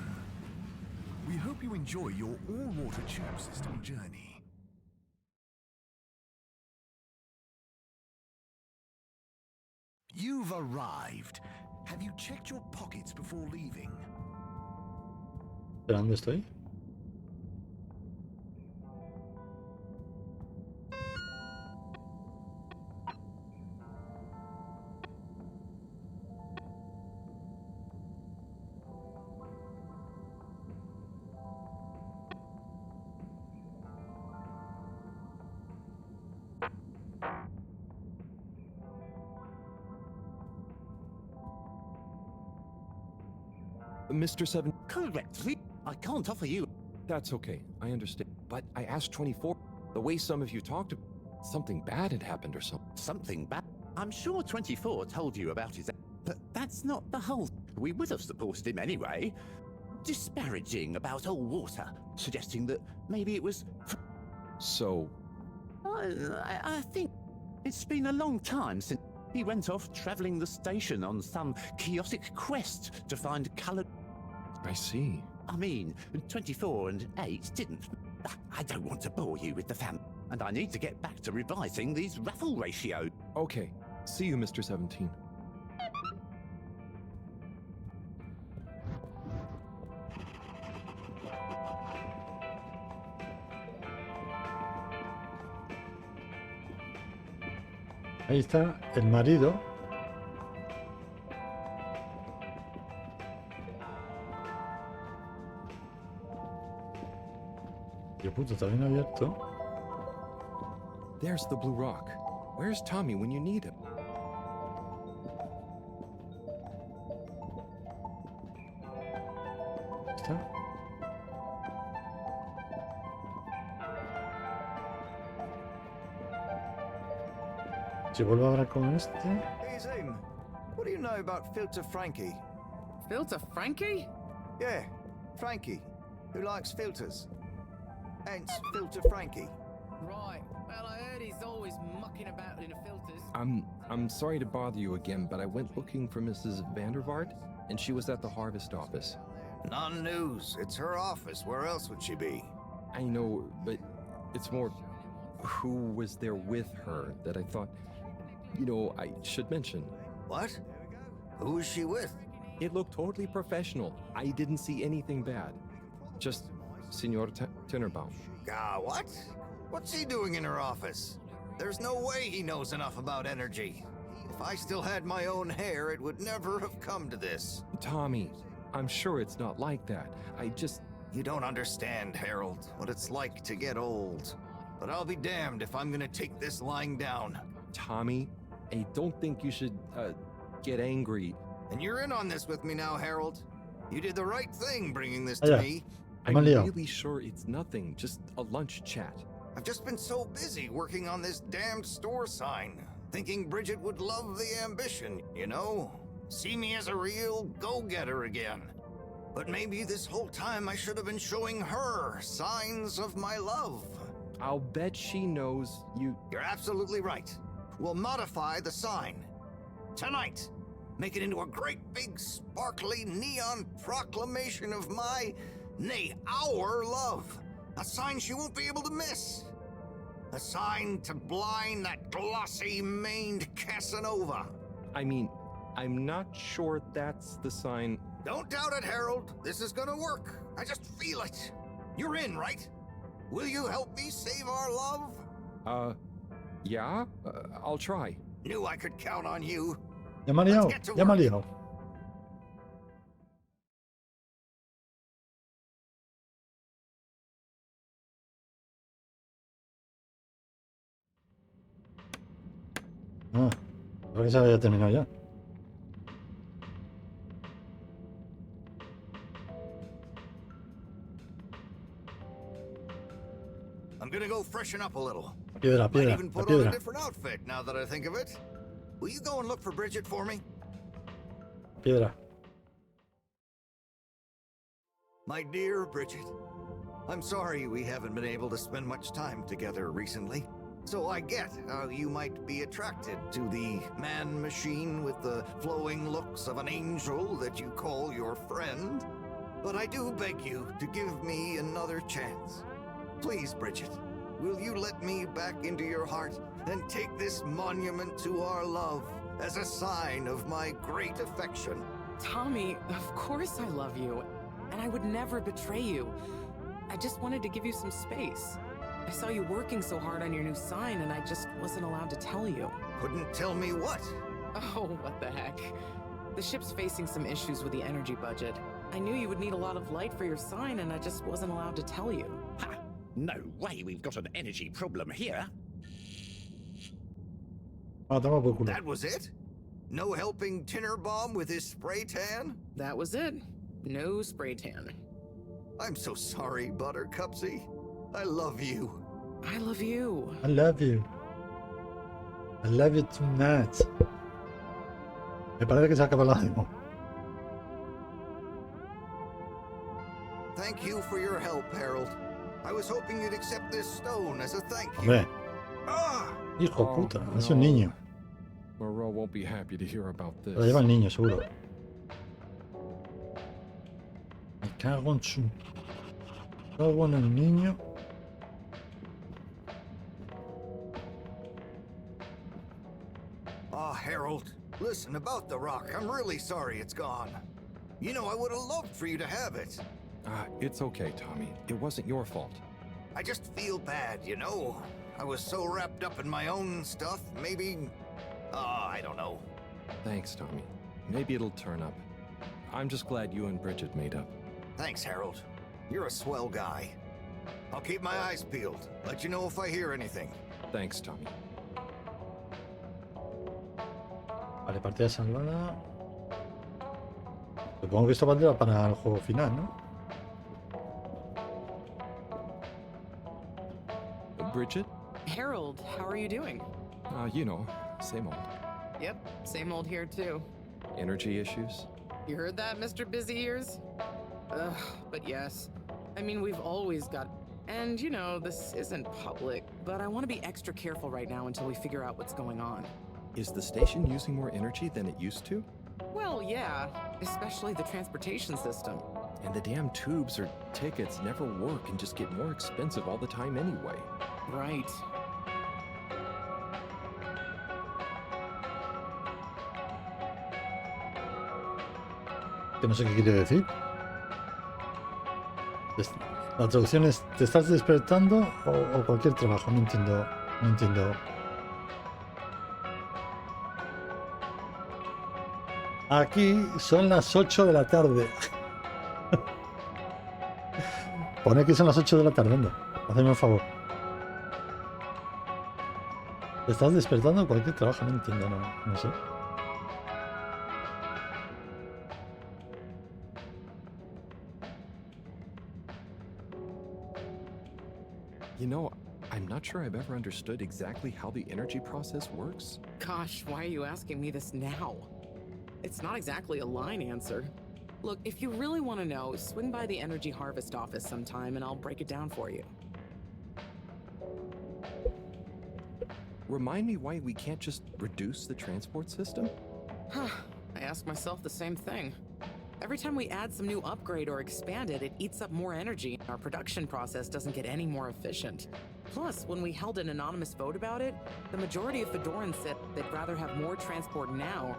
S8: We hope you enjoy your all-water tube system journey. You've arrived. Have you checked your pockets before leaving?
S1: ¿Dónde estoy?
S4: Mr. 7...
S5: Correctly. I can't offer you.
S4: That's okay, I understand. But I asked 24. The way some of you talked, something bad had happened or something.
S5: Something bad? I'm sure 24 told you about his... But that's not the whole... We would have supported him anyway. Disparaging about old water. Suggesting that maybe it was...
S4: So...
S5: I think it's been a long time since he went off traveling the station on some chaotic quest to find colored...
S4: I see.
S5: I mean, 24 and 8 didn't. I don't want to bore you with the fam, and I need to get back to revising these raffle ratios.
S4: Okay. See you, Mr. 17.
S1: Ahí está el marido. Yo puto, está bien abierto.
S4: There's the Blue Rock. Where's Tommy when you need him?
S1: ¿Está? Si vuelvo a hablar con este.
S16: Hey, Zane, what do you know about Filter Frankie?
S7: Filter Frankie?
S16: Yeah, Frankie, who likes filters. Hence, Filter Frankie.
S7: Right. Well, I heard he's always mucking about in the filters.
S4: I'm sorry to bother you again, but I went looking for Mrs. Vandervaart, and she was at the harvest office.
S12: Non-news. It's her office. Where else would she be?
S4: I know, but it's more who was there with her that I thought, you know, I should mention.
S12: What? Who was she with?
S4: It looked totally professional. I didn't see anything bad. Just Senor Tinnerbaum.
S12: What? What's he doing in her office? There's no way he knows enough about energy. If I still had my own hair, it would never have come to this.
S4: Tommy, I'm sure it's not like that.
S12: You don't understand, Harold, what it's like to get old. But I'll be damned if I'm gonna take this lying down.
S4: Tommy, I don't think you should, get angry.
S12: And you're in on this with me now, Harold. You did the right thing bringing this to me.
S4: I'm really sure it's nothing, just a lunch chat.
S12: I've just been so busy working on this damned store sign, thinking Bridget would love the ambition, you know? See me as a real go-getter again. But maybe this whole time I should have been showing her signs of my love.
S4: I'll bet she knows you...
S12: You're absolutely right. We'll modify the sign. Tonight. Make it into a great big sparkly neon proclamation of my, nay, our love. A sign she won't be able to miss. A sign to blind that glossy-maned Casanova.
S4: I mean, I'm not sure that's the sign...
S12: Don't doubt it, Harold. This is gonna work. I just feel it. You're in, right? Will you help me save our love?
S4: Yeah? I'll try.
S12: Knew I could count on you.
S1: Ya me ha liado, ya me ha liado. Ah, creo que se había terminado ya.
S12: I'm gonna go freshen up a little.
S1: Piedra,
S12: Might
S1: piedra,
S12: even
S1: la
S12: put on a
S1: piedra.
S12: different outfit now that I think of it. Will you go and look for Bridget for me?
S1: Piedra.
S12: My dear Bridget, I'm sorry we haven't been able to spend much time together recently. So I get how you might be attracted to the man-machine with the flowing looks of an angel that you call your friend. But I do beg you to give me another chance. Please, Bridget, will you let me back into your heart and take this monument to our love as a sign of my great affection?
S7: Tommy, of course I love you, and I would never betray you. I just wanted to give you some space. I saw you working so hard on your new sign, and I just wasn't allowed to tell you.
S12: Couldn't tell me what?
S7: Oh, what the heck. The ship's facing some issues with the energy budget. I knew you would need a lot of light for your sign, and I just wasn't allowed to tell you.
S5: Ha! No way we've got an energy problem here.
S1: Ah, toma por culo.
S12: That was it? No helping Tinnerbomb with his spray tan?
S7: That was it. No spray tan.
S12: I'm so sorry, Buttercupsy. I love you.
S7: I love you.
S1: I love you. I love you tonight. Me parece que se acaba la demo.
S12: Thank you for your help, Harold. I was hoping you'd accept this stone as a thank you.
S1: Hombre. Hijo puta, es un niño.
S4: Moreau won't be happy to hear about this.
S1: Lo lleva el niño, seguro. Me cago en su... Me cago en el niño.
S12: Ah, Harold, listen, about the rock, I'm really sorry it's gone. You know, I would have loved for you to have it.
S4: It's okay, Tommy. It wasn't your fault.
S12: I just feel bad, you know? I was so wrapped up in my own stuff, maybe... I don't know.
S4: Thanks, Tommy. Maybe it'll turn up. I'm just glad you and Bridget made up.
S12: Thanks, Harold. You're a swell guy. I'll keep my eyes peeled. Let you know if I hear anything.
S4: Thanks, Tommy.
S1: Vale, partida salvada. Supongo que esto valdrá para el juego final, ¿no?
S4: Bridget?
S7: Harold, how are you doing?
S4: You know, same old.
S7: Yep, same old here too.
S4: Energy issues?
S7: You heard that, Mr. Busy Ears? Ugh, but yes. I mean, we've always got... And, you know, this isn't public, but I want to be extra careful right now until we figure out what's going on.
S4: Is the station using more energy than it used to?
S7: Well, yeah, especially the transportation system.
S4: And the damn tubes or tickets never work and just get more expensive all the time anyway.
S7: Right.
S1: Que no sé qué quiere decir. La traducción es ¿te estás despertando o cualquier trabajo? No entiendo. No entiendo. Aquí son las 8 de la tarde. Pone que son las 8 de la tarde, anda. Hazme un favor. ¿Te estás despertando o cualquier trabajo? No entiendo, no sé.
S4: You know, I'm not sure I've ever understood exactly how the energy process works.
S7: Gosh, why are you asking me this now? It's not exactly a line answer. Look, if you really want to know, swing by the Energy Harvest office sometime and I'll break it down for you.
S4: Remind me why we can't just reduce the transport system?
S7: I ask myself the same thing. Every time we add some new upgrade or expand it, it eats up more energy. Our production process doesn't get any more efficient. Plus, when we held an anonymous vote about it, the majority of Fedorans said they'd rather have more transport now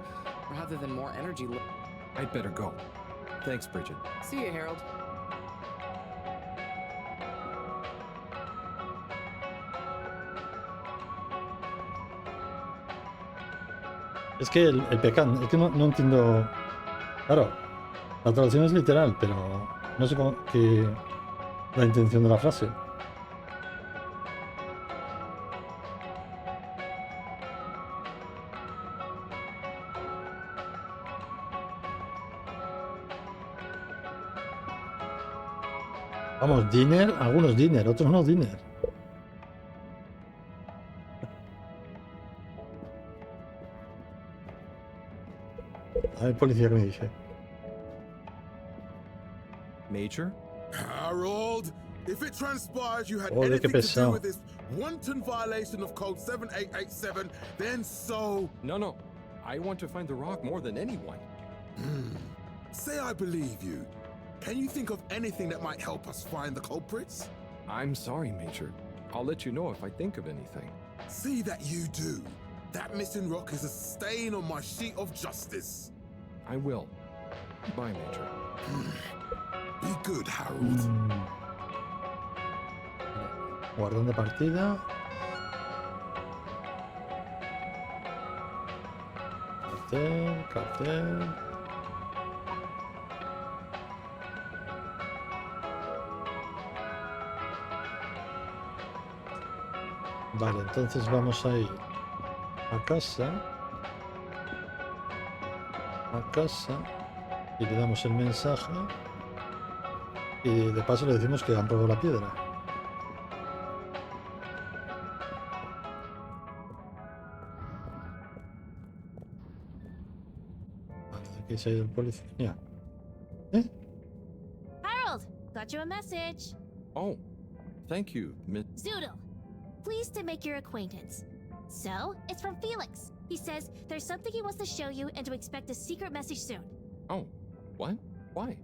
S7: rather than more energy.
S4: I'd better go. Thanks, Bridget.
S7: See you, Harold.
S1: Es que el pecado, es que no entiendo. Claro, la traducción es literal, pero no sé cómo que la intención de la frase. Vamos, dinner, algunos dinner, otros no dinner. A ver, policía, ¿qué me dice?
S4: Major?
S3: Harold, if it transpires you had
S1: Joder, qué
S3: anything to do
S1: pesado.
S3: with this wanton violation of code 7887, then so...
S4: No. I want to find the rock more than anyone.
S3: Say I believe you. Can you think of anything that might help us find the culprits?
S4: I'm sorry, Major. I'll let you know if I think of anything.
S3: See that you do. That missing rock is a stain on my sheet of justice.
S4: I will. Bye, Major.
S3: Be good, Harold.
S1: Guardón de partida. Cartel. Vale, entonces vamos a ir a casa. Y le damos el mensaje. Y de paso le decimos que han probado la piedra. Aquí se ha ido el policía.
S20: Harold, got you a message.
S4: Oh, thank you, Miss...
S20: Zoodle, pleased to make your acquaintance. So, it's from Felix. He says there's something he wants to show you and to expect a secret message soon.
S4: Oh, what? Why?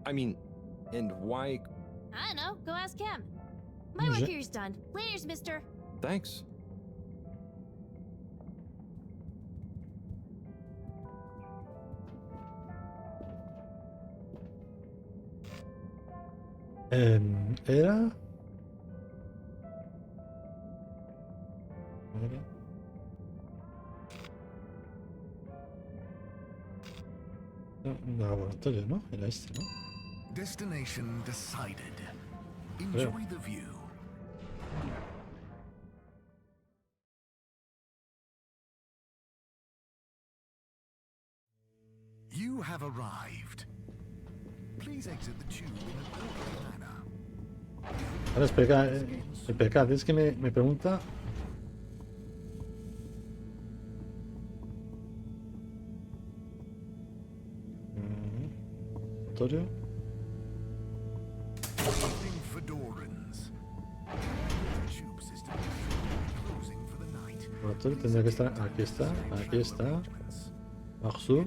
S4: I mean, and why...
S20: I don't know, go ask him. My work here's done. Laters, mister.
S4: Thanks.
S1: Era... laboratorio, ¿no? Era este, ¿no?
S8: Destination decided. Enjoy the view. You have arrived. Please exit the tube in an orderly manner.
S1: Ahora explicad, es que me pregunta... laboratorio. Laboratorio tendría que estar... Aquí está. Marceau.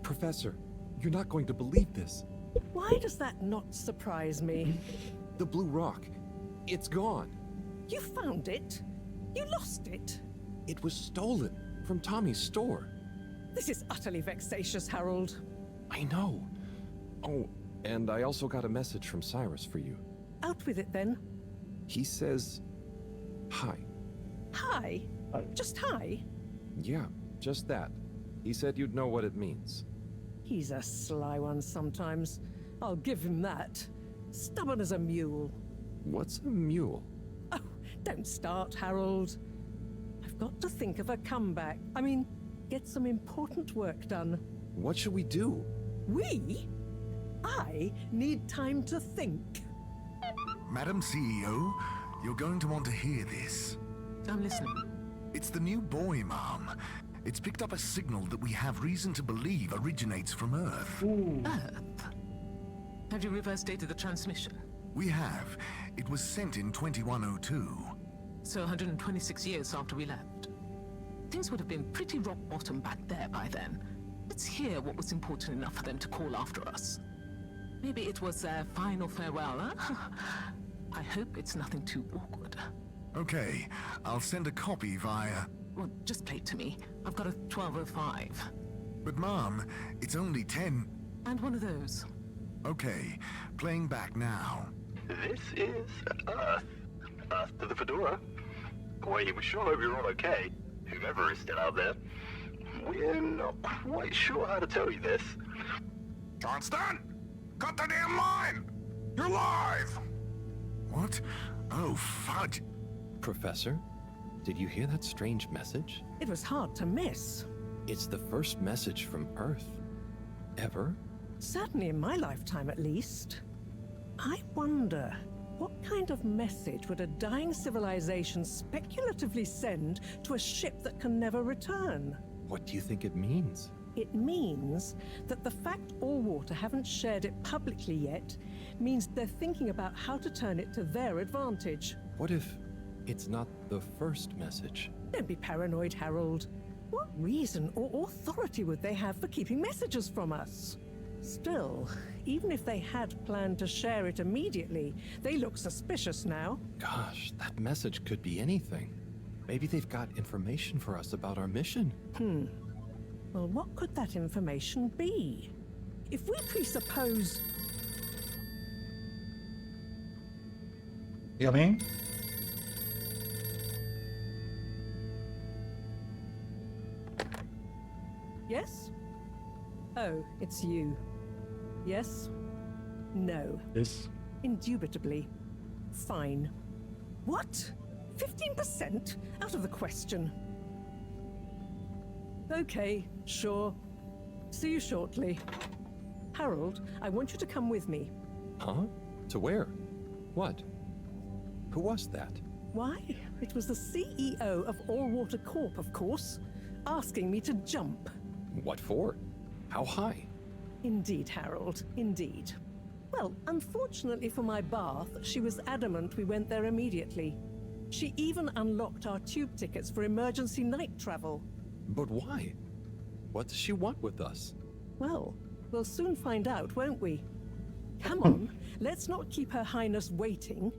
S4: Professor, you're not going to believe this.
S10: Why does that not surprise me?
S4: The blue rock. It's gone.
S10: You found it? You lost it?
S4: It was stolen from Tommy's store.
S10: This is utterly vexatious, Harold.
S4: I know. Oh, and I also got a message from Cyrus for you.
S10: Out with it, then.
S4: He says... hi.
S10: Hi? Just hi?
S4: Yeah, just that. He said you'd know what it means.
S10: He's a sly one sometimes. I'll give him that. Stubborn as a mule.
S4: What's a mule?
S10: Oh, don't start, Harold. I've got to think of a comeback. I mean, get some important work done.
S4: What should we do?
S10: We? I need time to think.
S8: Madam CEO, you're going to want to hear this.
S15: I'm listening.
S8: It's the new buoy, Mom. It's picked up a signal that we have reason to believe originates from Earth.
S15: Earth? Have you reverse dated the transmission?
S8: We have. It was sent in 2102.
S15: So 126 years after we left. Things would have been pretty rock bottom back there by then. Let's hear what was important enough for them to call after us. Maybe it was their final farewell, huh? I hope it's nothing too awkward.
S8: Okay, I'll send a copy via...
S15: Well, just play it to me. I've got a 1205.
S8: But Mom, it's only 10...
S15: And one of those.
S8: Okay, playing back now.
S11: This is Earth. Earth to the Fedora. We sure hope you're all okay, whoever is still out there. We're not quite sure how to tell you this.
S8: Johnston! Cut the damn line! You're live! What? Oh, fudge.
S4: Professor, did you hear that strange message?
S10: It was hard to miss.
S4: It's the first message from Earth. Ever?
S10: Certainly in my lifetime, at least. I wonder, What kind of message would a dying civilization speculatively send to a ship that can never return?
S4: What do you think it means?
S10: It means that the fact Allwater haven't shared it publicly yet means they're thinking about how to turn it to their advantage.
S4: What if it's not the first message?
S10: Don't be paranoid, Harold. What reason or authority would they have for keeping messages from us? Still, even if they had planned to share it immediately, they look suspicious now.
S4: Gosh, that message could be anything. Maybe they've got information for us about our mission.
S10: Well, what could that information be? If we presuppose...
S1: Dígame.
S10: Yes? Oh, it's you. Yes? No.
S1: Yes.
S10: Indubitably. Fine. What? 15%? Out of the question. Okay, sure. See you shortly. Harold, I want you to come with me.
S4: Huh? To where? What? Who was that?
S10: Why? It was the CEO of Allwater Corp, of course, asking me to jump.
S4: What for? How high?
S10: Indeed, Harold, indeed. Well, unfortunately for my bath, she was adamant we went there immediately. She even unlocked our tube tickets for emergency night travel.
S4: But why? What does she want with us?
S10: Well, we'll soon find out, won't we? Come on, let's not keep Her Highness waiting.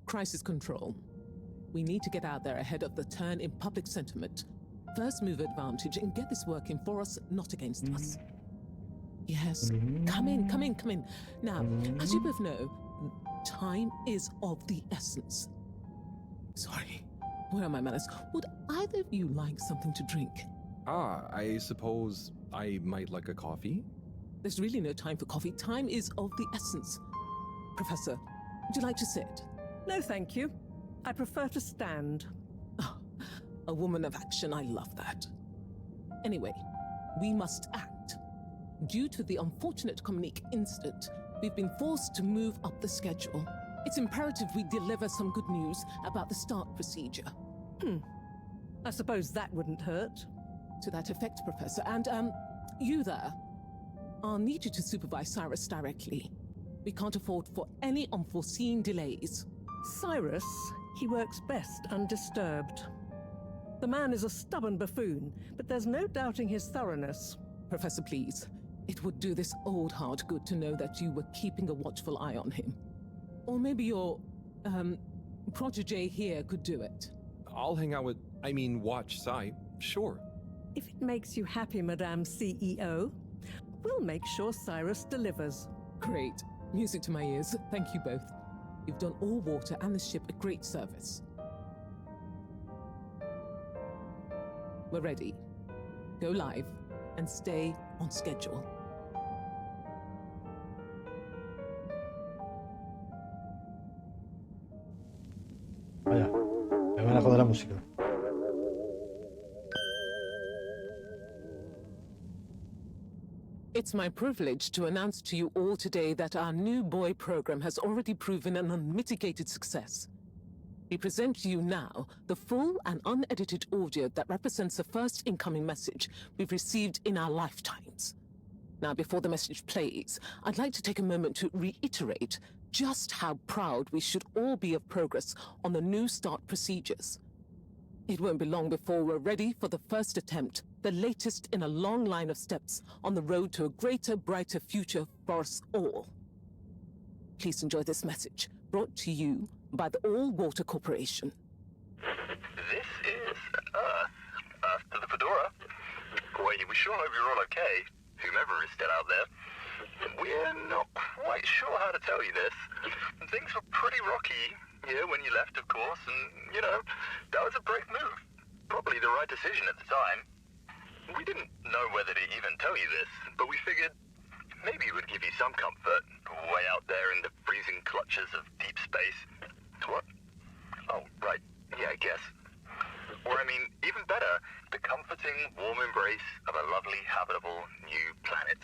S15: Crisis control. We need to get out there ahead of the turn in public sentiment. First move advantage and get this working for us, not against us. Yes, come in, come in, come in. Now, as you both know, time is of the essence. Sorry, where are my manners? Would either of you like something to drink?
S4: I suppose I might like a coffee?
S15: There's really no time for coffee. Time is of the essence. Professor, would you like to sit?
S10: No, thank you. I prefer to stand.
S15: Oh, a woman of action, I love that. Anyway, we must act. Due to the unfortunate Communique incident, we've been forced to move up the schedule. It's imperative we deliver some good news about the start procedure.
S10: I suppose that wouldn't hurt.
S15: To that effect, Professor. And, you there. I'll need you to supervise Cyrus directly. We can't afford for any unforeseen delays.
S10: Cyrus, he works best undisturbed. The man is a stubborn buffoon, but there's no doubting his thoroughness.
S15: Professor, please. It would do this old heart good to know that you were keeping a watchful eye on him. Or maybe your, protege here could do it.
S4: I'll hang out with, watch Cy, sure.
S10: If it makes you happy, Madame CEO, we'll make sure Cyrus delivers.
S15: Great. Music to my ears. Thank you both. You've done Allwater and the ship a great service. We're ready. Go live and stay on schedule.
S1: Vaya, me van a joder la música.
S15: It's my privilege to announce to you all today that our new boy program has already proven an unmitigated success. We present to you now the full and unedited audio that represents the first incoming message we've received in our lifetimes. Now, before the message plays, I'd like to take a moment to reiterate just how proud we should all be of progress on the new start procedures. It won't be long before we're ready for the first attempt, the latest in a long line of steps on the road to a greater, brighter future for us all. Please enjoy this message, brought to you by the Allwater Corporation.
S21: This is Earth to the Fedora. We sure hope you're all okay, whomever is still out there. We're not quite sure how to tell you this. Things were pretty rocky here when you left, of course, and, that was a brave move. Probably the right decision at the time. We didn't know whether to even tell you this, but we figured maybe it would give you some comfort, way out there in the freezing clutches of deep space. What? Oh, right. Yeah, I guess. Or, even better, the comfort comforting, warm embrace of a lovely, habitable new planet.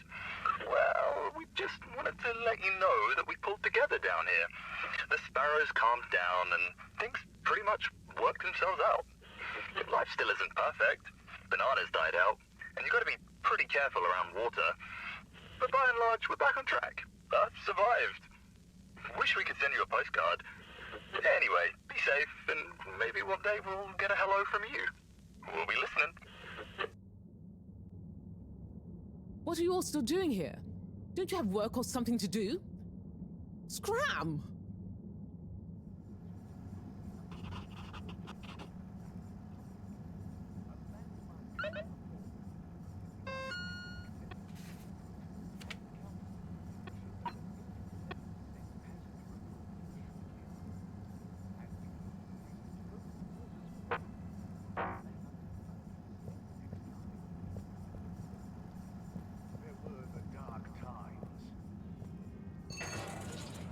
S21: Well, we just wanted to let you know that we pulled together down here. The sparrows calmed down and things pretty much worked themselves out. Life still isn't perfect. Bananas died out, and you've got to be pretty careful around water. But by and large, we're back on track. I've survived. Wish we could send you a postcard. Anyway, be safe, and maybe one day we'll get a hello from you. We'll be listening.
S15: What are you all still doing here? Don't you have work or something to do? Scram!
S11: There were the dark times.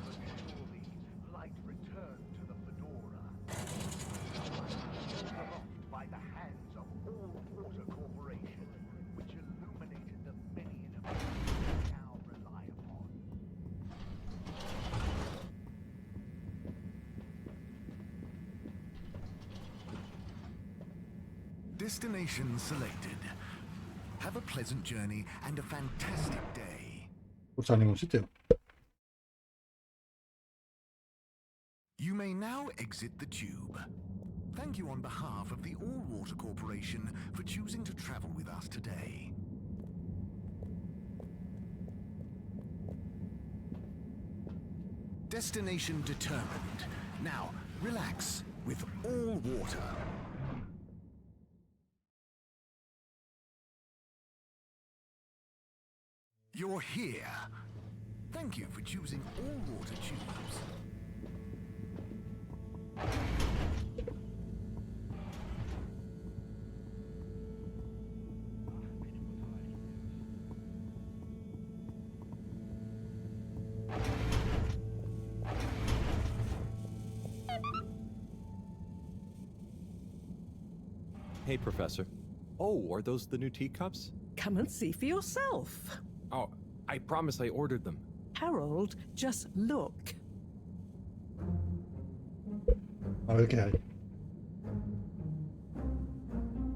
S11: But surely light returned to the Fedora. Aloft by the hands of All Water Corporation, which illuminated the many innovations we now rely upon.
S8: Destination selected. Have a pleasant journey and a fantastic day.
S1: Pulsa en ningún sitio.
S8: You may now exit the tube. Thank you on behalf of the All Water Corporation for choosing to travel with us today. Destination determined. Now, relax with All Water. You're here. Thank you for choosing All Water Tubes.
S4: Hey, Professor. Oh, are those the new teacups?
S10: Come and see for yourself.
S4: Oh, I promise I ordered them.
S10: Harold, just look.
S1: A ver qué hay.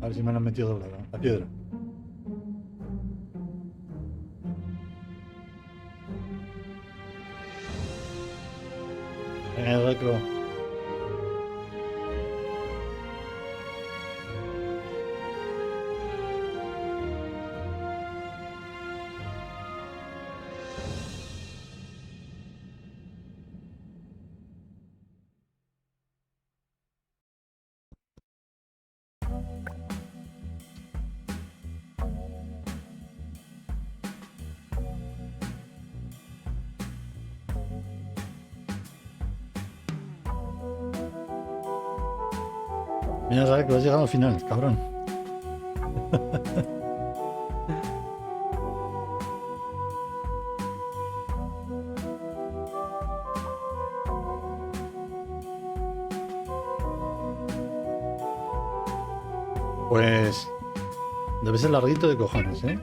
S1: A ver si me lo han metido doblada. La piedra. Recro. Mira, sabes que lo has llegado al final, cabrón. Pues debe ser larguito de cojones, ¿eh?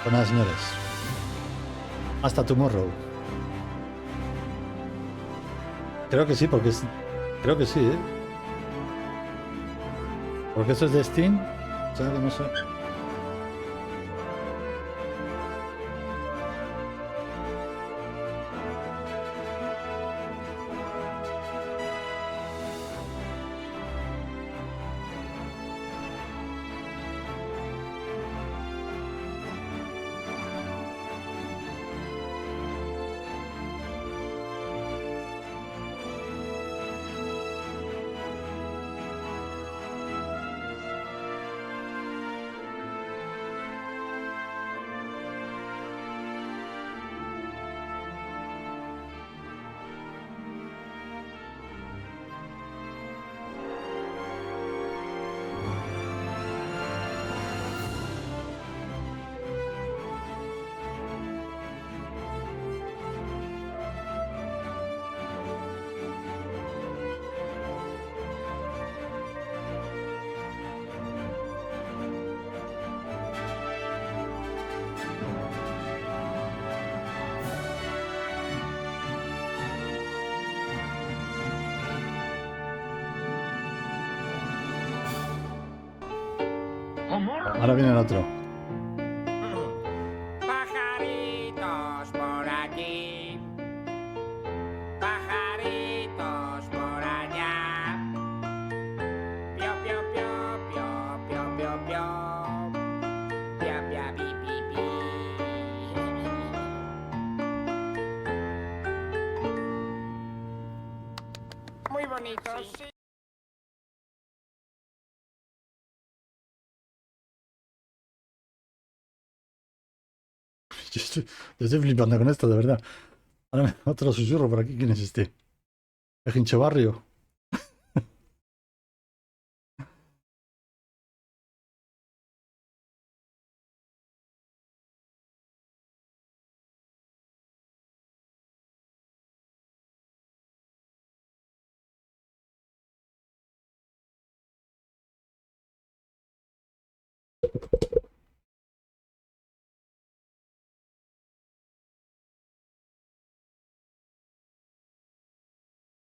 S1: Pues nada, señores. Hasta tomorrow. Creo que sí, porque es... Creo que sí, ¿eh? Porque esto es de Steam. O sea, que no sé. Ahora viene el otro.
S9: Pajaritos por aquí, pajaritos por allá. Pio, pio, pio, pio, pio, pio, pio. Pia, pia, pi, pi, pi. Muy bonitos, sí.
S1: Yo estoy flipando con esto, de verdad. Ahora otro susurro por aquí. ¿Quién es este? ¿El Hinche Barrio?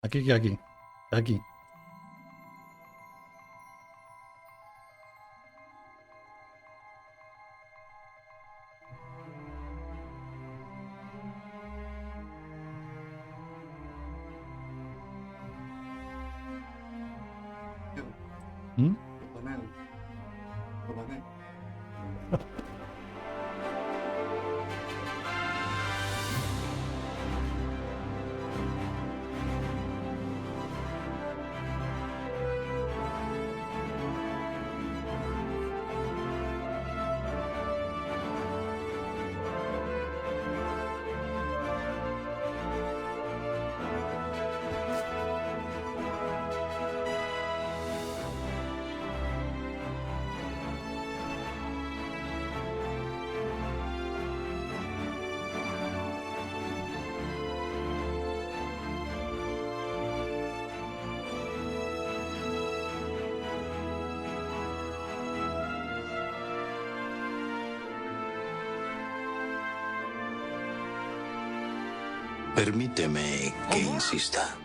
S1: Aquí, que aquí. Aquí. ¿Mm?
S22: Permíteme que insista.